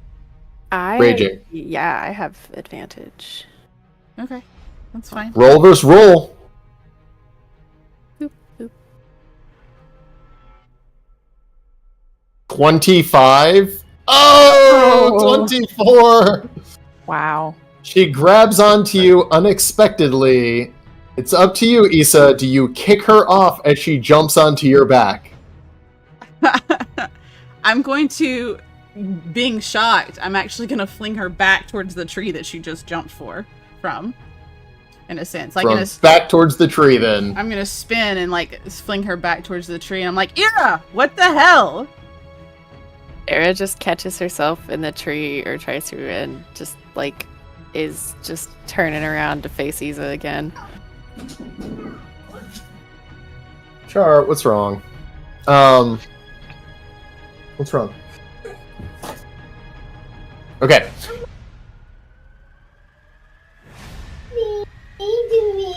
Raging. Yeah, I have advantage. Okay, that's fine. Roll versus roll. Boop, boop. 25. Oh, 24. Wow. She grabs onto you unexpectedly. It's up to you, Issa. Do you kick her off as she jumps onto your back? I'm going to, being shocked, I'm actually going to fling her back towards the tree that she just jumped from, in a sense. Like back towards the tree, then. I'm going to spin and like fling her back towards the tree. And I'm like, Ira, what the hell? Era just catches herself in the tree or tries to and just like is just turning around to face Issa again. Char, what's wrong? What's wrong? Okay.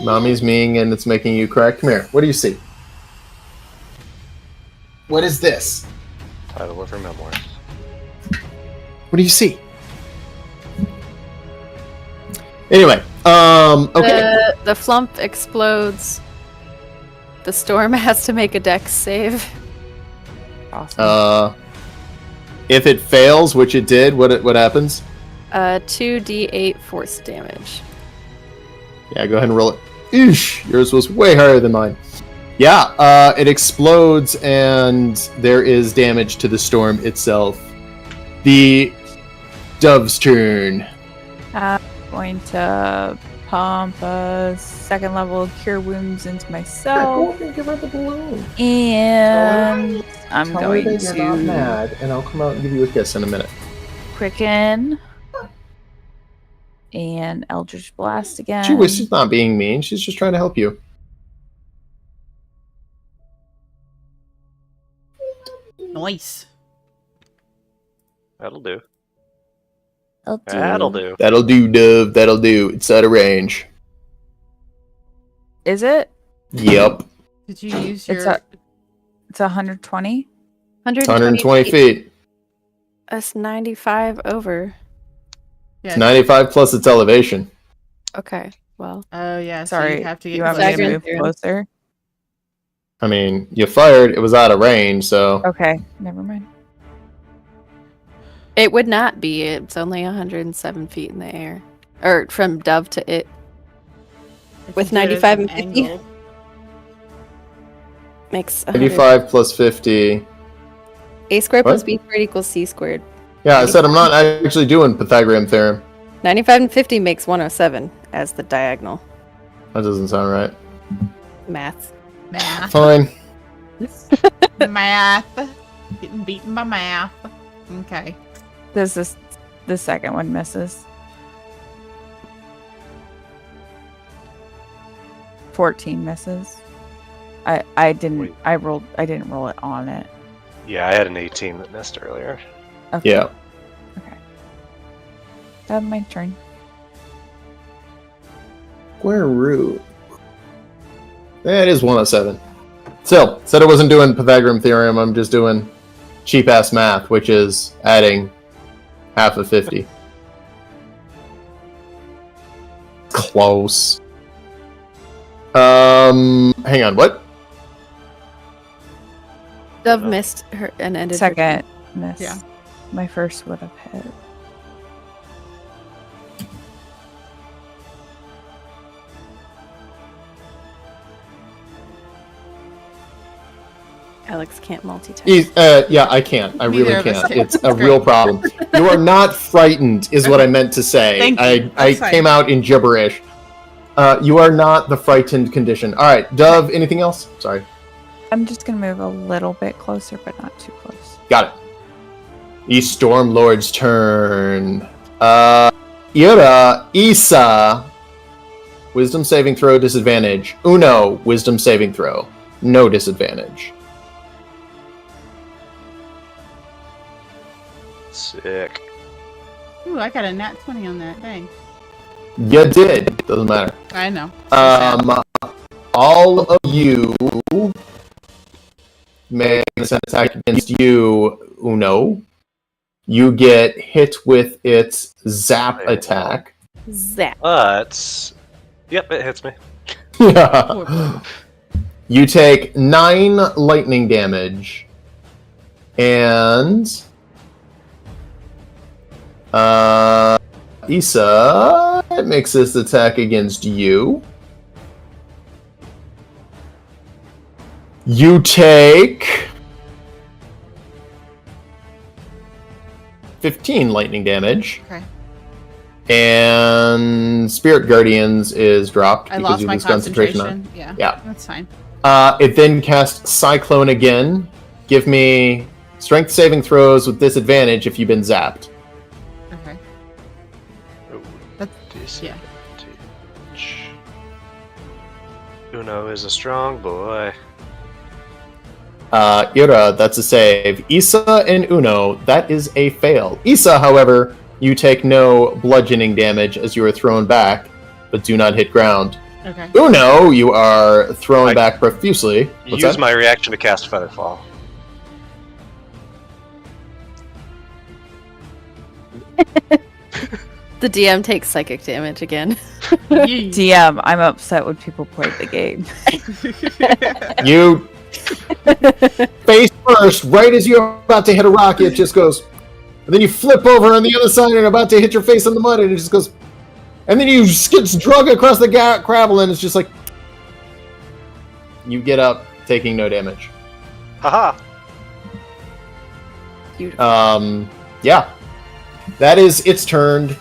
Mommy's meing and it's making you cry. Come here. What do you see? What is this? Title of her memoirs. What do you see? Anyway, okay. The flump explodes. The storm has to make a dex save. Awesome. If it fails, which it did, what happens? 2d8 force damage. Yeah, go ahead and roll it. Eesh, yours was way higher than mine. Yeah, it explodes and there is damage to the storm itself. The dove's turn. I'm going to pump a 2nd level cure wounds into myself. Give her the balloon. And I'm Tell going me that you're not to mad, and I'll come out and give you a kiss in a minute. Quicken and Eldritch Blast again. She's not being mean. She's just trying to help you. Nice. That'll do. That'll do. That'll do, Dove. That'll do. It's out of range. Is it? Yep. Did you use your... It's 120? 120 feet. That's 95 over. Yeah. It's 95 plus its elevation. Okay, well. Oh, yeah. So Sorry, you have to get you want me to Staggered move through. closer? I mean, you fired. It was out of range, so... Okay, never mind. It would not be. It's only 107 feet in the air. Or from Dove to it. If With you do it 95 at and an 50? angle. Makes 100. 85 plus 50. A squared plus What? B squared equals C squared. Yeah, I said I'm not actually doing Pythagorean theorem. 95 and 50 makes 107 as the diagonal. That doesn't sound right. Math. Math. Fine. Math. Getting beaten by math. Okay. The second one misses. 14 misses. I didn't roll it on it. Yeah, I had an 18 that missed earlier. Okay. Yeah. Okay. That's my turn. Square root. It is 107. Still, said I wasn't doing Pythagorean theorem. I'm just doing cheap-ass math, which is adding half of 50. Close. Hang on, what? Dove missed her and ended her Second miss. Yeah. My first would have hit. Alex can't multitask. Yeah, I can't. I Neither really of us can't. can. It's a Great. real problem. You are not frightened, is what I meant to say. Thank you. I That's fine. came out in gibberish. You are not the frightened condition. All right, Dove. Anything else? Sorry. I'm just gonna move a little bit closer, but not too close. Got it. The Storm Lord's turn. Ira, Isa, wisdom saving throw disadvantage. Uno, wisdom saving throw. No disadvantage. Sick. Ooh, I got a nat 20 on that. Dang. You did. Doesn't matter. I know. So sad. All of you make an attack against you, Uno. You get hit with its zap attack. Zap. Yep, it hits me. Poor boy. You take 9 lightning damage. And Issa makes this attack against you. You take 15 lightning damage. Okay. And Spirit Guardians is dropped I because lost you my lose concentration on. concentration. Yeah. That's fine. It then casts Cyclone again. Give me strength saving throws with disadvantage if you've been zapped. Okay. Oh, That's, yeah. disadvantage. Uno is a strong boy. Ira, that's a save. Issa and Uno, that is a fail. Issa, however, you take no bludgeoning damage as you are thrown back, but do not hit ground. Okay. Uno, you are thrown back profusely. What's Use that? my reaction to cast Featherfall. The DM takes psychic damage again. DM, I'm upset when people play the game. You face first, right as you're about to hit a rock, it just goes. And then you flip over on the other side and about to hit your face on the mud, and it just goes. And then you just get drug across the gravel, and it's just like. You get up, taking no damage. Haha! Beautiful. Yeah. That is its turn.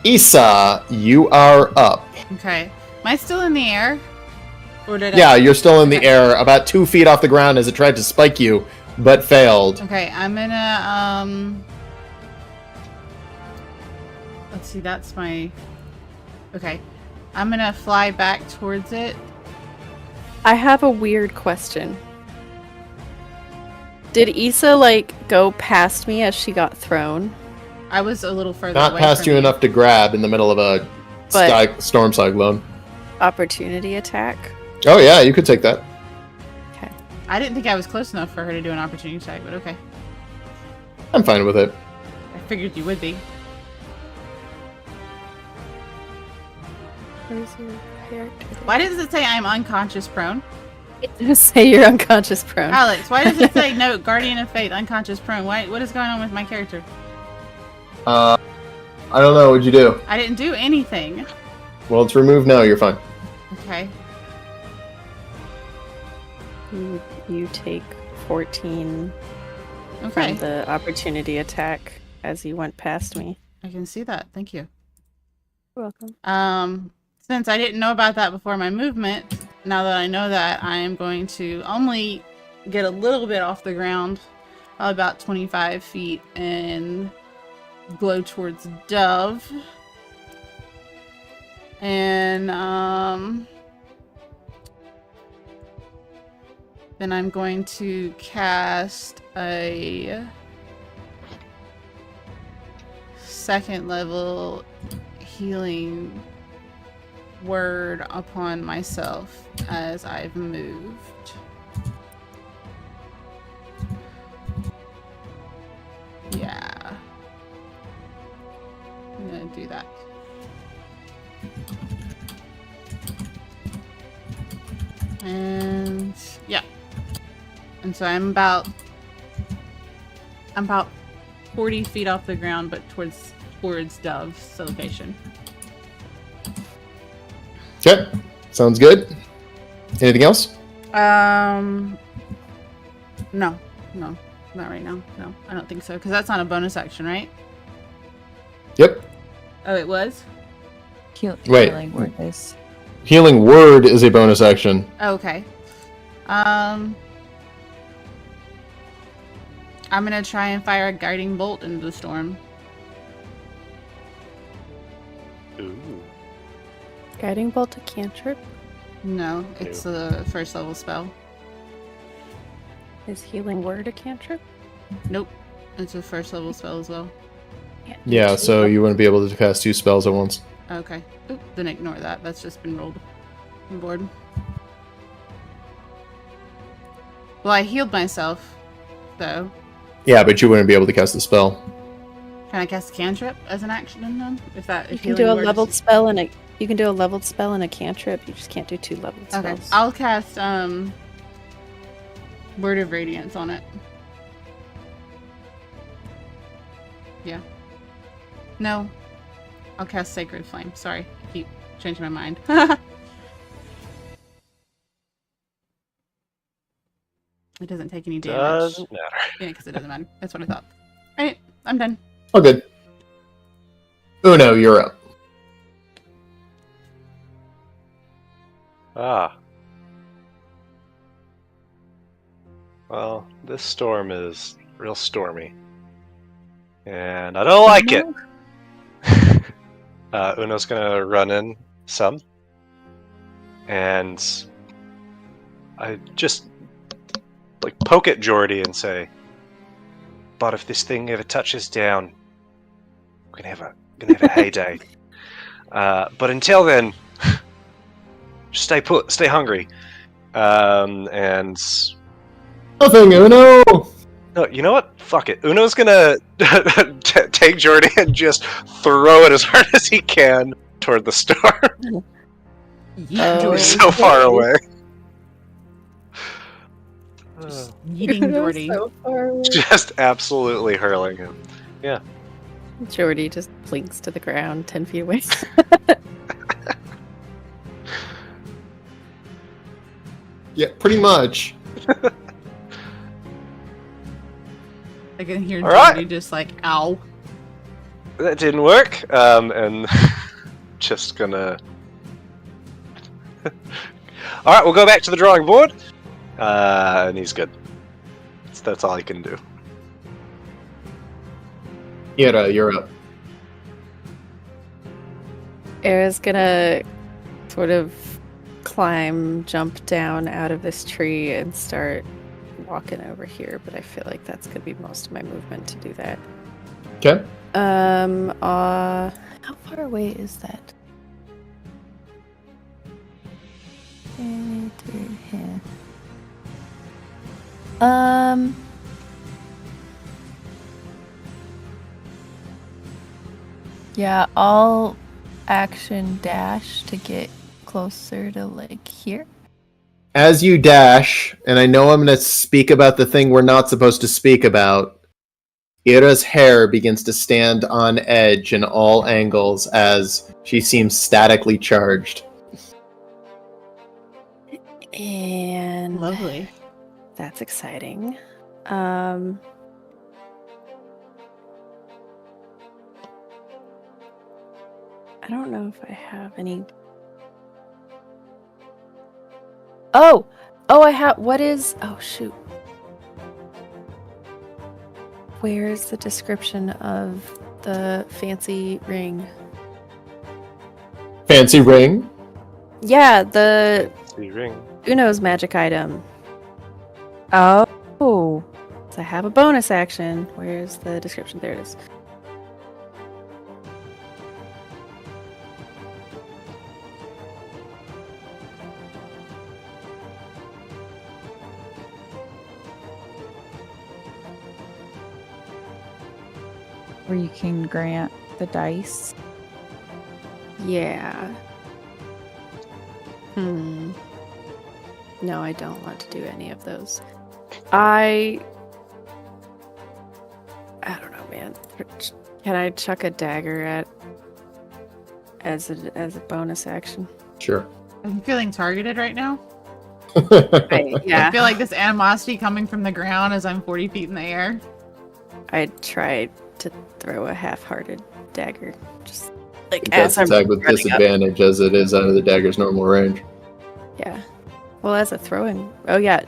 Issa, you are up. Okay. Am I still in the air? Or did Yeah, you're still in the Okay. air, about 2 feet off the ground as it tried to spike you, but failed. Okay, I'm gonna, let's see, that's my... Okay. I'm gonna fly back towards it. I have a weird question. Did Issa, go past me as she got thrown? I was a little further Not away past from you enough to grab in the middle of a But- storm cyclone. Opportunity attack? Oh yeah, you could take that. Okay. I didn't think I was close enough for her to do an opportunity attack, but okay. I'm fine with it. I figured you would be. Where's your character? Why does it say I'm unconscious prone? Just say you're unconscious prone. Alex, why does it say no, Guardian of Fate, unconscious prone? What is going on with my character? I don't know. What'd you do? I didn't do anything. Well, it's removed now. You're fine. Okay. You take 14 Okay. from the opportunity attack as you went past me. I can see that. Thank you. You're welcome. Since I didn't know about that before my movement, now that I know that, I am going to only get a little bit off the ground, about 25 feet, and glow towards Dove. And, then I'm going to cast a second level healing word upon myself as I've moved. Yeah. I'm gonna do that. And yeah. And so I'm about 40 feet off the ground, but towards Dove's location. Okay. Sounds good. Anything else? No, not right now. No, I don't think so, because that's not a bonus action, right? Yep. Oh, it was? Wait. Healing word is. Healing word is a bonus action. Oh, okay. I'm gonna try and fire a guiding bolt into the storm. Guiding bolt a cantrip? No, it's a first level spell. Is healing word a cantrip? Nope, it's a first level spell as well. Yeah, so you wouldn't be able to cast 2 spells at once. Okay. Oop, then ignore that. That's just been rolled on board. Well, I healed myself, so Yeah, but you wouldn't be able to cast the spell. can I cast a cantrip as an action then? If You can do a leveled spell and a cantrip. You just can't do 2 leveled spells. Okay, I'll cast Word of Radiance on it. Yeah. No. I'll cast Sacred Flame. Sorry, I keep changing my mind. It doesn't take any damage. Doesn't matter. Yeah, because it doesn't matter. That's what I thought. Alright, I'm done. Oh, good. Uno, you're up. Ah. Well, this storm is real stormy. And I don't like it. Uno's gonna run in some. And I just like poke at Jordy and say, but if this thing ever touches down, we're gonna have a heyday. But until then, just stay put, stay hungry. And Nothing, Uno! no, you know what? Fuck it. Uno's gonna take Jordy and just throw it as hard as he can toward the storm. Oh, So far away. Yeeting Jordy. So far away. Just absolutely hurling him. Jordy just blinks to the ground 10 feet away. Yeah, pretty much. I can hear All right. Jordy just like, ow. That didn't work. And just gonna. All right, we'll go back to the drawing board. And he's good. That's all he can do. Ira, you're up. Era's gonna sort of jump down out of this tree and start walking over here, but I feel like that's gonna be most of my movement to do that. Okay. How far away is that? Here. Yeah, I'll action dash to get closer to like here. As you dash, and I know I'm going to speak about the thing we're not supposed to speak about, Ira's hair begins to stand on edge in all angles as she seems statically charged. And Lovely. that's exciting. I don't know if I have any. Oh, I have. What is? Oh, shoot. Where's the description of the fancy ring? Fancy ring? Yeah, the See ring. Uno's magic item. Oh. So I have a bonus action. Where's the description? There it is. Where you can grant the dice. Yeah. No, I don't want to do any of those. I don't know, man. Can I chuck a dagger at as a bonus action? Sure. I'm feeling targeted right now. Yeah. I feel like this animosity coming from the ground as I'm 40 feet in the air. I tried to throw a half-hearted dagger, just like That's as I'm attack with running up. disadvantage as it is out of the dagger's normal range. Yeah. Well, as a throwing. Oh yeah,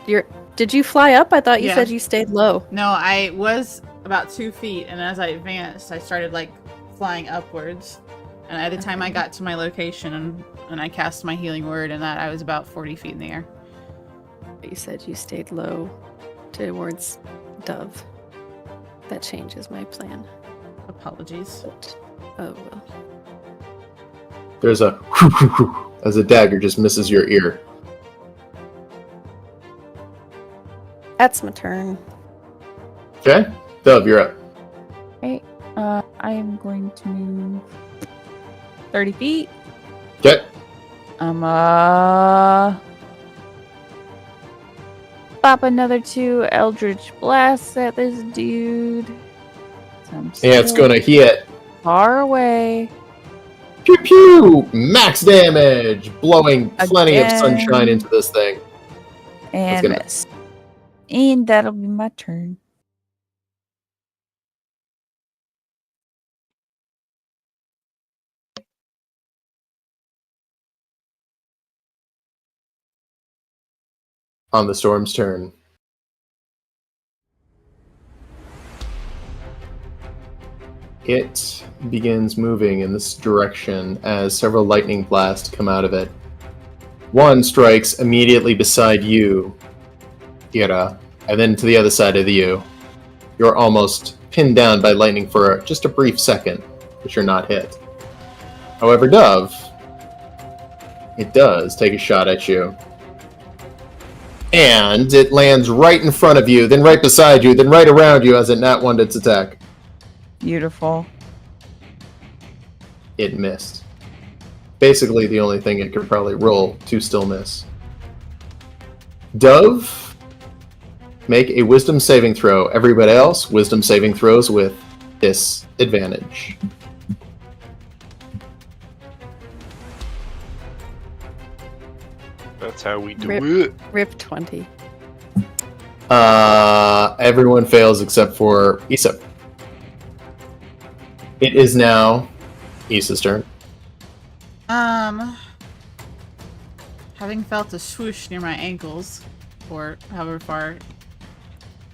Did you fly up? I thought you Yeah. said you stayed low. No, I was about 2 feet, and as I advanced, I started like flying upwards. And by the time I got to my location, and and I cast my healing word, and that I was about 40 feet in the air. You said you stayed low towards Dove. That changes my plan. Apologies. But, oh well. There's a as a dagger just misses your ear. That's my turn. Okay, Dove, you're up. Okay. I am going to move 30 feet. Okay. Pop another 2 Eldritch Blasts at this dude. So I'm Yeah, it's still gonna hit. far away. Pew pew! Max damage! Blowing plenty of Again. sunshine into this thing. And gonna- miss. And that'll be my turn. On the storm's turn. It begins moving in this direction as several lightning blasts come out of it. One strikes immediately beside you, Ira, and then to the other side of you. You're almost pinned down by lightning for just a brief second, but you're not hit. However, Dove, it does take a shot at you. And it lands right in front of you, then right beside you, then right around you as it nat 1'd its attack. Beautiful. It missed. Basically the only thing it could probably roll to still miss. Dove, make a wisdom saving throw. Everybody else, wisdom saving throws with disadvantage. That's how we do Rip. it. Rip 20. Everyone fails except for Issa. It is now Issa's turn. Having felt a swoosh near my ankles, or however far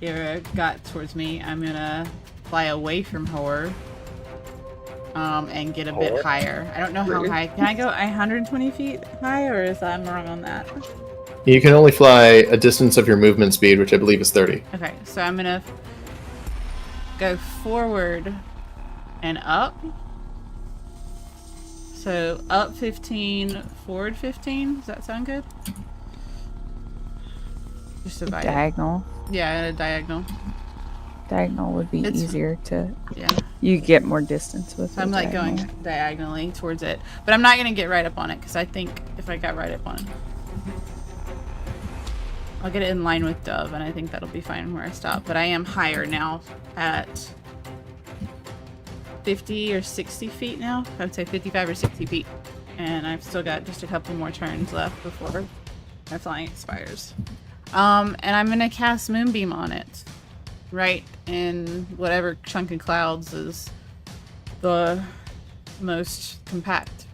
Ira got towards me, I'm gonna fly away from her, and get a bit higher. I don't know how high. Can I go 120 feet high, or is I'm wrong on that? You can only fly a distance of your movement speed, which I believe is 30. Okay, so I'm gonna go forward and up. So up 15, forward 15. Does that sound good? Just divide it. Diagonal. Yeah, a diagonal. Diagonal would be It's- easier to. Yeah. You get more distance with. So I'm the like diagonal. going diagonally towards it. But I'm not gonna get right up on it because I think if I got right up on it, I'll get it in line with Dove, and I think that'll be fine where I stop. But I am higher now at 50 or 60 feet now. I would say 55 or 60 feet. And I've still got just a couple more turns left before my flying expires. And I'm gonna cast Moonbeam on it. Right in whatever chunk of clouds is the most compact.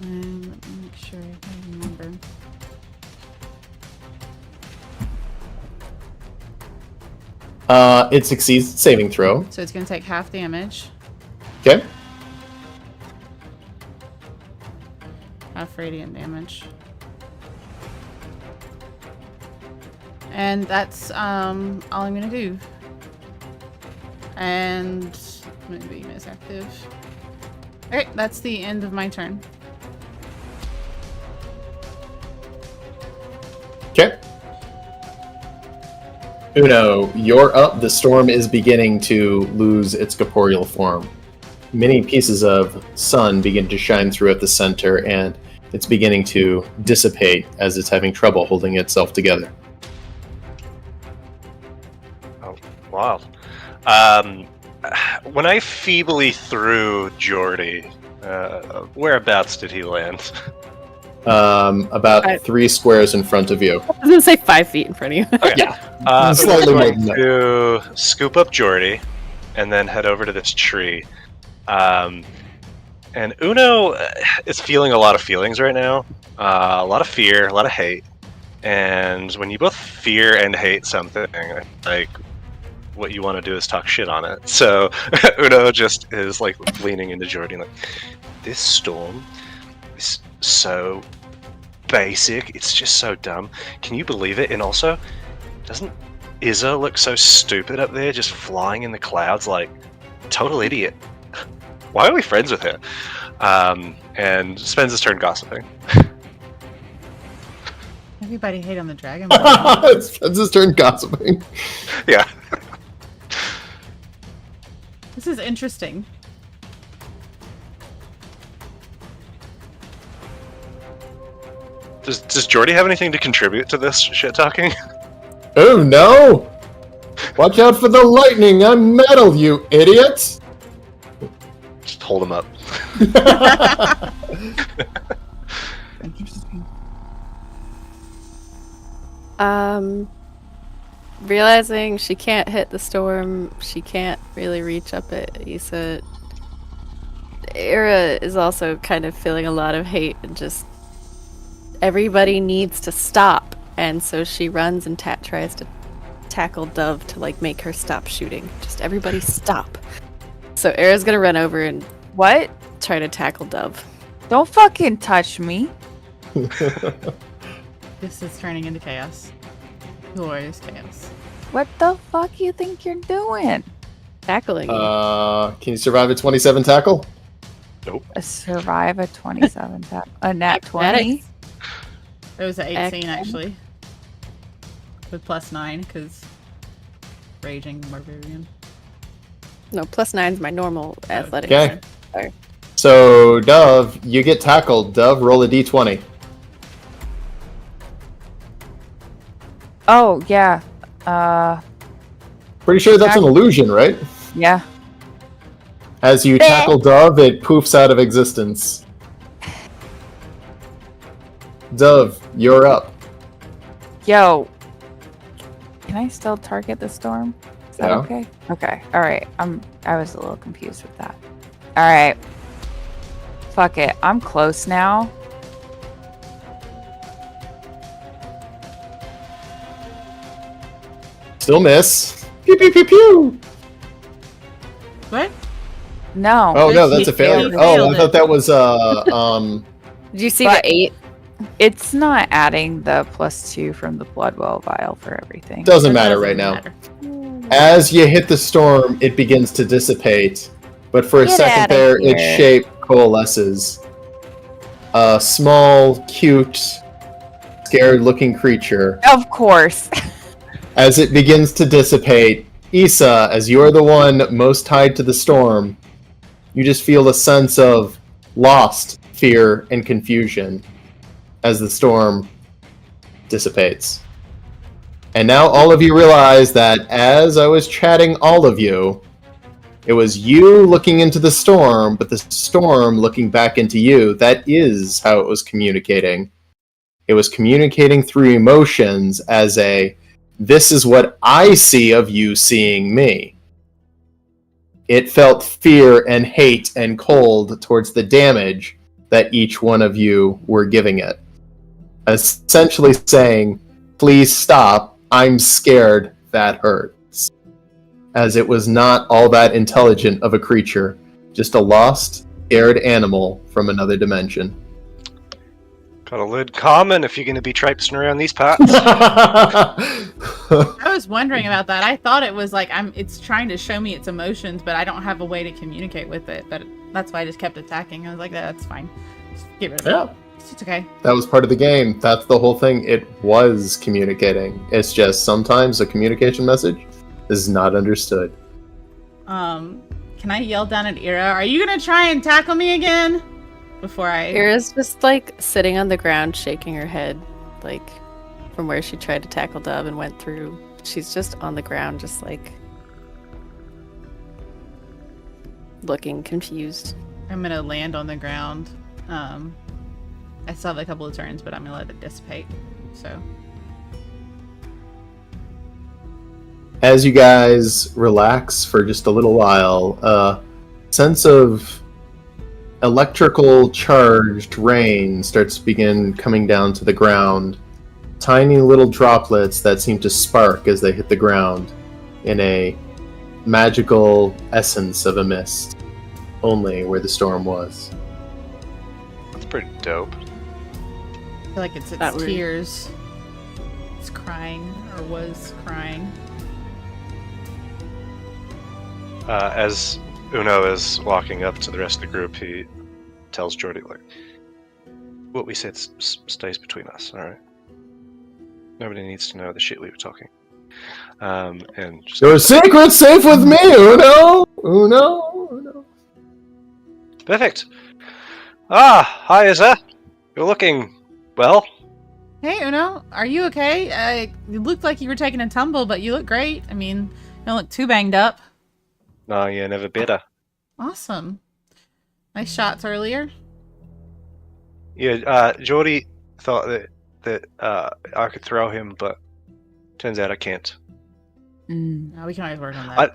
And let me make sure I remember. It succeeds its saving throw. So it's gonna take half damage. Okay. Half radiant damage. And that's all I'm gonna do. And maybe miss active. Alright, that's the end of my turn. Okay. Uno, you're up. The storm is beginning to lose its corporeal form. Many pieces of sun begin to shine through at the center, and it's beginning to dissipate as it's having trouble holding itself together. Oh, wow. When I feebly threw Jordy, whereabouts did he land? About 3 squares in front of you. I was gonna say 5 feet in front of you. Okay. Yeah. Slightly more than that. To scoop up Jordy and then head over to this tree. And Uno is feeling a lot of feelings right now. A lot of fear, a lot of hate. And when you both fear and hate something, like what you want to do is talk shit on it. So Uno just is like leaning into Jordy like, this storm is so basic. It's just so dumb. Can you believe it? And also, doesn't Izza look so stupid up there, just flying in the clouds like total idiot? Why are we friends with her? And spends his turn gossiping. Everybody hate on the dragon. It's his turn gossiping. Yeah. This is interesting. Does Jordy have anything to contribute to this shit talking? Oh no! Watch out for the lightning! I'm metal, you idiots! Just hold him up. Interesting. Realizing she can't hit the storm, she can't really reach up at Issa. Era is also kind of feeling a lot of hate and just everybody needs to stop, and so she runs and tries to tackle Dove to like make her stop shooting. Just everybody stop. So Era's gonna run over and What? try to tackle Dove. Don't fucking touch me. This is turning into chaos. Glorious chaos. What the fuck you think you're doing? Tackling. Can you survive a 27 tackle? Survive a 27 tap. A nat 20? It was an 18 Excellent. actually. With +9 because raging barbarian. No, +9's my normal athletic. Okay. Sorry. So, Dove, you get tackled. Dove, roll a d20. Oh, yeah. Pretty sure that's an illusion, right? Yeah. As you tackle Dove, it poofs out of existence. Dove, you're up. Yo. Can I still target the storm? Is that Yeah. okay? Okay. All right. I was a little confused with that. All right. Fuck it. I'm close now. Still miss. Pew pew pew pew. What? No. Oh no, He that's a failure. failed Oh, I it. thought that was Did you see But- the 8? It's not adding the +2 from the Bloodwell vial for everything. doesn't It matter doesn't right now. matter. As you hit the storm, it begins to dissipate, but for a Get second outta there, its here. shape coalesces. A small, cute, scared-looking creature. Of course. As it begins to dissipate, Issa, as you're the one most tied to the storm, you just feel a sense of lost, fear, and confusion as the storm dissipates. And now all of you realize that as I was chatting all of you, it was you looking into the storm, but the storm looking back into you. That is how it was communicating. It was communicating through emotions as a, this is what I see of you seeing me. It felt fear and hate and cold towards the damage that each one of you were giving it. Essentially saying, please stop, I'm scared, that hurts. As it was not all that intelligent of a creature, just a lost, scared animal from another dimension. Got a lid common if you're going to be traipsing around these parts. I was wondering about that. I thought it was like it's trying to show me its emotions, but I don't have a way to communicate with it. But that's why I just kept attacking. I was like, that's fine. Just get rid of Yeah. it. It's okay. That was part of the game. That's the whole thing. It was communicating. It's just sometimes a communication message is not understood. Can I yell down at Ira? Are you gonna try and tackle me again? Before I. Era's just like sitting on the ground, shaking her head, like from where she tried to tackle Dove and went through. She's just on the ground, just like looking confused. I'm gonna land on the ground. I still have a couple of turns, but I'm gonna let it dissipate. So. As you guys relax for just a little while, a sense of electrical charged rain starts to begin coming down to the ground. Tiny little droplets that seem to spark as they hit the ground in a magical essence of a mist, only where the storm was. That's pretty dope. I feel like it's That its weird. tears. It's crying, or was crying. As Uno is walking up to the rest of the group, he tells Jordy, like, what we said stays between us, alright? Nobody needs to know the shit we were talking. And just Your secret's safe with me, Uno! Uno! perfect. Hi, Izza. You're looking well. Hey, Uno, are you okay? You looked like you were taking a tumble, but you look great. I mean, you don't look too banged up. No, you're never better. Awesome. Nice shots earlier. Yeah, Jordy thought that I could throw him, but turns out I can't. No, we can always work on that.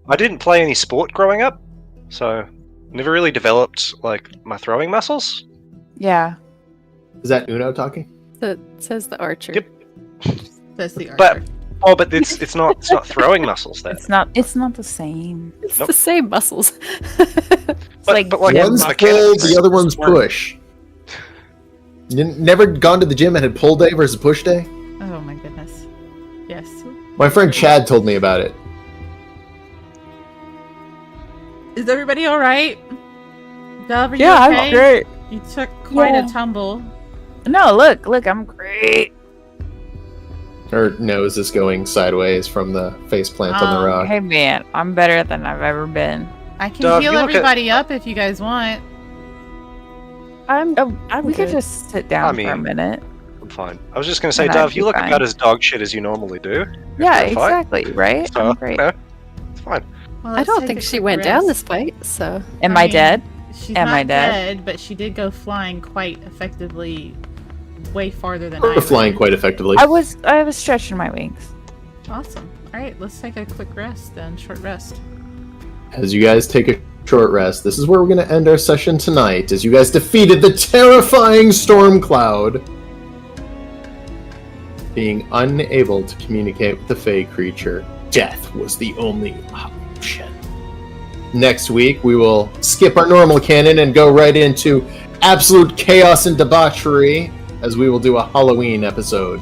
I didn't play any sport growing up, so never really developed like my throwing muscles. Yeah. Is that Uno talking? That says the archer. Yep. That's the But- archer. But it's not throwing muscles then. It's not the same. It's Nope. the same muscles. It's like but like gym One's mechanics. pull, muscles. the other one's push. Never gone to the gym and had pull day versus push day? Oh my goodness. Yes. My friend Chad told me about it. Is everybody all right? Dove, are you Yeah, okay? I'm great. You took quite Yeah. a tumble. No, look, I'm great. Her nose is going sideways from the faceplant on the rock. Hey man, I'm better than I've ever been. I can Dove, heal you look everybody up if you guys want. I'm We could good. just sit down for a mean, minute. I'm fine. I was just gonna say, And I'd Dove, be you look fine. about as dog shit as you normally do. Yeah, After a fight. exactly, right? So, I'm great. no, it's fine. Well, I let's don't take think a she quick went down rest. this fight, so Am I I mean, dead? She's Am not I dead? but she did go flying quite effectively, way farther than I We're would. flying quite effectively. I was stretching my wings. Awesome. All right, let's take a quick rest then. Short rest. As you guys take a short rest, this is where we're going to end our session tonight, as you guys defeated the terrifying storm cloud, being unable to communicate with the Fey creature. Death was the only option. Next week, we will skip our normal canon and go right into absolute chaos and debauchery, as we will do a Halloween episode.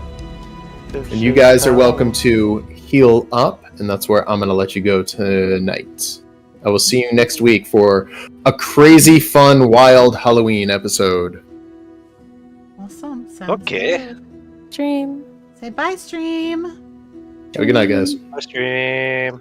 And you guys are welcome to heal up, and that's where I'm going to let you go tonight. I will see you next week for a crazy, fun, wild Halloween episode. Awesome. Sounds Okay. good. dream. Say bye, stream. Have a good night, guys. Bye, stream.